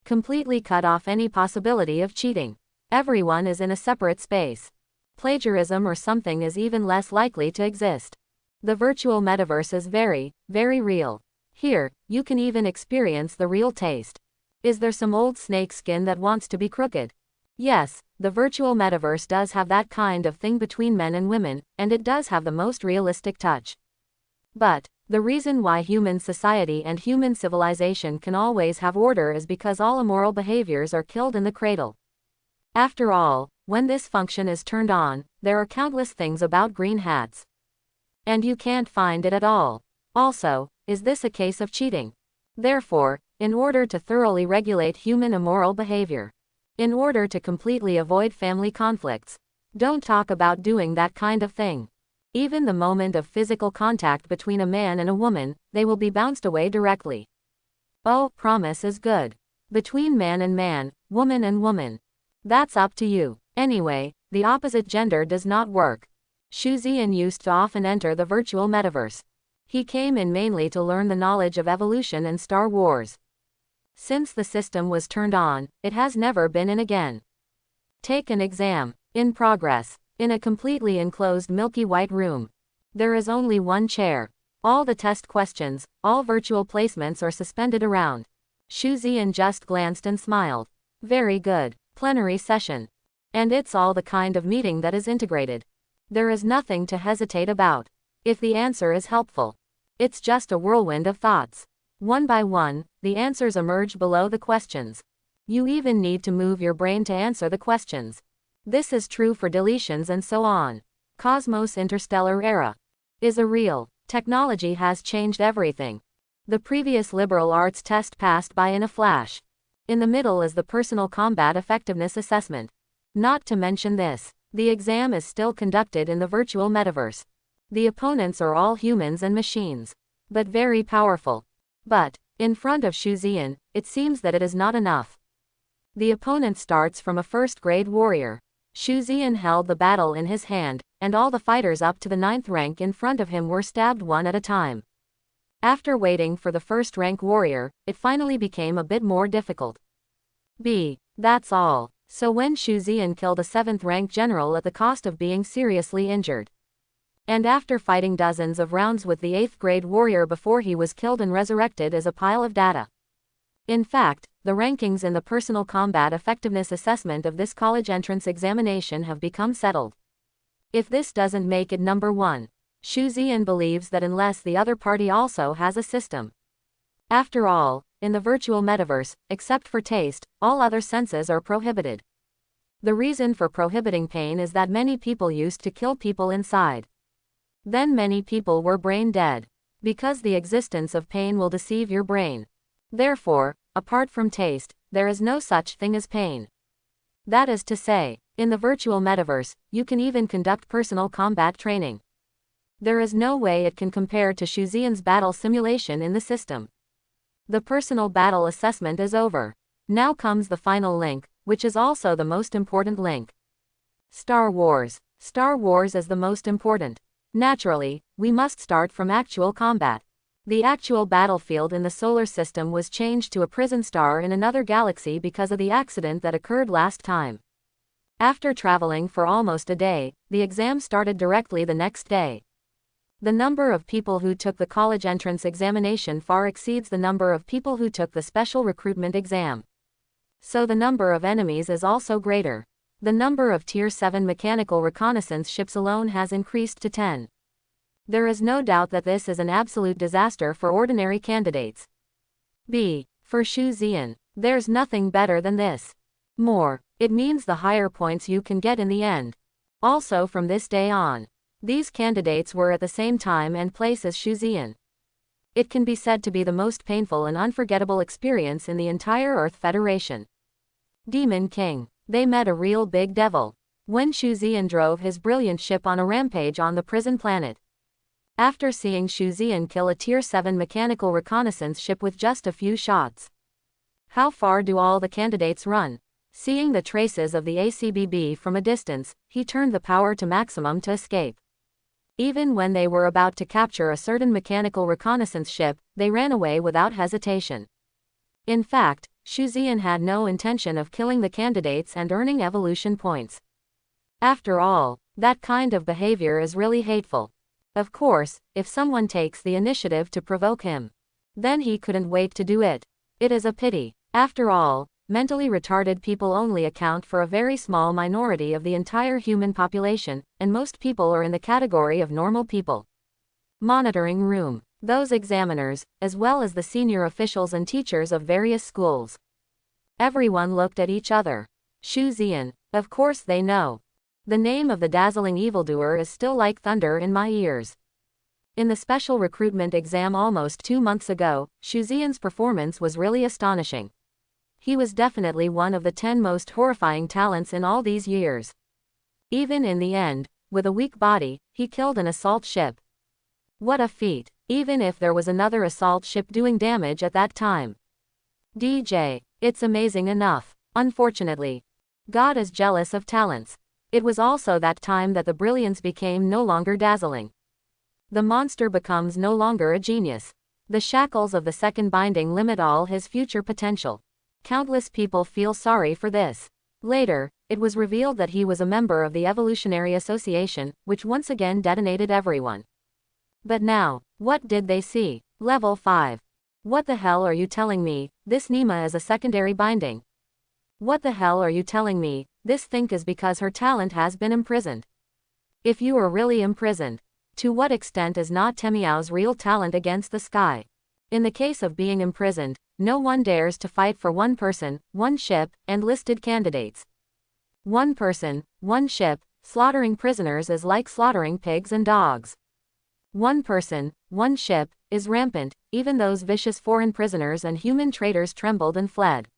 Completely cut off any possibility of cheating. Everyone is in a separate space. Plagiarism or something is even less likely to exist. The virtual metaverse is very, very real. Here, you can even experience the real taste. Is there some old snake skin that wants to be crooked? Yes, the virtual metaverse does have that kind of thing between men and women, and it does have the most realistic touch. But, the reason why human society and human civilization can always have order is because all immoral behaviors are killed in the cradle. After all, when this function is turned on, there are countless things about green hats. And you can't find it at all. Also, is this a case of cheating? Therefore, in order to thoroughly regulate human immoral behavior, in order to completely avoid family conflicts, don't talk about doing that kind of thing. Even the moment of physical contact between a man and a woman, they will be bounced away directly. Oh, promise is good. Between man and man, woman and woman. That's up to you. Anyway, the opposite gender does not work. Xu Ziyan used to often enter the virtual metaverse. He came in mainly to learn the knowledge of evolution and Star Wars. Since the system was turned on, it has never been in again. Take an exam. In progress. In a completely enclosed milky white room. There is only one chair. All the test questions, all virtual placements are suspended around. Xu Ziyan just glanced and smiled. Very good. Plenary session. And it's all the kind of meeting that is integrated. There is nothing to hesitate about. If the answer is helpful, it's just a whirlwind of thoughts. One by one, the answers emerge below the questions. You even need to move your brain to answer the questions. This is true for deletions and so on. Cosmos Interstellar Era is a real. Technology has changed everything. The previous liberal arts test passed by in a flash. In the middle is the personal combat effectiveness assessment. Not to mention this, the exam is still conducted in the virtual metaverse. The opponents are all humans and machines. But very powerful. But, in front of Xu Ziyan, it seems that it is not enough. The opponent starts from a first-grade warrior. Xu Ziyan held the battle in his hand, and all the fighters up to the 9th rank in front of him were stabbed one at a time. After waiting for the first-rank warrior, it finally became a bit more difficult. That's all. So when Xu Ziyan killed a 7th-rank general at the cost of being seriously injured. And after fighting dozens of rounds with the 8th-grade warrior before he was killed and resurrected as a pile of data. In fact, the rankings in the personal combat effectiveness assessment of this college entrance examination have become settled. If this doesn't make it number 1, Xu Ziyan believes that unless the other party also has a system. After all, in the virtual metaverse, except for taste, all other senses are prohibited. The reason for prohibiting pain is that many people used to kill people inside. Then many people were brain dead. Because the existence of pain will deceive your brain. Therefore, apart from taste, there is no such thing as pain. That is to say, in the virtual metaverse, you can even conduct personal combat training. There is no way it can compare to Shuzian's battle simulation in the system. The personal battle assessment is over. Now comes the final link, which is also the most important link. Star Wars. Star Wars is the most important. Naturally, we must start from actual combat. The actual battlefield in the solar system was changed to a prison star in another galaxy because of the accident that occurred last time. After traveling for almost a day, the exam started directly the next day. The number of people who took the college entrance examination far exceeds the number of people who took the special recruitment exam. So the number of enemies is also greater. The number of Tier 7 mechanical reconnaissance ships alone has increased to 10. There is no doubt that this is an absolute disaster for ordinary candidates. B. For Shuzian, there's nothing better than this. More. It means the higher points you can get in the end. Also from this day on, these candidates were at the same time and place as Shuzian. It can be said to be the most painful and unforgettable experience in the entire Earth Federation. Demon King. They met a real big devil. When Shuzian drove his brilliant ship on a rampage on the prison planet. After seeing Shuzian kill a Tier 7 mechanical reconnaissance ship with just a few shots. How far do all the candidates run? Seeing the traces of the ACBB from a distance, he turned the power to maximum to escape. Even when they were about to capture a certain mechanical reconnaissance ship, they ran away without hesitation. In fact, Shuzian had no intention of killing the candidates and earning evolution points. After all, that kind of behavior is really hateful. Of course, if someone takes the initiative to provoke him, then he couldn't wait to do it. It is a pity. After all, mentally retarded people only account for a very small minority of the entire human population, and most people are in the category of normal people. Monitoring room. Those examiners, as well as the senior officials and teachers of various schools. Everyone looked at each other. Shuzian, of course they know. The name of the dazzling evildoer is still like thunder in my ears. In the special recruitment exam almost 2 months ago, Shuzian's performance was really astonishing. He was definitely one of the 10 most horrifying talents in all these years. Even in the end, with a weak body, he killed an assault ship. What a feat, even if there was another assault ship doing damage at that time. DJ, it's amazing enough. Unfortunately, God is jealous of talents. It was also that time that the brilliance became no longer dazzling. The monster becomes no longer a genius. The shackles of the second binding limit all his future potential. Countless people feel sorry for this. Later, it was revealed that he was a member of the Evolutionary Association, which once again detonated everyone. But now, what did they see? Level 5. What the hell are you telling me? This Nima is a secondary binding. What the hell are you telling me? This think is because her talent has been imprisoned. If you are really imprisoned, to what extent is not Temiao's real talent against the sky? In the case of being imprisoned, no one dares to fight for one person, one ship, and listed candidates. One person, one ship, slaughtering prisoners is like slaughtering pigs and dogs. One person, one ship, is rampant, even those vicious foreign prisoners and human traitors trembled and fled.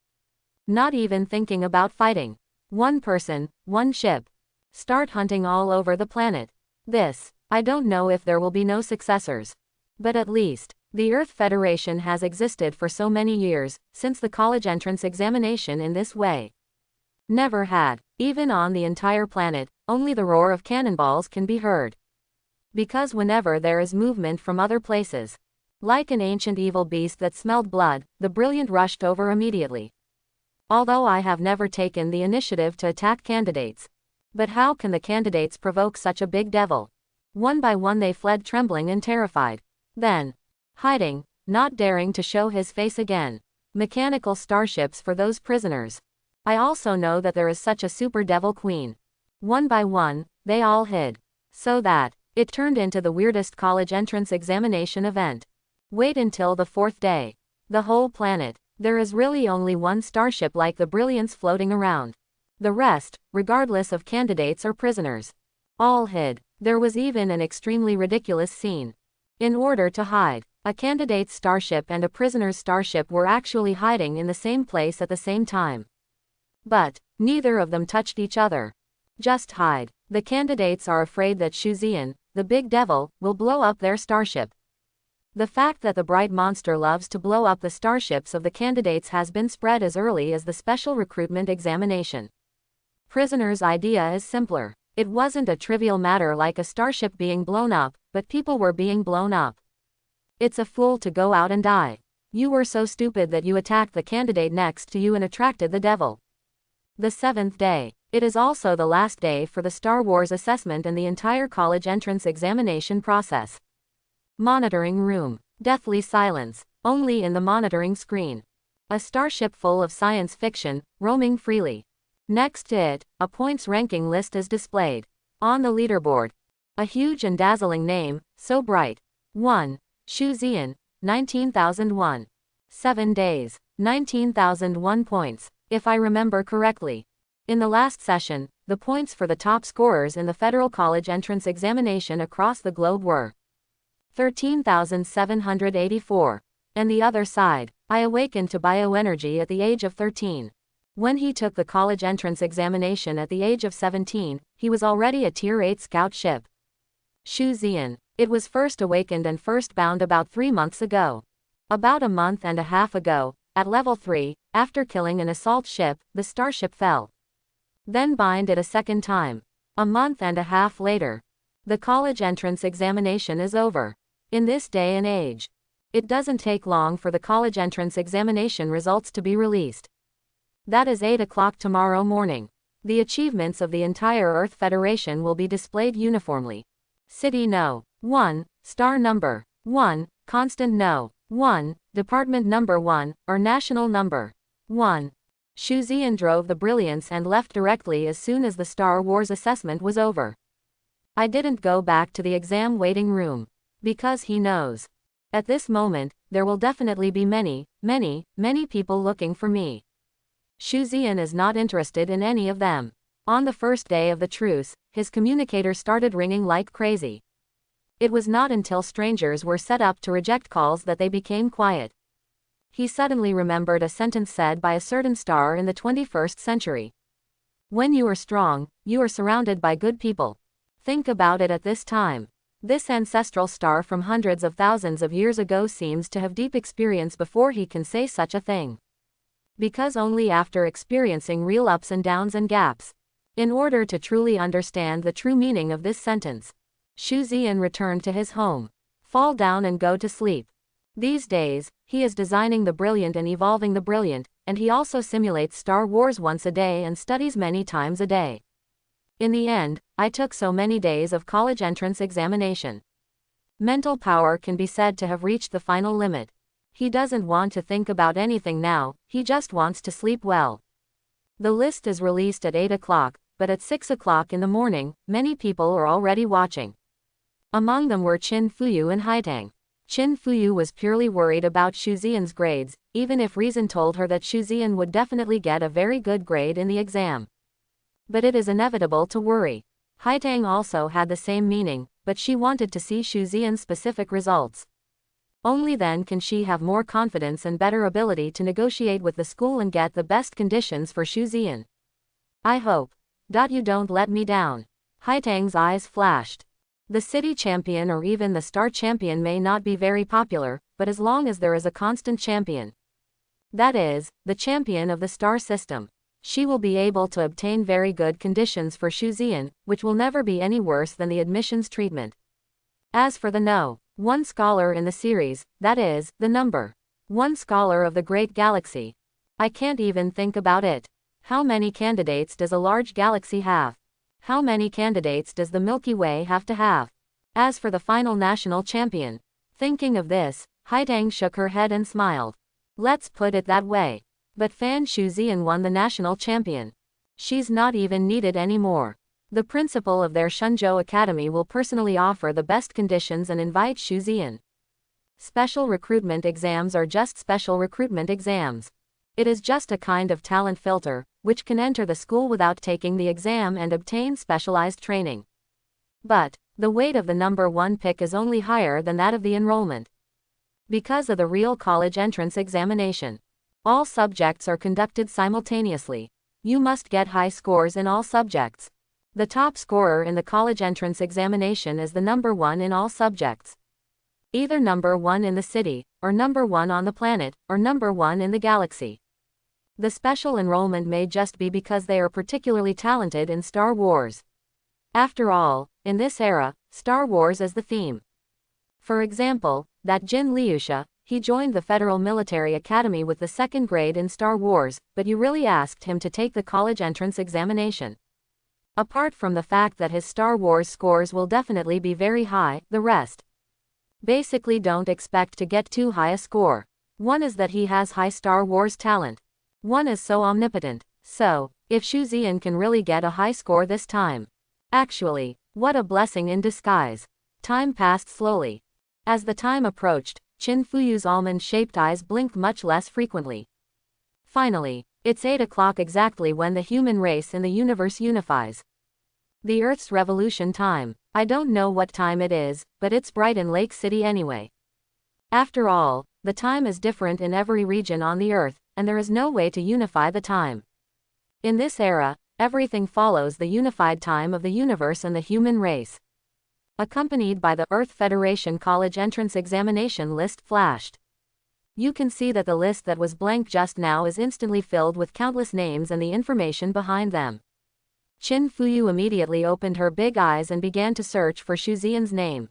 Not even thinking about fighting. One person, one ship. Start hunting all over the planet. This, I don't know if there will be no successors. But at least, the Earth Federation has existed for so many years, since the college entrance examination in this way. Never had, even on the entire planet, only the roar of cannonballs can be heard. Because whenever there is movement from other places, like an ancient evil beast that smelled blood, the brilliant rushed over immediately. Although I have never taken the initiative to attack candidates. But how can the candidates provoke such a big devil? One by one they fled trembling and terrified. Then, hiding, not daring to show his face again. Mechanical starships for those prisoners. I also know that there is such a super devil queen. One by one, they all hid. So that, it turned into the weirdest college entrance examination event. Wait until the 4th day. The whole planet. There is really only one starship like the brilliance floating around. The rest, regardless of candidates or prisoners, all hid. There was even an extremely ridiculous scene. In order to hide, a candidate's starship and a prisoner's starship were actually hiding in the same place at the same time. But neither of them touched each other. Just hide. The candidates are afraid that Shuzian, the big devil, will blow up their starship. The fact that the bright monster loves to blow up the starships of the candidates has been spread as early as the special recruitment examination. Prisoners' idea is simpler. It wasn't a trivial matter like a starship being blown up, but people were being blown up. It's a fool to go out and die. You were so stupid that you attacked the candidate next to you and attracted the devil. The 7th day. It is also the last day for the Star Wars assessment and the entire college entrance examination process. Monitoring room. Deathly silence. Only in the monitoring screen. A starship full of science fiction, roaming freely. Next to it, a points ranking list is displayed. On the leaderboard, a huge and dazzling name, so bright. 1. Shuzian, 19,001. 7 days, 19,001 points, if I remember correctly. In the last session, the points for the top scorers in the federal college entrance examination across the globe were 13,784. And the other side, I awakened to bioenergy at the age of 13. When he took the college entrance examination at the age of 17, he was already a Tier 8 scout ship. Shuzian. It was first awakened and first bound about 3 months ago. About a month and a half ago, at level 3, after killing an assault ship, the starship fell. Then bind it a second time. A month and a half later. The college entrance examination is over. In this day and age, it doesn't take long for the college entrance examination results to be released. That is 8 o'clock tomorrow morning. The achievements of the entire Earth Federation will be displayed uniformly. City No. 1, Star Number 1, Constant No. 1, Department Number 1, or National Number 1. Shuzian drove the Brilliance and left directly as soon as the Star Wars assessment was over. I didn't go back to the exam waiting room. Because he knows. At this moment, there will definitely be many people looking for me. Shuzian is not interested in any of them. On the first day of the truce, his communicator started ringing like crazy. It was not until strangers were set up to reject calls that they became quiet. He suddenly remembered a sentence said by a certain star in the 21st century. When you are strong, you are surrounded by good people. Think about it at this time. This ancestral star from hundreds of thousands of years ago seems to have deep experience before he can say such a thing. Because only after experiencing real ups and downs and gaps. In order to truly understand the true meaning of this sentence, Shuzian returned to his home. Fall down and go to sleep. These days, he is designing the brilliant and evolving the brilliant, and he also simulates Star Wars once a day and studies many times a day. In the end, I took so many days of college entrance examination. Mental power can be said to have reached the final limit. He doesn't want to think about anything now, he just wants to sleep well. The list is released at 8 o'clock, but at 6 o'clock in the morning, many people are already watching. Among them were Qin Fuyu and Haitang. Qin Fuyu was purely worried about Shuzian's grades, even if reason told her that Shuzian would definitely get a very good grade in the exam. But it is inevitable to worry. Haitang also had the same meaning, but she wanted to see Shuzian's specific results. Only then can she have more confidence and better ability to negotiate with the school and get the best conditions for Shuzian. I hope. You don't let me down. Haitang's eyes flashed. The city champion or even the star champion may not be very popular, but as long as there is a constant champion. That is, the champion of the star system. She will be able to obtain very good conditions for Shuzian, which will never be any worse than the admissions treatment. As for the No. 1 scholar in the series, that is, the number 1 scholar of the great galaxy. I can't even think about it. How many candidates does a large galaxy have? How many candidates does the Milky Way have to have? As for the final national champion. Thinking of this, Haitang shook her head and smiled. Let's put it that way. But Fan Shuzian won the national champion. She's not even needed anymore. The principal of their Shenzhou Academy will personally offer the best conditions and invite Shuzian. Special recruitment exams are just special recruitment exams. It is just a kind of talent filter, which can enter the school without taking the exam and obtain specialized training. But the weight of the number 1 pick is only higher than that of the enrollment. Because of the real college entrance examination, all subjects are conducted simultaneously. You must get high scores in all subjects. The top scorer in the college entrance examination is the number 1 in all subjects. Either number 1 in the city, or number 1 on the planet, or number 1 in the galaxy. The special enrollment may just be because they are particularly talented in Star Wars. After all, in this era, Star Wars is the theme. For example, that Jin Liusha, he joined the Federal Military Academy with the 2nd grade in Star Wars, but you really asked him to take the college entrance examination. Apart from the fact that his Star Wars scores will definitely be very high, the rest basically don't expect to get too high a score. One is that he has high Star Wars talent. One is so omnipotent. So, if Xu Ziyan can really get a high score this time. Actually, what a blessing in disguise. Time passed slowly. As the time approached, Qin Fuyu's almond-shaped eyes blinked much less frequently. Finally, it's 8 o'clock exactly when the human race in the universe unifies. The Earth's revolution time. I don't know what time it is, but it's bright in Lake City anyway. After all, the time is different in every region on the Earth, and there is no way to unify the time. In this era, everything follows the unified time of the universe and the human race. Accompanied by the Earth Federation College Entrance Examination list flashed. You can see that the list that was blank just now is instantly filled with countless names and the information behind them. Qin Fuyu immediately opened her big eyes and began to search for Xu Ziyan's name.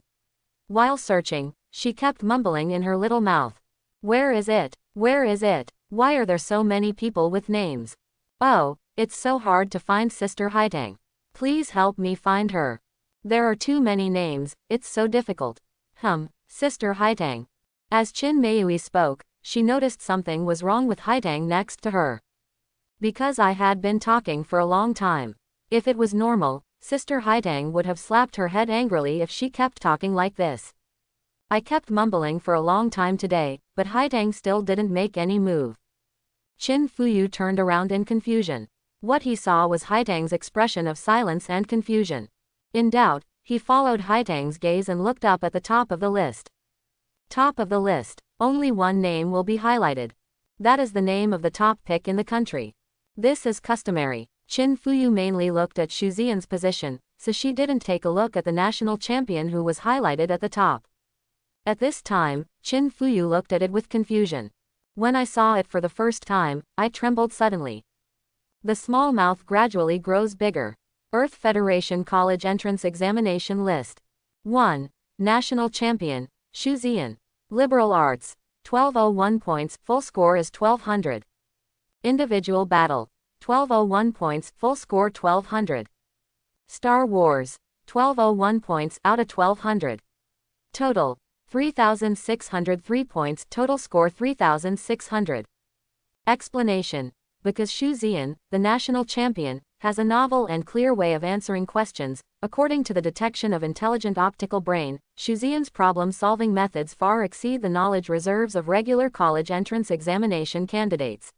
While searching, she kept mumbling in her little mouth. Where is it? Where is it? Why are there so many people with names? Oh, it's so hard to find Sister Haitang. Please help me find her. There are too many names, it's so difficult. Sister Haitang. As Qin Meiyui spoke, she noticed something was wrong with Haitang next to her. Because I had been talking for a long time. If it was normal, Sister Haitang would have slapped her head angrily if she kept talking like this. I kept mumbling for a long time today, but Haitang still didn't make any move. Qin Fuyu turned around in confusion. What he saw was Haitang's expression of silence and confusion. In doubt, he followed Haitang's gaze and looked up at the top of the list. Top of the list. Only one name will be highlighted. That is the name of the top pick in the country. This is customary. Qin Fuyu mainly looked at Xu Ziyan's position, so she didn't take a look at the national champion who was highlighted at the top. At this time, Qin Fuyu looked at it with confusion. When I saw it for the first time, I trembled suddenly. The small mouth gradually grows bigger. Earth Federation College Entrance Examination List. 1. National Champion, Xu Ziyan. Liberal Arts, 1201 points, full score is 1200. Individual Battle, 1201 points, full score 1200. Star Wars, 1201 points out of 1200. Total, 3603 points, total score 3600. Explanation. Because Xu Ziyan, the national champion, has a novel and clear way of answering questions. According to the detection of intelligent optical brain, Xu Ziyan's problem-solving methods far exceed the knowledge reserves of regular college entrance examination candidates.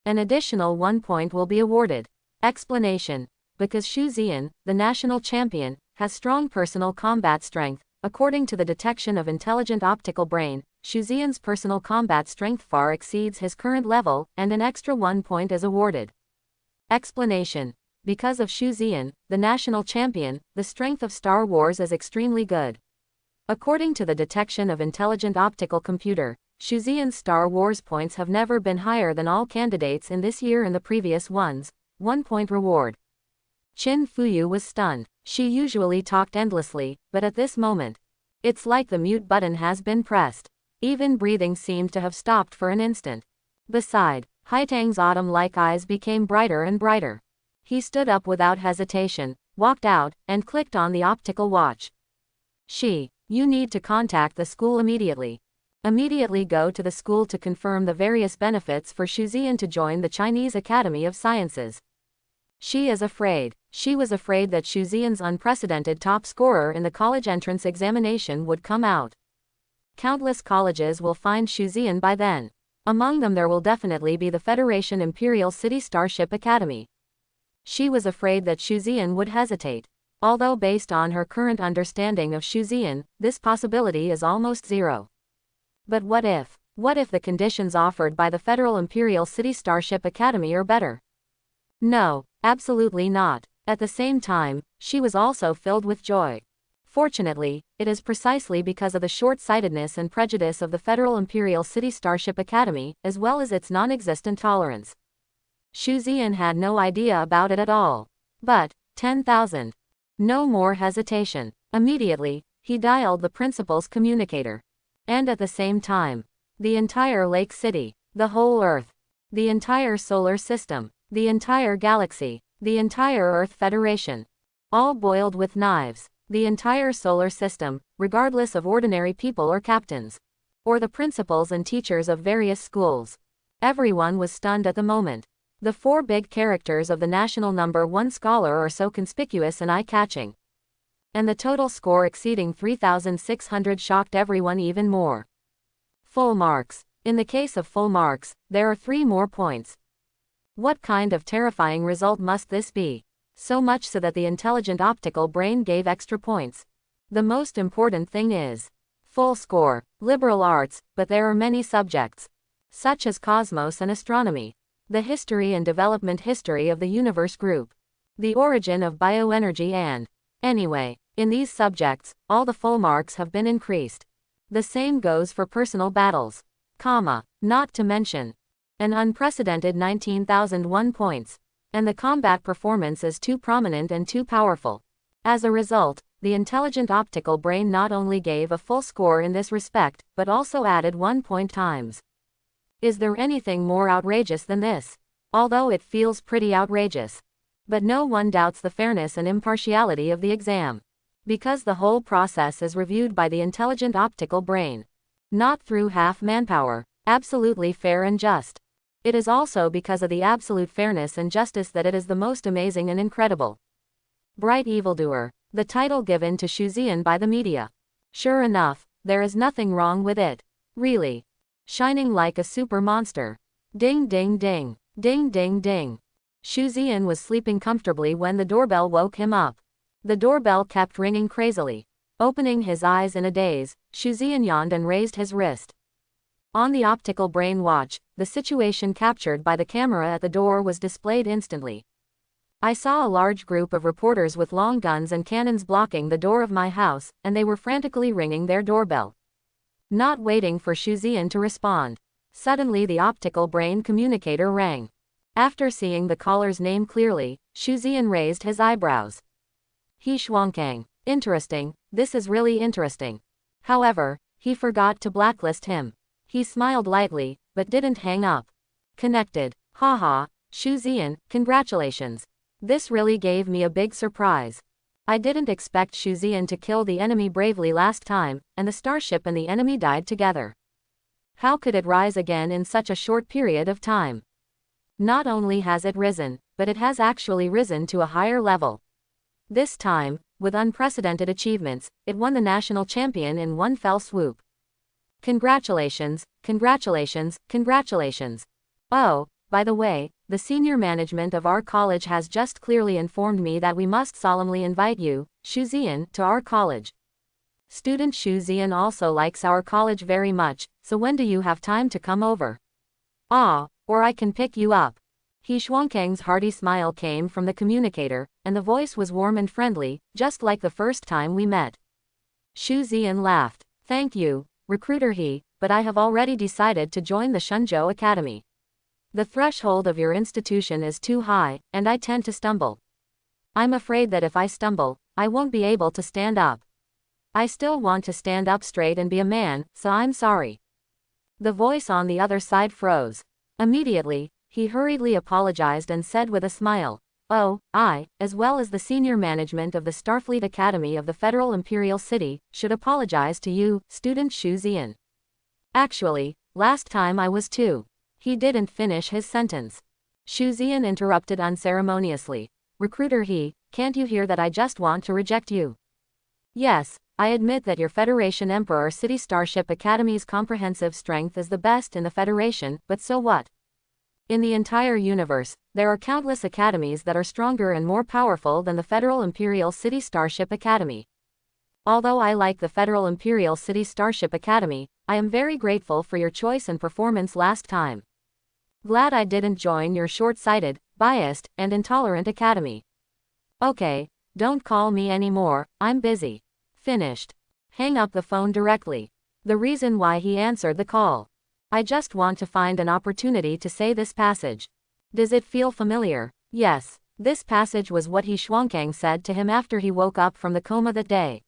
An additional 1 point will be awarded. Explanation. Because Xu Ziyan, the national champion, has strong personal combat strength. According to the detection of intelligent optical brain, Xu Ziyan's personal combat strength far exceeds his current level, and an extra 1 point is awarded. Explanation. Because of Xu Ziyan, the national champion, the strength of Star Wars is extremely good. According to the detection of intelligent optical computer, Xu Ziyan's Star Wars points have never been higher than all candidates in this year and the previous ones. 1 point reward. Qin Fuyu was stunned. She usually talked endlessly, but at this moment, it's like the mute button has been pressed. Even breathing seemed to have stopped for an instant. Beside, Haitang's autumn-like eyes became brighter and brighter. He stood up without hesitation, walked out, and clicked on the optical watch. You need to contact the school immediately. Immediately go to the school to confirm the various benefits for Xu Ziyan to join the Chinese Academy of Sciences. She is afraid. She was afraid that Xu Ziyan's unprecedented top scorer in the college entrance examination would come out. Countless colleges will find Xu Ziyan by then. Among them there will definitely be the Federation Imperial City Starship Academy. She was afraid that Shuzian would hesitate. Although based on her current understanding of Shuzian, this possibility is almost zero. But what if? What if the conditions offered by the Federal Imperial City Starship Academy are better? No, absolutely not. At the same time, she was also filled with joy. Fortunately, it is precisely because of the short-sightedness and prejudice of the Federal Imperial City Starship Academy, as well as its non-existent tolerance. Shuzian had no idea about it at all. But, 10,000. No more hesitation. Immediately, he dialed the principal's communicator. And at the same time, the entire Lake City, the whole Earth, the entire solar system, the entire galaxy, the entire Earth Federation, all boiled with knives, the entire solar system, regardless of ordinary people or captains, or the principals and teachers of various schools. Everyone was stunned at the moment. The four big characters of the national number one scholar are so conspicuous and eye-catching. And the total score exceeding 3,600 shocked everyone even more. Full marks. In the case of full marks, there are 3 more points. What kind of terrifying result must this be? So much so that the intelligent optical brain gave extra points. The most important thing is full score, liberal arts, but there are many subjects, such as cosmos and astronomy, the history and development history of the universe group, the origin of bioenergy and, anyway, in these subjects, all the full marks have been increased. The same goes for personal battles, not to mention an unprecedented 19,001 points. And the combat performance is too prominent and too powerful. As a result, the intelligent optical brain not only gave a full score in this respect, but also added 1 point times. Is there anything more outrageous than this? Although it feels pretty outrageous. But no one doubts the fairness and impartiality of the exam. Because the whole process is reviewed by the intelligent optical brain. Not through half manpower, absolutely fair and just. It is also because of the absolute fairness and justice that it is the most amazing and incredible. Bright Evildoer, the title given to Shuzian by the media. Sure enough, there is nothing wrong with it. Really. Shining like a super monster. Ding ding ding. Ding ding ding. Shuzian was sleeping comfortably when the doorbell woke him up. The doorbell kept ringing crazily. Opening his eyes in a daze, Shuzian yawned and raised his wrist. On the optical brain watch, the situation captured by the camera at the door was displayed instantly. I saw a large group of reporters with long guns and cannons blocking the door of my house, and they were frantically ringing their doorbell. Not waiting for Shuzian to respond. Suddenly the optical brain communicator rang. After seeing the caller's name clearly, Shuzian raised his eyebrows. He Xuankang. Interesting, this is really interesting. However, he forgot to blacklist him. He smiled lightly, but didn't hang up. Connected. Haha, Shuzian, congratulations. This really gave me a big surprise. I didn't expect Shuzian to kill the enemy bravely last time, and the starship and the enemy died together. How could it rise again in such a short period of time? Not only has it risen, but it has actually risen to a higher level. This time, with unprecedented achievements, it won the national champion in one fell swoop. Congratulations, congratulations, congratulations. Oh, by the way, the senior management of our college has just clearly informed me that we must solemnly invite you, Shuzian, to our college. Student Shuzian also likes our college very much, so when do you have time to come over? Or I can pick you up. He Xuankang's hearty smile came from the communicator, and the voice was warm and friendly, just like the first time we met. Shuzian laughed. Thank you, recruiter he, but I have already decided to join the Shenzhou Academy. The threshold of your institution is too high, and I tend to stumble. I'm afraid that if I stumble, I won't be able to stand up. I still want to stand up straight and be a man, so I'm sorry. The voice on the other side froze. Immediately, he hurriedly apologized and said with a smile, "Oh, I, as well as the senior management of the Starfleet Academy of the Federal Imperial City, should apologize to you, student Shuzian. Actually, last time I was too." He didn't finish his sentence. Shuzian interrupted unceremoniously. Recruiter he, can't you hear that I just want to reject you? Yes, I admit that your Federation Emperor City Starship Academy's comprehensive strength is the best in the Federation, but so what? In the entire universe, there are countless academies that are stronger and more powerful than the Federal Imperial City Starship Academy. Although I like the Federal Imperial City Starship Academy, I am very grateful for your choice and performance last time. Glad I didn't join your short-sighted, biased, and intolerant academy. Okay, don't call me anymore, I'm busy. Finished. Hang up the phone directly. The reason why he answered the call. I just want to find an opportunity to say this passage. Does it feel familiar? Yes. This passage was what he Xuankang said to him after he woke up from the coma that day.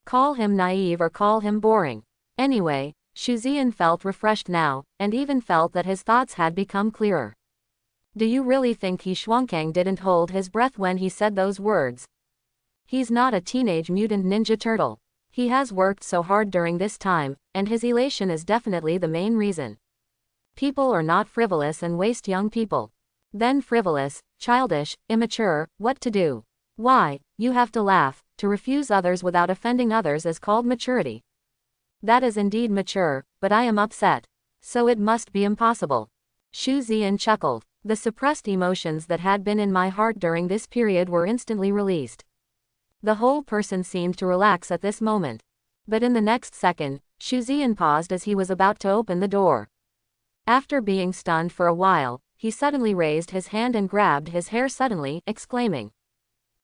Call him naive or call him boring. Anyway, Xu Ziyan felt refreshed now, and even felt that his thoughts had become clearer. Do you really think he Xuankang didn't hold his breath when he said those words? He's not a teenage mutant ninja turtle. He has worked so hard during this time, and his elation is definitely the main reason. People are not frivolous and waste young people. Then frivolous, childish, immature, what to do? Why, you have to laugh. To refuse others without offending others is called maturity. That is indeed mature, but I am upset. So it must be impossible. Xu Ziyan chuckled. The suppressed emotions that had been in my heart during this period were instantly released. The whole person seemed to relax at this moment. But in the next second, Xu Ziyan paused as he was about to open the door. After being stunned for a while, he suddenly raised his hand and grabbed his hair suddenly, exclaiming.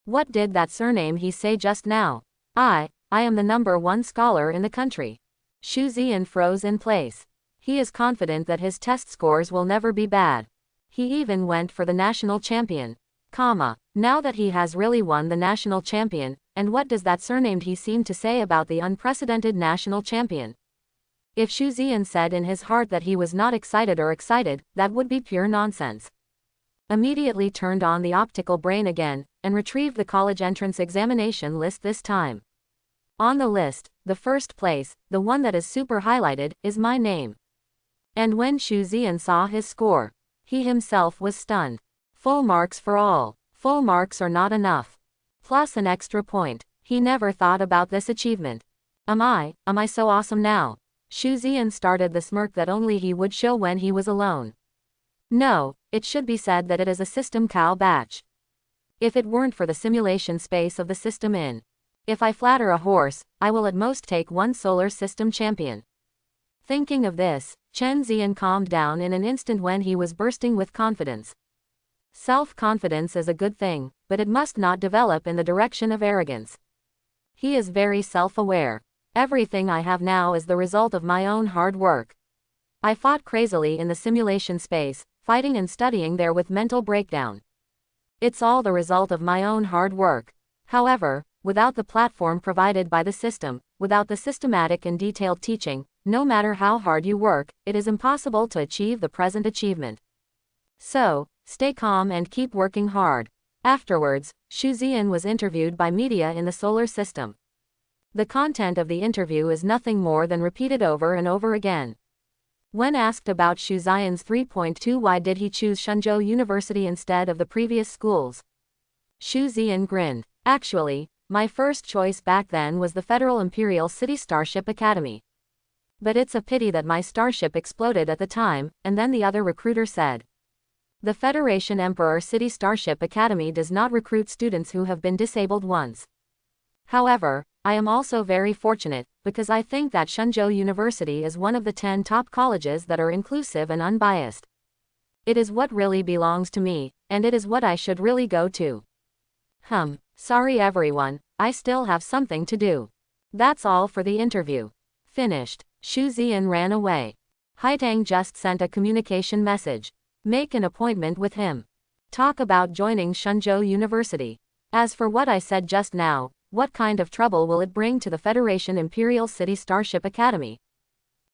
What did that surname he say just now? I am the #1 scholar in the country. Xu Ziyan froze in place. He is confident that his test scores will never be bad. He even went for the national champion. Now that he has really won the national champion, and what does that surname he seem to say about the unprecedented national champion? If Xu Ziyan said in his heart that he was not excited or excited, that would be pure nonsense. Immediately turned on the optical brain again, and retrieved the college entrance examination list this time. On the list, the first place, the one that is super highlighted, is my name. And when Xu Ziyan saw his score, he himself was stunned. Full marks for all. Full marks are not enough. Plus an extra point. He never thought about this achievement. Am I so awesome now? Xu Ziyan started the smirk that only he would show when he was alone. No, it should be said that it is a system cow batch. If it weren't for the simulation space of the system in. If I flatter a horse, I will at most take one solar system champion. Thinking of this, Chen Ziyan calmed down in an instant when he was bursting with confidence. Self-confidence is a good thing, but it must not develop in the direction of arrogance. He is very self-aware. Everything I have now is the result of my own hard work. I fought crazily in the simulation space, fighting and studying there with mental breakdown. It's all the result of my own hard work. However, without the platform provided by the system, without the systematic and detailed teaching, no matter how hard you work, it is impossible to achieve the present achievement. So, stay calm and keep working hard. Afterwards, Xu Ziyan was interviewed by media in the solar system. The content of the interview is nothing more than repeated over and over again. When asked about Xu Ziyan's 3.2 why did he choose Shenzhou University instead of the previous schools, Xu Ziyan grinned. Actually, my first choice back then was the Federal Imperial City Starship Academy. But it's a pity that my starship exploded at the time, and then the other recruiter said. The Federation Emperor City Starship Academy does not recruit students who have been disabled once. However, I am also very fortunate, because I think that Shenzhou University is one of the 10 top colleges that are inclusive and unbiased. It is what really belongs to me, and it is what I should really go to. Sorry everyone, I still have something to do. That's all for the interview. Finished. Xu Ziyan ran away. Haitang just sent a communication message. Make an appointment with him. Talk about joining Shenzhou University. As for what I said just now, what kind of trouble will it bring to the Federation Imperial City Starship Academy?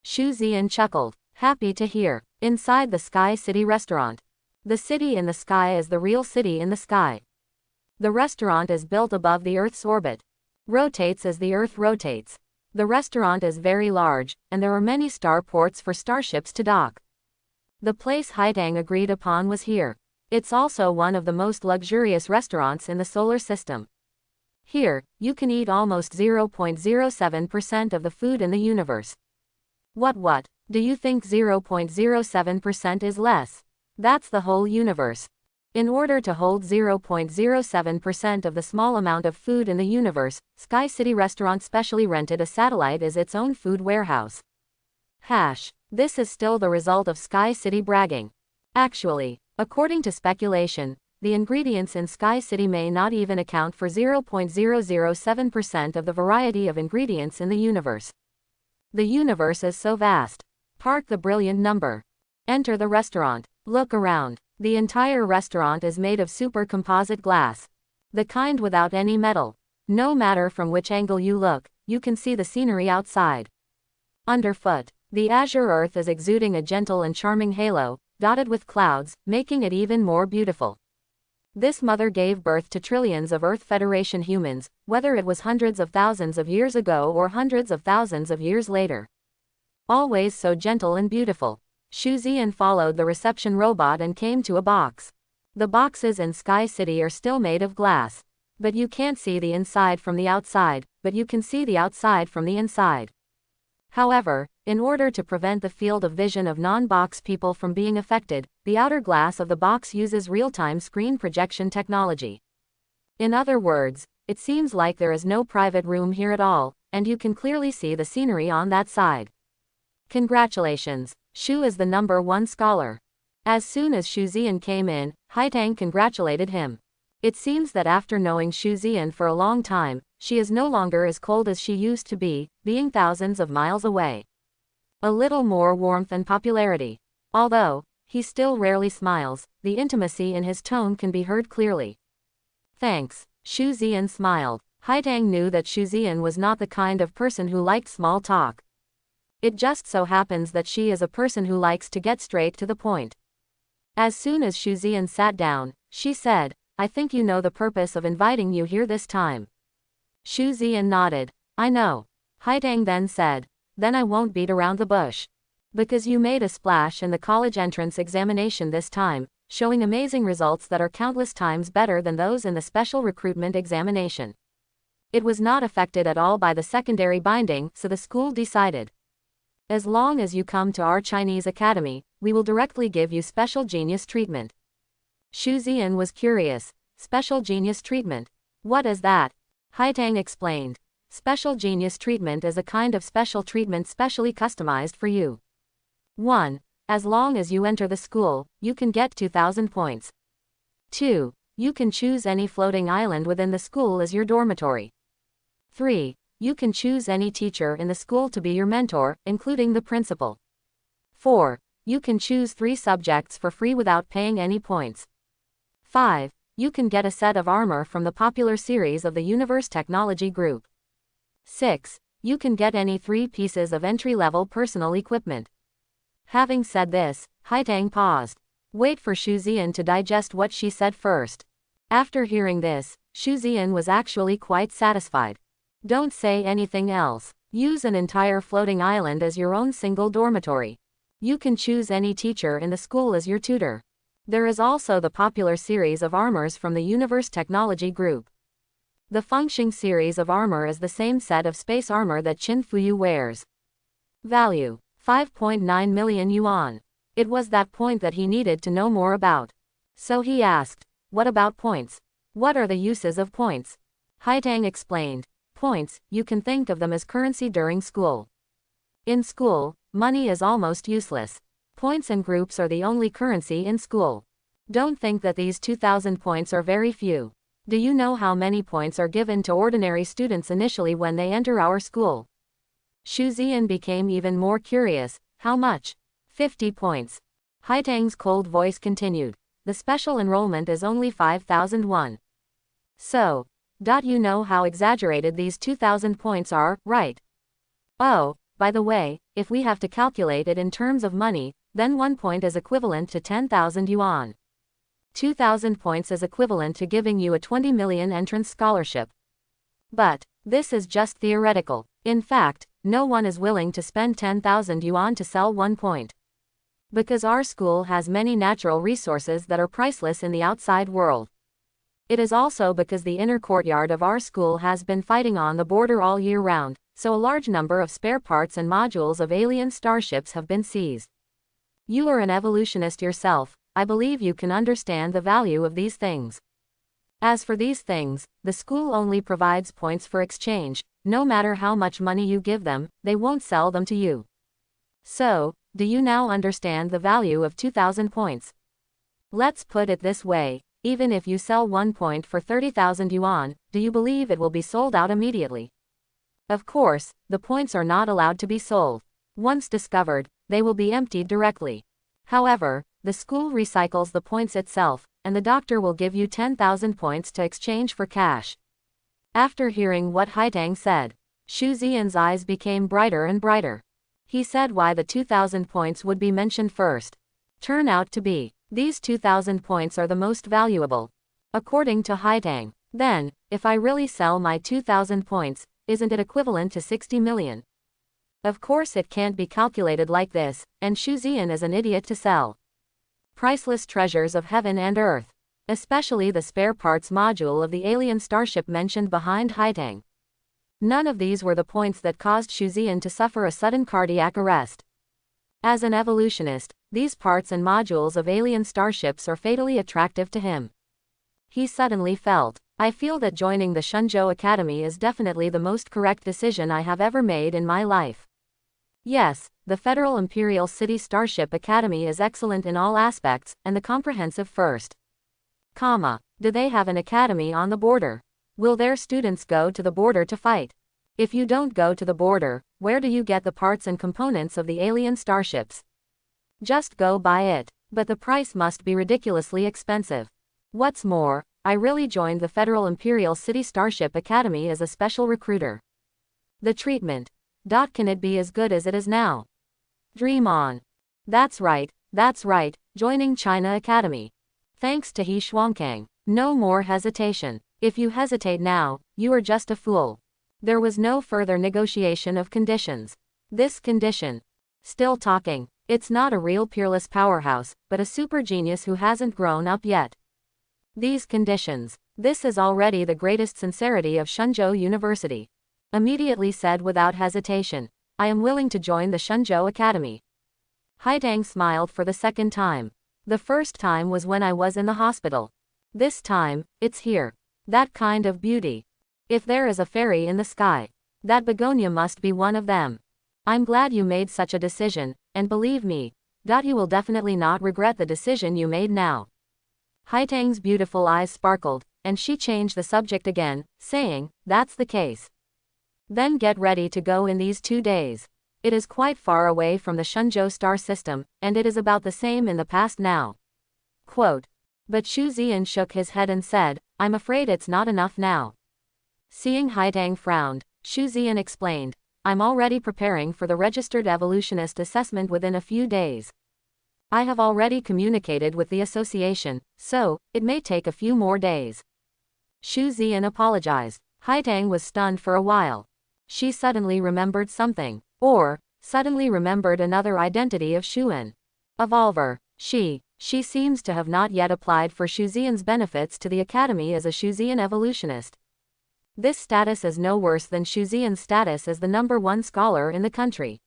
Xu Ziyan chuckled. Happy to hear. Inside the Sky City restaurant. The city in the sky is the real city in the sky. The restaurant is built above the Earth's orbit. Rotates as the Earth rotates. The restaurant is very large, and there are many starports for starships to dock. The place Haitang agreed upon was here. It's also one of the most luxurious restaurants in the solar system. Here, you can eat almost 0.07% of the food in the universe. What? Do you think 0.07% is less? That's the whole universe. In order to hold 0.07% of the small amount of food in the universe, Sky City Restaurant specially rented a satellite as its own food warehouse. This is still the result of Sky City bragging. Actually, according to speculation, the ingredients in Sky City may not even account for 0.007% of the variety of ingredients in the universe. The universe is so vast. Park the brilliant number. Enter the restaurant. Look around. The entire restaurant is made of super composite glass. The kind without any metal. No matter from which angle you look, you can see the scenery outside. Underfoot, the azure earth is exuding a gentle and charming halo, dotted with clouds, making it even more beautiful. This mother gave birth to trillions of Earth Federation humans, whether it was hundreds of thousands of years ago or hundreds of thousands of years later. Always so gentle and beautiful. Xu Zian followed the reception robot and came to a box. The boxes in Sky City are still made of glass. But you can't see the inside from the outside, but you can see the outside from the inside. However, in order to prevent the field of vision of non-box people from being affected, the outer glass of the box uses real-time screen projection technology. In other words, it seems like there is no private room here at all, and you can clearly see the scenery on that side. Congratulations, Xu is the #1 scholar. As soon as Xu Zian came in, Haitang congratulated him. It seems that after knowing Xu Zian for a long time, she is no longer as cold as she used to be, being thousands of miles away. A little more warmth and popularity. Although he still rarely smiles, the intimacy in his tone can be heard clearly. Thanks, Xu Zian smiled. Haitang knew that Xu Zian was not the kind of person who liked small talk. It just so happens that she is a person who likes to get straight to the point. As soon as Xu Zian sat down, she said, I think you know the purpose of inviting you here this time. Xu Zian nodded. I know. Haitang then said, then I won't beat around the bush. Because you made a splash in the college entrance examination this time, showing amazing results that are countless times better than those in the special recruitment examination. It was not affected at all by the secondary binding, so the school decided. As long as you come to our Chinese academy, we will directly give you special genius treatment. Xu Zian was curious. Special genius treatment? What is that? Haitang explained. Special genius treatment is a kind of special treatment specially customized for you. 1. As long as you enter the school, you can get 2,000 points. 2. You can choose any floating island within the school as your dormitory. 3. You can choose any teacher in the school to be your mentor, including the principal. 4. You can choose 3 subjects for free without paying any points. 5. You can get a set of armor from the popular series of the Universe Technology Group. 6. You can get any 3 pieces of entry-level personal equipment. Having said this, Haitang paused. Wait for Xu Zian to digest what she said first. After hearing this, Xu Zian was actually quite satisfied. Don't say anything else. Use an entire floating island as your own single dormitory. You can choose any teacher in the school as your tutor. There is also the popular series of armors from the Universe Technology Group. The Fengxing series of armor is the same set of space armor that Qin Fuyu wears. Value: 5.9 million yuan. It was that point that he needed to know more about. So he asked, what about points? What are the uses of points? Haitang explained. Points, you can think of them as currency during school. In school, money is almost useless. Points and groups are the only currency in school. Don't think that these 2,000 points are very few. Do you know how many points are given to ordinary students initially when they enter our school? Xu Zian became even more curious. How much? 50 points. Haitang's cold voice continued. The special enrollment is only 5,001. So, you know how exaggerated these 2,000 points are, right? Oh, by the way, if we have to calculate it in terms of money, then 1 point is equivalent to 10,000 yuan. 2,000 points is equivalent to giving you a 20 million entrance scholarship. But this is just theoretical. In fact, no one is willing to spend 10,000 yuan to sell 1 point. Because our school has many natural resources that are priceless in the outside world. It is also because the inner courtyard of our school has been fighting on the border all year round, so a large number of spare parts and modules of alien starships have been seized. You are an evolutionist yourself, I believe you can understand the value of these things. As for these things, the school only provides points for exchange. No matter how much money you give them, they won't sell them to you. So, do you now understand the value of 2,000 points? Let's put it this way, even if you sell 1 point for 30,000 yuan, do you believe it will be sold out immediately? Of course, the points are not allowed to be sold. Once discovered, they will be emptied directly. However, the school recycles the points itself, and the doctor will give you 10,000 points to exchange for cash. After hearing what Haitang said, Xu Ziyan's eyes became brighter and brighter. He said why the 2,000 points would be mentioned first. Turn out to be, these 2,000 points are the most valuable. According to Haitang, then, if I really sell my 2,000 points, isn't it equivalent to 60 million? Of course it can't be calculated like this, and Xu Ziyan is an idiot to sell priceless treasures of heaven and earth, especially the spare parts module of the alien starship mentioned behind Haitang. None of these were the points that caused Xu Ziyan to suffer a sudden cardiac arrest. As an evolutionist, these parts and modules of alien starships are fatally attractive to him. He suddenly felt, I feel that joining the Shenzhou Academy is definitely the most correct decision I have ever made in my life. Yes, the Federal Imperial City Starship Academy is excellent in all aspects, and the comprehensive first. Do they have an academy on the border? Will their students go to the border to fight? If you don't go to the border, where do you get the parts and components of the alien starships? Just go buy it, but the price must be ridiculously expensive. What's more, I really joined the Federal Imperial City Starship Academy as a special recruiter. The treatment. Can it be as good as it is now? Dream on. That's right, joining China Academy. Thanks to He Shuangkang. No more hesitation. If you hesitate now, you are just a fool. There was no further negotiation of conditions. This condition. Still talking. It's not a real peerless powerhouse, but a super genius who hasn't grown up yet. These conditions. This is already the greatest sincerity of Shenzhou University. Immediately said without hesitation, I am willing to join the Shenzhou Academy. Haitang smiled for the second time. The first time was when I was in the hospital. This time, it's here. That kind of beauty. If there is a fairy in the sky, that begonia must be one of them. I'm glad you made such a decision, and believe me, you will definitely not regret the decision you made now. Haitang's beautiful eyes sparkled, and she changed the subject again, saying, that's the case. Then get ready to go in these 2 days. It is quite far away from the Shenzhou star system, and it is about the same in the past now. Quote. But Xu Ziyan shook his head and said, I'm afraid it's not enough now. Seeing Haitang frowned, Xu Ziyan explained, I'm already preparing for the registered evolutionist assessment within a few days. I have already communicated with the association, so, it may take a few more days. Xu Ziyan apologized. Haitang was stunned for a while. She suddenly remembered something, or, suddenly remembered another identity of Xuan. Evolver. She seems to have not yet applied for Xu Ziyan's benefits to the academy as a Xu Ziyan evolutionist. This status is no worse than Xu Ziyan's status as the #1 scholar in the country.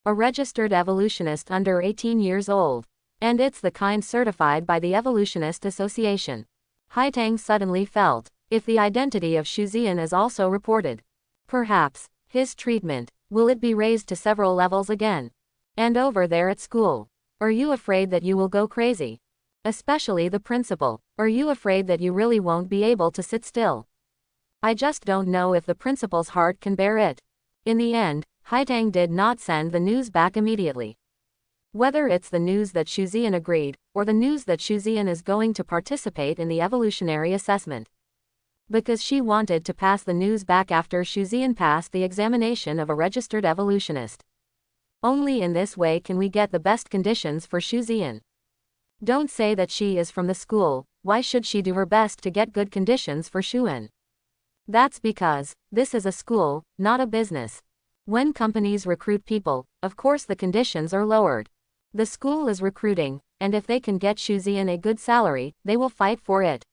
A registered evolutionist under 18 years old. And it's the kind certified by the Evolutionist Association. Haitang suddenly felt, if the identity of Xu Ziyan is also reported, perhaps, his treatment, will it be raised to several levels again? And over there at school, are you afraid that you will go crazy? Especially the principal, are you afraid that you really won't be able to sit still? I just don't know if the principal's heart can bear it. In the end, Haitang did not send the news back immediately. Whether it's the news that Xu Ziyan agreed, or the news that Xu Ziyan is going to participate in the evolutionary assessment. Because she wanted to pass the news back after Xu Ziyan passed the examination of a registered evolutionist. Only in this way can we get the best conditions for Xu Ziyan. Don't say that she is from the school, why should she do her best to get good conditions for Xuan? That's because, this is a school, not a business. When companies recruit people, of course the conditions are lowered. The school is recruiting, and if they can get Xu Ziyan a good salary, they will fight for it.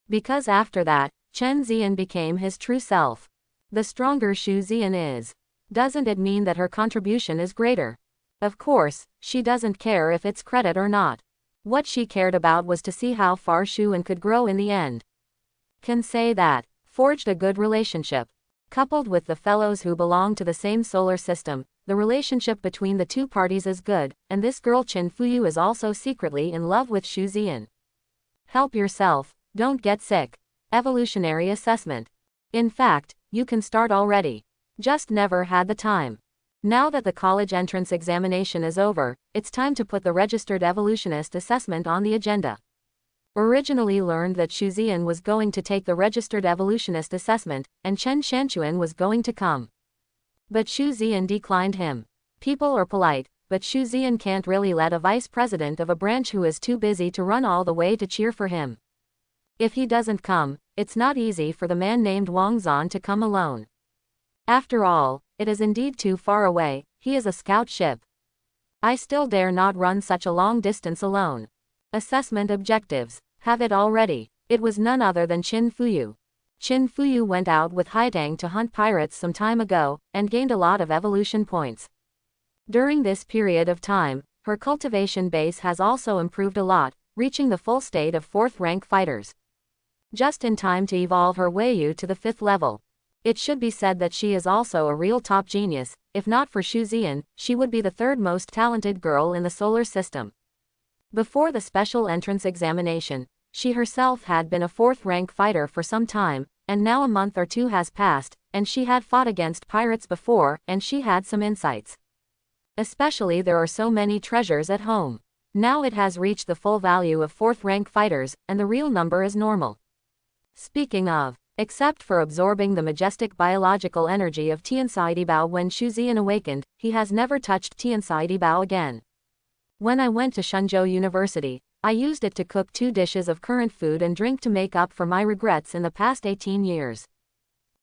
Because after that, Chen Ziyan became his true self. The stronger Xu Ziyan is, doesn't it mean that her contribution is greater? Of course, she doesn't care if it's credit or not. What she cared about was to see how far Xu An could grow in the end. Can say that, forged a good relationship. Coupled with the fellows who belong to the same solar system, the relationship between the two parties is good, and this girl Qin Fuyu is also secretly in love with Xu Ziyan. Help yourself, don't get sick. Evolutionary assessment. In fact, you can start already. Just never had the time. Now that the college entrance examination is over, it's time to put the registered evolutionist assessment on the agenda. Originally learned that Xu Ziyan was going to take the registered evolutionist assessment, and Chen Shanchuan was going to come. But Xu Ziyan declined him. People are polite, but Xu Ziyan can't really let a vice president of a branch who is too busy to run all the way to cheer for him. If he doesn't come, it's not easy for the man named Wang Zan to come alone. After all, it is indeed too far away, he is a scout ship. I still dare not run such a long distance alone. Assessment objectives. Have it already. It was none other than Qin Fuyu. Qin Fuyu went out with Haitang to hunt pirates some time ago, and gained a lot of evolution points. During this period of time, her cultivation base has also improved a lot, reaching the full state of 4th rank fighters. Just in time to evolve her Weiyu to the 5th level. It should be said that she is also a real top genius. If not for Xu Ziyan, she would be the 3rd most talented girl in the solar system. Before the special entrance examination, she herself had been a 4th rank fighter for some time, and now a month or two has passed, and she had fought against pirates before, and she had some insights. Especially there are so many treasures at home. Now it has reached the full value of 4th rank fighters, and the real number is normal. Speaking of, except for absorbing the majestic biological energy of Tianxia when Xu Ziyan awakened, he has never touched Tianxia again. When I went to Shenzhou University, I used it to cook 2 dishes of current food and drink to make up for my regrets in the past 18 years.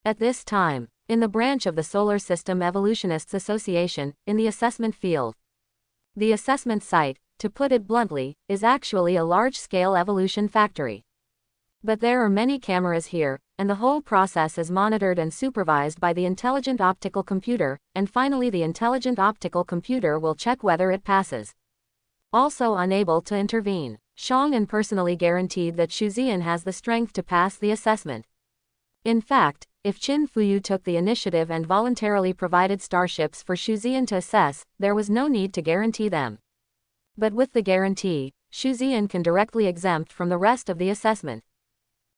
At this time, in the branch of the Solar System Evolutionists Association, in the assessment field. The assessment site, to put it bluntly, is actually a large-scale evolution factory. But there are many cameras here, and the whole process is monitored and supervised by the intelligent optical computer, and finally the intelligent optical computer will check whether it passes. Also unable to intervene, Shang personally guaranteed that Xu Ziyan has the strength to pass the assessment. In fact, if Qin Fuyu took the initiative and voluntarily provided starships for Xu Ziyan to assess, there was no need to guarantee them. But with the guarantee, Xu Ziyan can directly exempt from the rest of the assessment.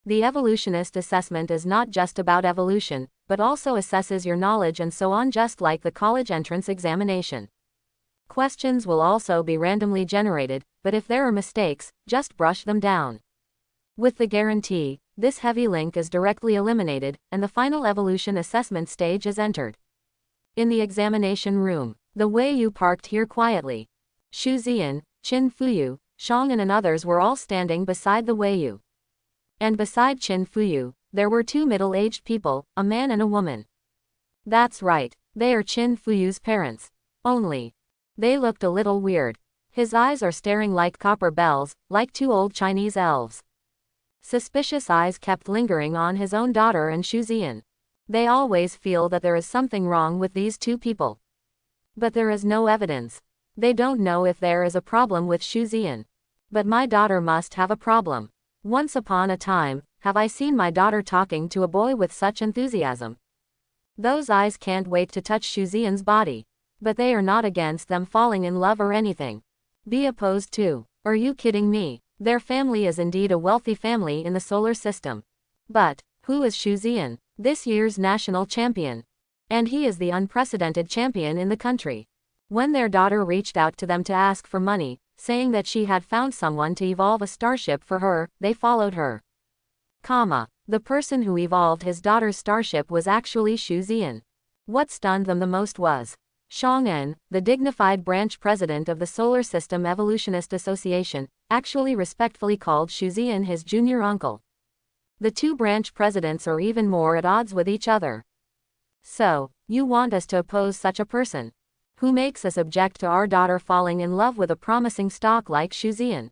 The evolutionist assessment is not just about evolution, but also assesses your knowledge and so on, just like the college entrance examination. Questions will also be randomly generated, but if there are mistakes, just brush them down. With the guarantee, this heavy link is directly eliminated, and the final evolution assessment stage is entered. In the examination room, the Weiyu parked here quietly. Xu Ziyan, Qin Fuyu, Shang and others were all standing beside the Weiyu. And beside Qin Fuyu, there were 2 middle-aged people, a man and a woman. That's right, they are Qin Fuyu's parents. Only, they looked a little weird. His eyes are staring like copper bells, like 2 old Chinese elves. Suspicious eyes kept lingering on his own daughter and Xu Ziyan. They always feel that there is something wrong with these 2 people. But there is no evidence. They don't know if there is a problem with Xu Ziyan. But my daughter must have a problem. Once upon a time, have I seen my daughter talking to a boy with such enthusiasm? Those eyes can't wait to touch Xu Ziyan's body. But they are not against them falling in love or anything. Be opposed to. Are you kidding me? Their family is indeed a wealthy family in the solar system. But, who is Xu Ziyan? This year's national champion. And he is the unprecedented champion in the country. When their daughter reached out to them to ask for money, saying that she had found someone to evolve a starship for her, they followed her. The person who evolved his daughter's starship was actually Xu Ziyan. What stunned them the most was Shang, the dignified branch president of the Solar System Evolutionist Association, actually respectfully called Xu Ziyan his junior uncle. The 2 branch presidents are even more at odds with each other. So, you want us to oppose such a person? Who makes us object to our daughter falling in love with a promising stock like Xu Ziyan?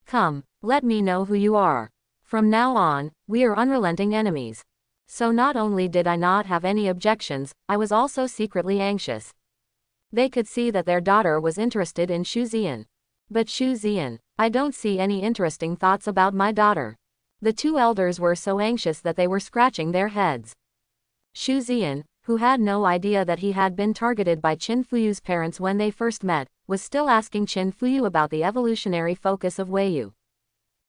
Come, let me know who you are. From now on, we are unrelenting enemies. So not only did I not have any objections, I was also secretly anxious. They could see that their daughter was interested in Shu Ziyan. But Shu Ziyan, I don't see any interesting thoughts about my daughter. The two elders were so anxious that they were scratching their heads. Shu Ziyan, who had no idea that he had been targeted by Qin Fuyu's parents when they first met, was still asking Qin Fuyu about the evolutionary focus of Weiyu.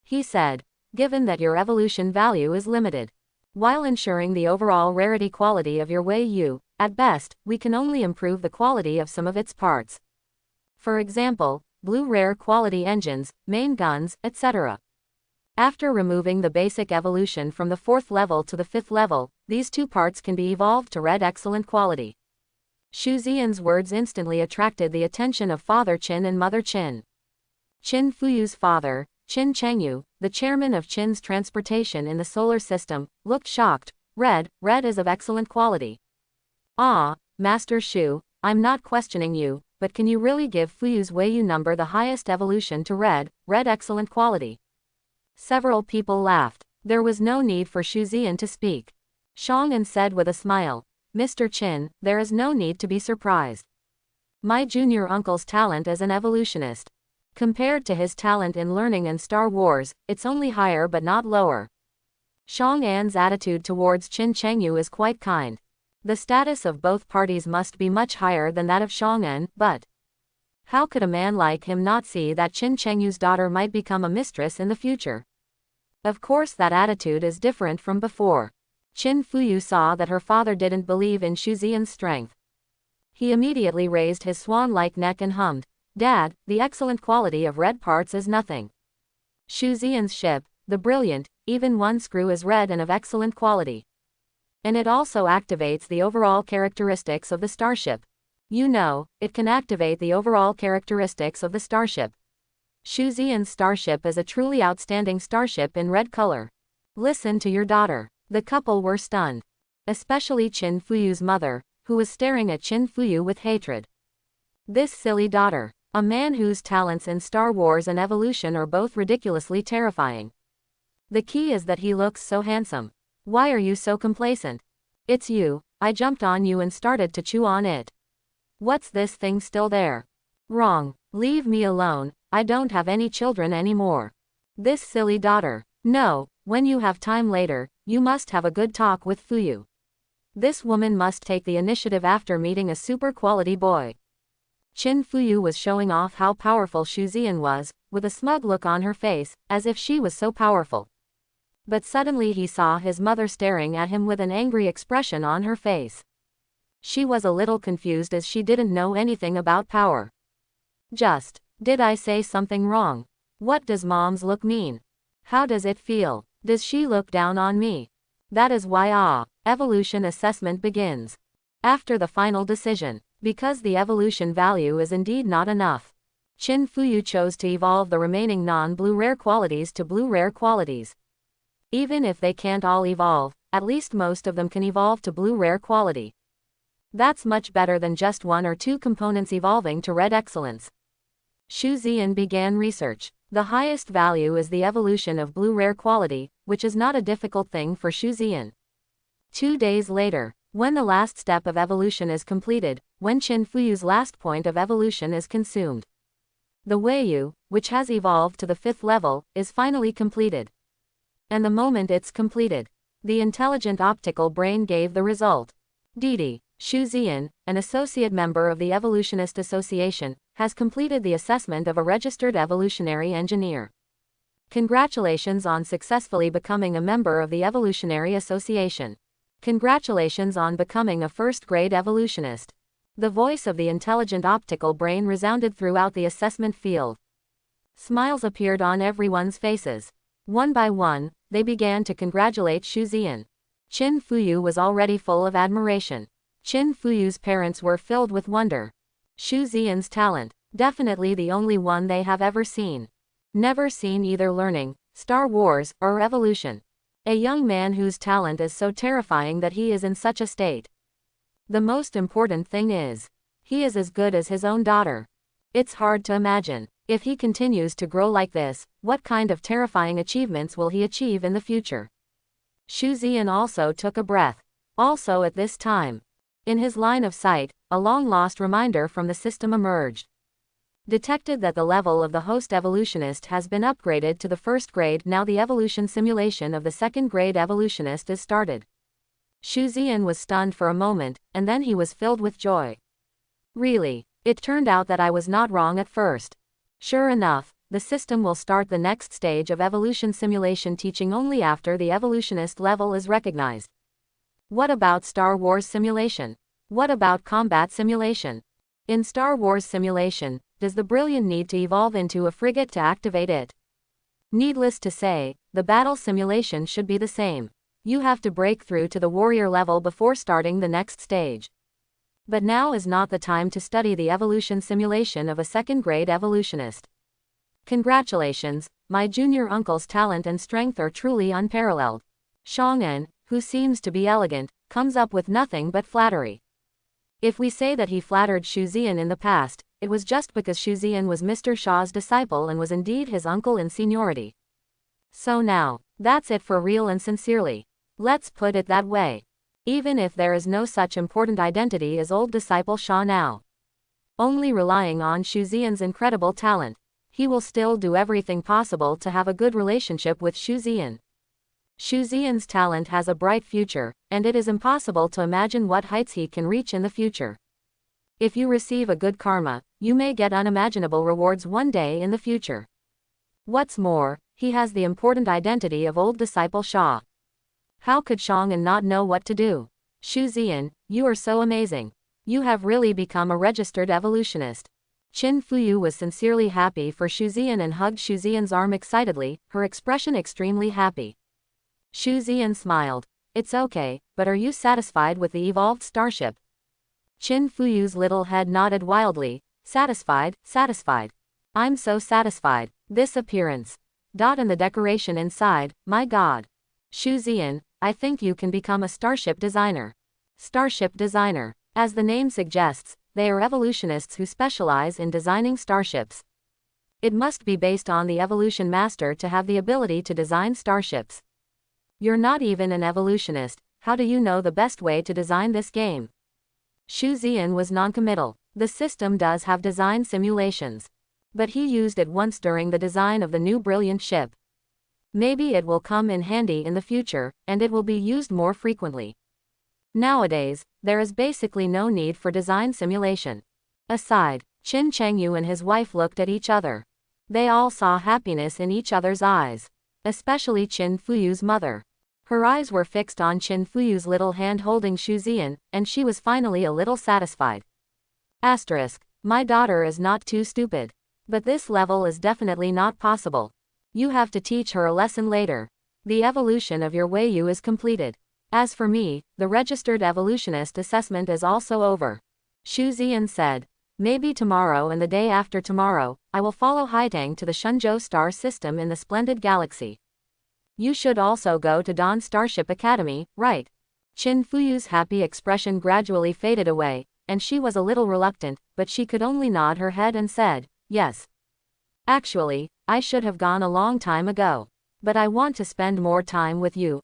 He said, given that your evolution value is limited, while ensuring the overall rarity quality of your Weiyu, at best, we can only improve the quality of some of its parts. For example, blue rare quality engines, main guns, etc. After removing the basic evolution from the 4th level to the 5th level, these two parts can be evolved to red excellent quality. Shu Ziyan's words instantly attracted the attention of Father Qin and Mother Qin. Qin Fuyu's father, Qin Chengyu, the chairman of Qin's transportation in the solar system, looked shocked. Red is of excellent quality. Ah, Master Shu, I'm not questioning you, but can you really give Fuyu's Weiyu number the highest evolution to red excellent quality? Several people laughed. There was no need for Shu Ziyan to speak. Shang'an said with a smile, Mr. Qin, there is no need to be surprised. My junior uncle's talent as an evolutionist. Compared to his talent in learning and Star Wars, it's only higher but not lower. Shang'an's attitude towards Qin Chengyu is quite kind. The status of both parties must be much higher than that of Shang'an, but how could a man like him not see that Qin Chengyu's daughter might become a mistress in the future? Of course that attitude is different from before. Qin Fuyu saw that her father didn't believe in Shu Ziyan's strength. He immediately raised his swan-like neck and hummed, Dad, the excellent quality of red parts is nothing. Shu Ziyan's ship, the brilliant, even one screw is red and of excellent quality. And it also activates the overall characteristics of the Starship. You know, it can activate the overall characteristics of the Starship. Shu Ziyan's Starship is a truly outstanding Starship in red color. Listen to your daughter. The couple were stunned. Especially Qin Fuyu's mother, who was staring at Qin Fuyu with hatred. This silly daughter. A man whose talents in Star Wars and evolution are both ridiculously terrifying. The key is that he looks so handsome. Why are you so complacent? It's you, I jumped on you and started to chew on it. What's this thing still there? Wrong, leave me alone, I don't have any children anymore. This silly daughter. No, when you have time later, you must have a good talk with Fuyu. This woman must take the initiative after meeting a super quality boy. Qin Fuyu was showing off how powerful Shu Ziyan was, with a smug look on her face, as if she was so powerful. But suddenly he saw his mother staring at him with an angry expression on her face. She was a little confused as she didn't know anything about power. Did I say something wrong? What does mom's look mean? How does it feel? Does she look down on me? That is why evolution assessment begins. After the final decision, because the evolution value is indeed not enough, Qin Fuyu chose to evolve the remaining non-blue rare qualities to blue rare qualities. Even if they can't all evolve, at least most of them can evolve to blue rare quality. That's much better than just one or two components evolving to red excellence. Shu Ziyan began research. The highest value is the evolution of blue rare quality, which is not a difficult thing for Shu Ziyan. 2 days later, when the last step of evolution is completed, when Qin Fuyu's last point of evolution is consumed, the Weiyu, which has evolved to the 5th level, is finally completed. And the moment it's completed, the intelligent optical brain gave the result. Didi, Shu Ziyan, an associate member of the Evolutionist Association, has completed the assessment of a registered evolutionary engineer. Congratulations on successfully becoming a member of the Evolutionary Association. Congratulations on becoming a first-grade evolutionist. The voice of the intelligent optical brain resounded throughout the assessment field. Smiles appeared on everyone's faces. One by one, they began to congratulate Shu Ziyan. Qin Fuyu was already full of admiration. Qin Fuyu's parents were filled with wonder. Shu Ziyan's talent, definitely the only one they have ever seen. Never seen either learning, Star Wars, or evolution. A young man whose talent is so terrifying that he is in such a state. The most important thing is, he is as good as his own daughter. It's hard to imagine. If he continues to grow like this, what kind of terrifying achievements will he achieve in the future? Xu Ziyan also took a breath. Also at this time, in his line of sight, a long-lost reminder from the system emerged. Detected that the level of the host evolutionist has been upgraded to the first grade. Now the evolution simulation of the second grade evolutionist is started. Xu Ziyan was stunned for a moment, and then he was filled with joy. Really, it turned out that I was not wrong at first. Sure enough, the system will start the next stage of evolution simulation teaching only after the evolutionist level is recognized. What about Star Wars simulation? What about combat simulation? In Star Wars simulation, does the Brilliant need to evolve into a frigate to activate it? Needless to say, the battle simulation should be the same. You have to break through to the warrior level before starting the next stage. But now is not the time to study the evolution simulation of a second-grade evolutionist. Congratulations, my junior uncle's talent and strength are truly unparalleled. Shang-En, who seems to be elegant, comes up with nothing but flattery. If we say that he flattered Xu Ziyan in the past, it was just because Xu Ziyan was Mr. Shaw's disciple and was indeed his uncle in seniority. So now, that's it for real and sincerely. Let's put it that way. Even if there is no such important identity as old disciple Shaw now, only relying on Xu Ziyan's incredible talent, he will still do everything possible to have a good relationship with Xu Ziyan. Xu Ziyan's talent has a bright future, and it is impossible to imagine what heights he can reach in the future. If you receive a good karma, you may get unimaginable rewards one day in the future. What's more, he has the important identity of old disciple Shaw. How could Shang-En not know what to do? Xu Ziyan, you are so amazing. You have really become a registered evolutionist. Qin Fuyu was sincerely happy for Xu Ziyan and hugged Xu Ziyan's arm excitedly, her expression extremely happy. Xu Ziyan smiled. It's okay, but are you satisfied with the evolved Starship? Qin Fuyu's little head nodded wildly. Satisfied, satisfied. I'm so satisfied. This appearance. And the decoration inside, my god. Xu Ziyan, I think you can become a Starship designer. Starship designer. As the name suggests, they are evolutionists who specialize in designing starships. It must be based on the evolution master to have the ability to design starships. You're not even an evolutionist, how do you know the best way to design this game? Xu Ziyan was noncommittal. The system does have design simulations. But he used it once during the design of the new brilliant ship. Maybe it will come in handy in the future, and it will be used more frequently. Nowadays, there is basically no need for design simulation. Aside, Qin Chengyu and his wife looked at each other. They all saw happiness in each other's eyes. Especially Qin Fuyu's mother. Her eyes were fixed on Qin Fuyu's little hand holding Xu Ziyan, and she was finally a little satisfied. Asterisk. My daughter is not too stupid. But this level is definitely not possible. You have to teach her a lesson later. The evolution of your Weiyu is completed. As for me, the registered evolutionist assessment is also over. Xu Ziyan said. Maybe tomorrow and the day after tomorrow, I will follow Haitang to the Shenzhou star system in the splendid galaxy. You should also go to Dawn Starship Academy, right? Qin Fuyu's happy expression gradually faded away, and she was a little reluctant, but she could only nod her head and said, yes. Actually, I should have gone a long time ago. But I want to spend more time with you,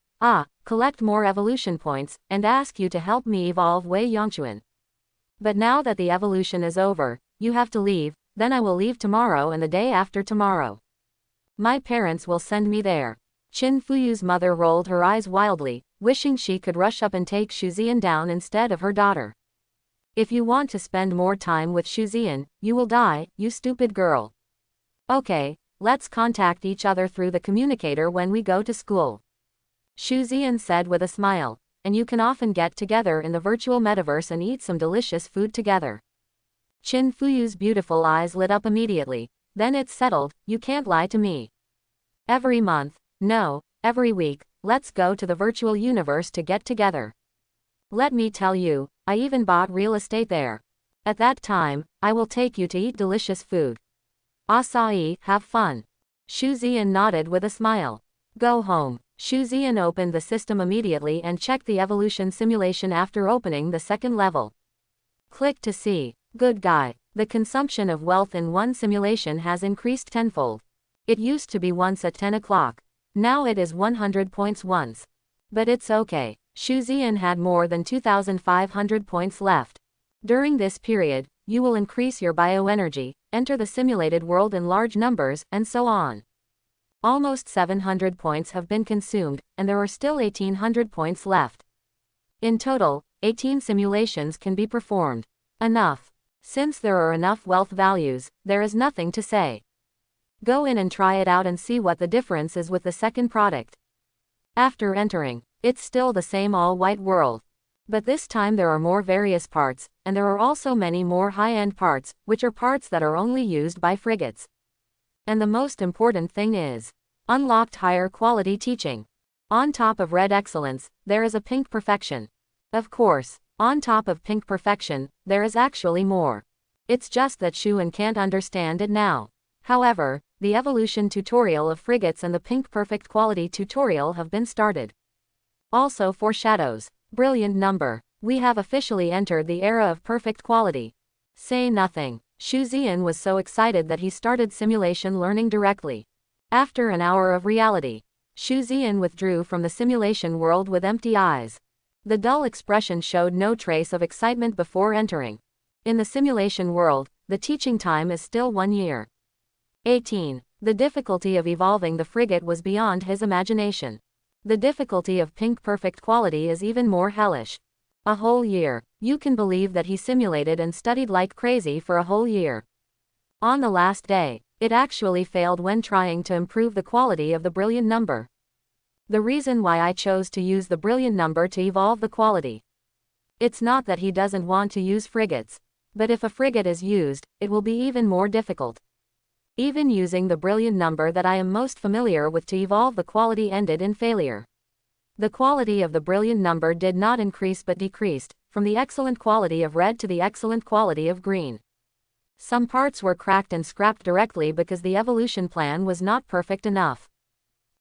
collect more evolution points, and ask you to help me evolve Wei Yongchuan. But now that the evolution is over, you have to leave, then I will leave tomorrow and the day after tomorrow. My parents will send me there. Qin Fuyu's mother rolled her eyes wildly, wishing she could rush up and take Xu Ziyan down instead of her daughter. If you want to spend more time with Xu Ziyan, you will die, you stupid girl. Okay, let's contact each other through the communicator when we go to school. Xu Ziyan said with a smile, and you can often get together in the virtual metaverse and eat some delicious food together. Qin Fuyu's beautiful eyes lit up immediately. Then it's settled, you can't lie to me. Every month, no, every week, let's go to the virtual universe to get together. Let me tell you, I even bought real estate there. At that time, I will take you to eat delicious food. Acai, have fun. Xu Ziyan nodded with a smile. Go home. Xu Ziyan opened the system immediately and checked the evolution simulation after opening the second level. Click to see. Good guy. The consumption of wealth in one simulation has increased tenfold. It used to be once at 10 o'clock. Now it is 100 points once. But it's okay. Xu Zian had more than 2,500 points left. During this period, you will increase your bioenergy, enter the simulated world in large numbers, and so on. Almost 700 points have been consumed, and there are still 1,800 points left. In total, 18 simulations can be performed. Enough. Since there are enough wealth values, there is nothing to say. Go in and try it out and see what the difference is with the second product. After entering, it's still the same all-white world. But this time there are more various parts, and there are also many more high-end parts, which are parts that are only used by frigates. And the most important thing is, unlocked higher quality teaching. On top of red excellence, there is a pink perfection. Of course, on top of pink perfection, there is actually more. It's just that Shuan can't understand it now. However, the evolution tutorial of frigates and the pink perfect quality tutorial have been started. Also foreshadows. Brilliant number. We have officially entered the era of perfect quality. Say nothing. Xu Zian was so excited that he started simulation learning directly. After an hour of reality, Xu Zian withdrew from the simulation world with empty eyes. The dull expression showed no trace of excitement before entering. In the simulation world, the teaching time is still 1 year. 18. The difficulty of evolving the frigate was beyond his imagination. The difficulty of pink perfect quality is even more hellish. A whole year. You can believe that he simulated and studied like crazy for a whole year. On the last day, it actually failed when trying to improve the quality of the brilliant number. The reason why I chose to use the brilliant number to evolve the quality. It's not that he doesn't want to use frigates. But if a frigate is used, it will be even more difficult. Even using the brilliant number that I am most familiar with to evolve the quality ended in failure. The quality of the brilliant number did not increase but decreased, from the excellent quality of red to the excellent quality of green. Some parts were cracked and scrapped directly because the evolution plan was not perfect enough.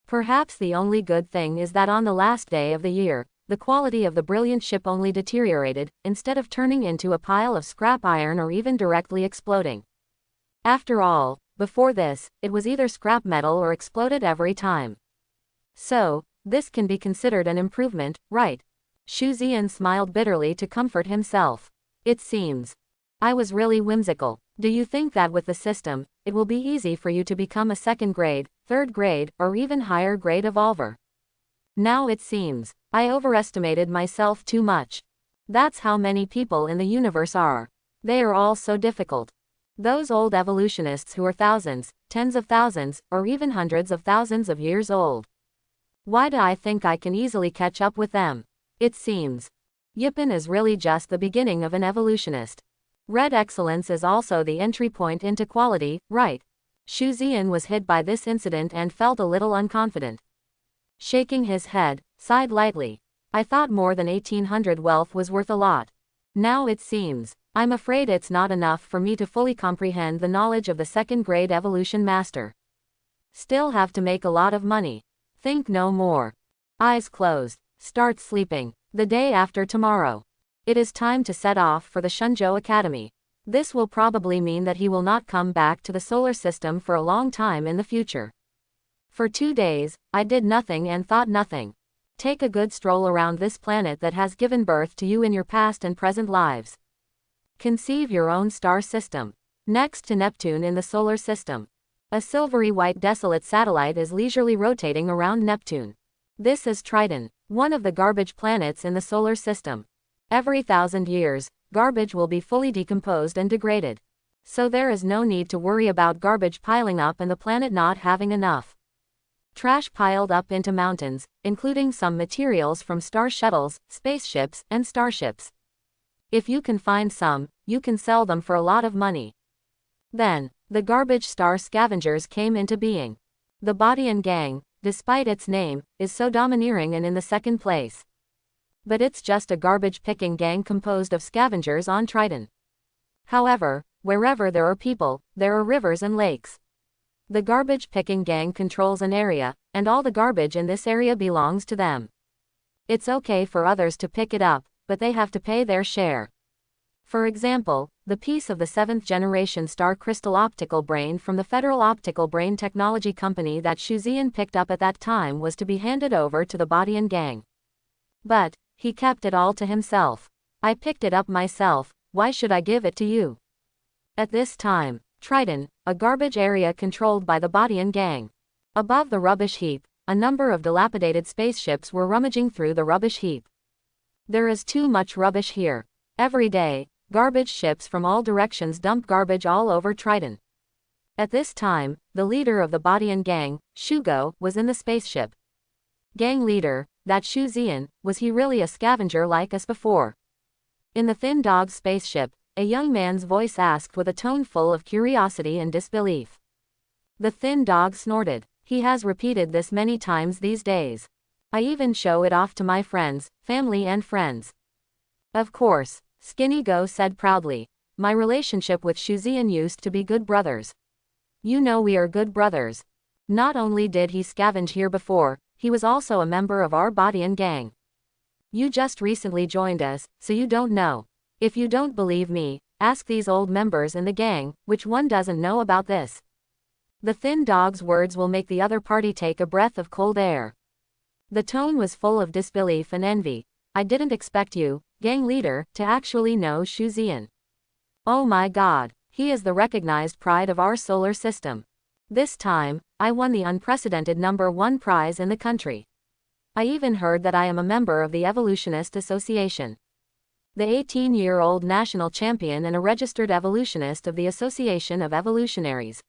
Perhaps the only good thing is that on the last day of the year, the quality of the brilliant ship only deteriorated, instead of turning into a pile of scrap iron or even directly exploding. After all, before this, it was either scrap metal or exploded every time. So, this can be considered an improvement, right? Xu Zian smiled bitterly to comfort himself. It seems. I was really whimsical. Do you think that with the system, it will be easy for you to become a second grade, third grade, or even higher grade evolver? Now it seems. I overestimated myself too much. That's how many people in the universe are. They are all so difficult. Those old evolutionists who are thousands, tens of thousands, or even hundreds of thousands of years old. Why do I think I can easily catch up with them? It seems. Yipan is really just the beginning of an evolutionist. Red excellence is also the entry point into quality, right? Xu Zian was hit by this incident and felt a little unconfident. Shaking his head, sighed lightly. I thought more than 1,800 wealth was worth a lot. Now it seems. I'm afraid it's not enough for me to fully comprehend the knowledge of the second-grade evolution master. Still have to make a lot of money. Think no more. Eyes closed. Start sleeping. The day after tomorrow. It is time to set off for the Shenzhou Academy. This will probably mean that he will not come back to the solar system for a long time in the future. For 2 days, I did nothing and thought nothing. Take a good stroll around this planet that has given birth to you in your past and present lives. Conceive your own star system. Next to Neptune in the solar system. A silvery white desolate satellite is leisurely rotating around Neptune. This is Triton, one of the garbage planets in the solar system. Every 1,000 years, garbage will be fully decomposed and degraded. So there is no need to worry about garbage piling up and the planet not having enough. Trash piled up into mountains, including some materials from star shuttles, spaceships, and starships. If you can find some, you can sell them for a lot of money. Then, the garbage star scavengers came into being. The Bodian gang, despite its name, is so domineering and in the second place. But it's just a garbage-picking gang composed of scavengers on Triton. However, wherever there are people, there are rivers and lakes. The garbage-picking gang controls an area, and all the garbage in this area belongs to them. It's okay for others to pick it up, but they have to pay their share. For example, the piece of the 7th-generation star crystal optical brain from the Federal Optical Brain Technology Company that Shu Ziyan picked up at that time was to be handed over to the Bodian gang. But he kept it all to himself. I picked it up myself, why should I give it to you? At this time, Triton, a garbage area controlled by the Bodian gang. Above the rubbish heap, a number of dilapidated spaceships were rummaging through the rubbish heap. There is too much rubbish here. Every day, garbage ships from all directions dump garbage all over Triton. At this time, the leader of the Bodian gang, Shugo, was in the spaceship. Gang leader, that Shu Ziyan, was he really a scavenger like us before? In the Thin Dog's spaceship, a young man's voice asked with a tone full of curiosity and disbelief. The Thin Dog snorted. He has repeated this many times these days. I even show it off to my friends, family and friends. Of course, Skinny Go said proudly. My relationship with Shu Ziyan used to be good brothers. You know we are good brothers. Not only did he scavenge here before, he was also a member of our Bodian gang. You just recently joined us, so you don't know. If you don't believe me, ask these old members in the gang, which one doesn't know about this. The Thin Dog's words will make the other party take a breath of cold air. The tone was full of disbelief and envy. I didn't expect you, gang leader, to actually know Shu Ziyan. Oh my god, he is the recognized pride of our solar system. This time, I won the unprecedented #1 prize in the country. I even heard that I am a member of the Evolutionist Association. The 18-year-old national champion and a registered evolutionist of the Association of Evolutionaries.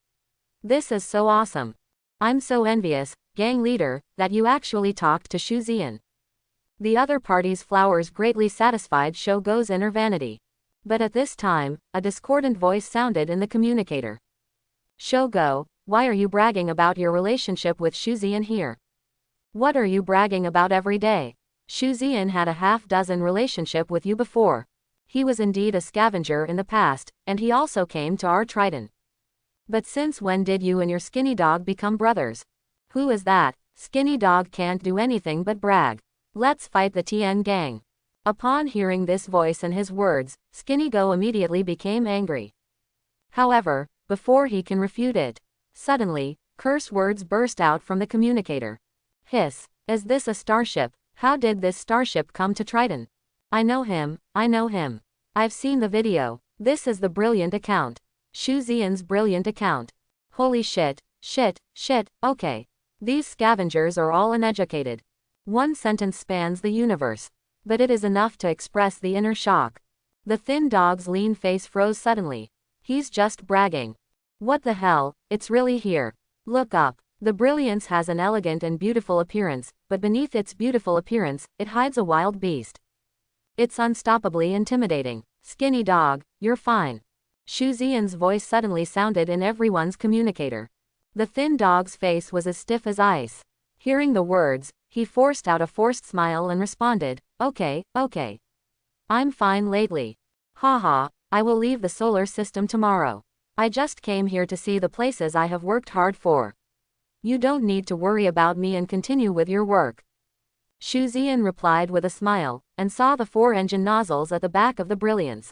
This is so awesome. I'm so envious, gang leader, that you actually talked to Shu Ziyan. The other party's flowers greatly satisfied Shogo's inner vanity. But at this time, a discordant voice sounded in the communicator. Shogo, why are you bragging about your relationship with Shu Ziyan here? What are you bragging about every day? Shu Ziyan had a half-dozen relationship with you before. He was indeed a scavenger in the past, and he also came to our Triton. But since when did you and your Skinny Dog become brothers? Who is that? Skinny Dog can't do anything but brag. Let's fight the TN gang. Upon hearing this voice and his words, Skinny Go immediately became angry. However, before he can refute it, suddenly, curse words burst out from the communicator. Hiss, is this a starship? How did this starship come to Triton? I know him, I know him. I've seen the video. This is the brilliant account. Shu Ziyan's brilliant account. Holy shit, okay. These scavengers are all uneducated. One sentence spans the universe. But it is enough to express the inner shock. The Thin Dog's lean face froze suddenly. He's just bragging. What the hell, it's really here. Look up. The brilliance has an elegant and beautiful appearance, but beneath its beautiful appearance, it hides a wild beast. It's unstoppably intimidating. Skinny Dog, you're fine. Shu Ziyan's voice suddenly sounded in everyone's communicator. The Thin Dog's face was as stiff as ice. Hearing the words, he forced out a forced smile and responded, okay. I'm fine lately. Haha, I will leave the solar system tomorrow. I just came here to see the places I have worked hard for. You don't need to worry about me and continue with your work. Shu Ziyan replied with a smile, and saw the 4 engine nozzles at the back of the brilliance.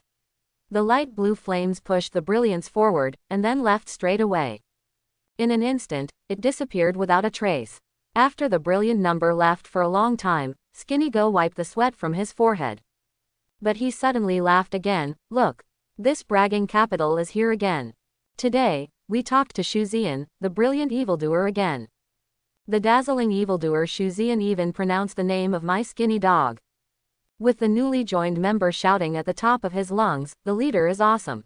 The light blue flames pushed the brilliance forward, and then left straight away. In an instant, it disappeared without a trace. After the brilliant number left for a long time, Skinny Go wiped the sweat from his forehead. But he suddenly laughed again. Look. This bragging capital is here again. Today, we talked to Shu Ziyan, the brilliant evildoer again. The dazzling evildoer Shu Ziyan even pronounced the name of my Skinny Dog. With the newly joined member shouting at the top of his lungs, the leader is awesome.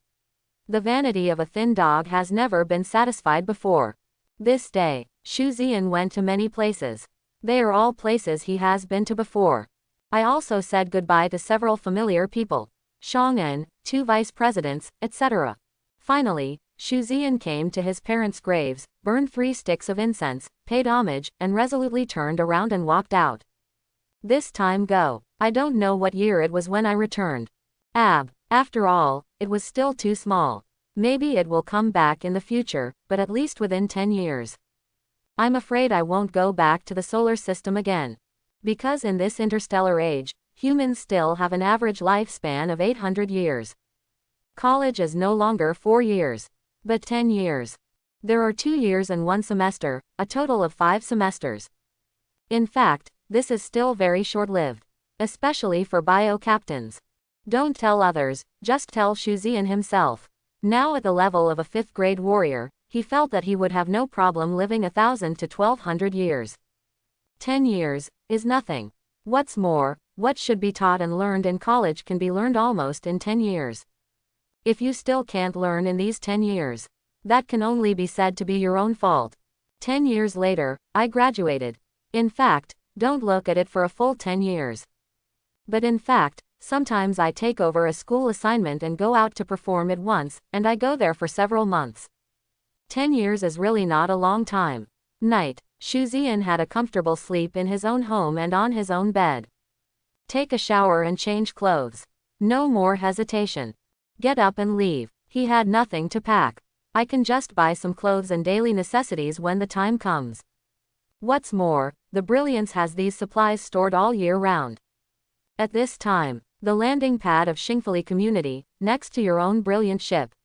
The vanity of a Thin Dog has never been satisfied before. This day, Shu Ziyan went to many places. They are all places he has been to before. I also said goodbye to several familiar people. Shang-en, 2 vice presidents, etc. Finally, Shu Ziyan came to his parents' graves, burned 3 sticks of incense, paid homage, and resolutely turned around and walked out. This time go. I don't know what year it was when I returned. After all, it was still too small. Maybe it will come back in the future, but at least within 10 years. I'm afraid I won't go back to the solar system again. Because in this interstellar age, humans still have an average lifespan of 800 years. College is no longer 4 years, but 10 years. There are 2 years and 1 semester, a total of 5 semesters. In fact, this is still very short-lived, especially for bio captains. Don't tell others, just tell Shuzian himself. Now at the level of a 5th grade warrior, he felt that he would have no problem living 1,000 to 1,200 years. 10 years is nothing. What's more, what should be taught and learned in college can be learned almost in 10 years. If you still can't learn in these 10 years, that can only be said to be your own fault. 10 years later, I graduated. In fact, don't look at it for a full 10 years. But in fact, sometimes I take over a school assignment and go out to perform it once, and I go there for several months. 10 years is really not a long time. Night. Shuzian had a comfortable sleep in his own home and on his own bed. Take a shower and change clothes. No more hesitation. Get up and leave. He had nothing to pack. I can just buy some clothes and daily necessities when the time comes. What's more, the Brilliance has these supplies stored all year round. At this time, the landing pad of Shingfuli community, next to your own brilliant ship.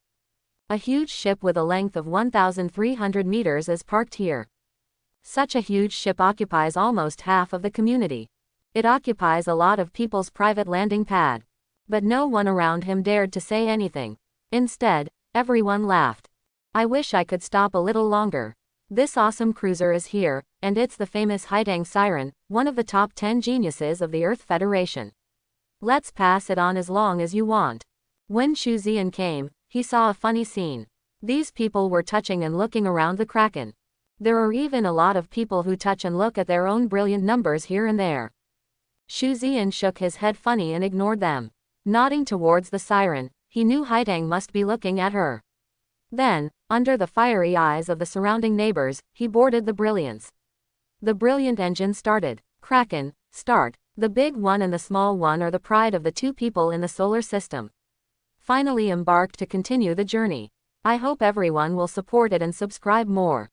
A huge ship with a length of 1,300 meters is parked here. Such a huge ship occupies almost half of the community. It occupies a lot of people's private landing pad. But no one around him dared to say anything. Instead, everyone laughed. I wish I could stop a little longer. This awesome cruiser is here, and it's the famous Haidang Siren, one of the top 10 geniuses of the Earth Federation. Let's pass it on as long as you want. When Shuzian came, he saw a funny scene. These people were touching and looking around the Kraken. There are even a lot of people who touch and look at their own brilliant numbers here and there. Shuzian shook his head funny and ignored them. Nodding towards the siren, he knew Haidang must be looking at her. Then, under the fiery eyes of the surrounding neighbors, he boarded the Brilliance. The brilliant engine started. Kraken, start. The big one and the small one are the pride of the 2 people in the solar system. Finally embarked to continue the journey. I hope everyone will support it and subscribe more.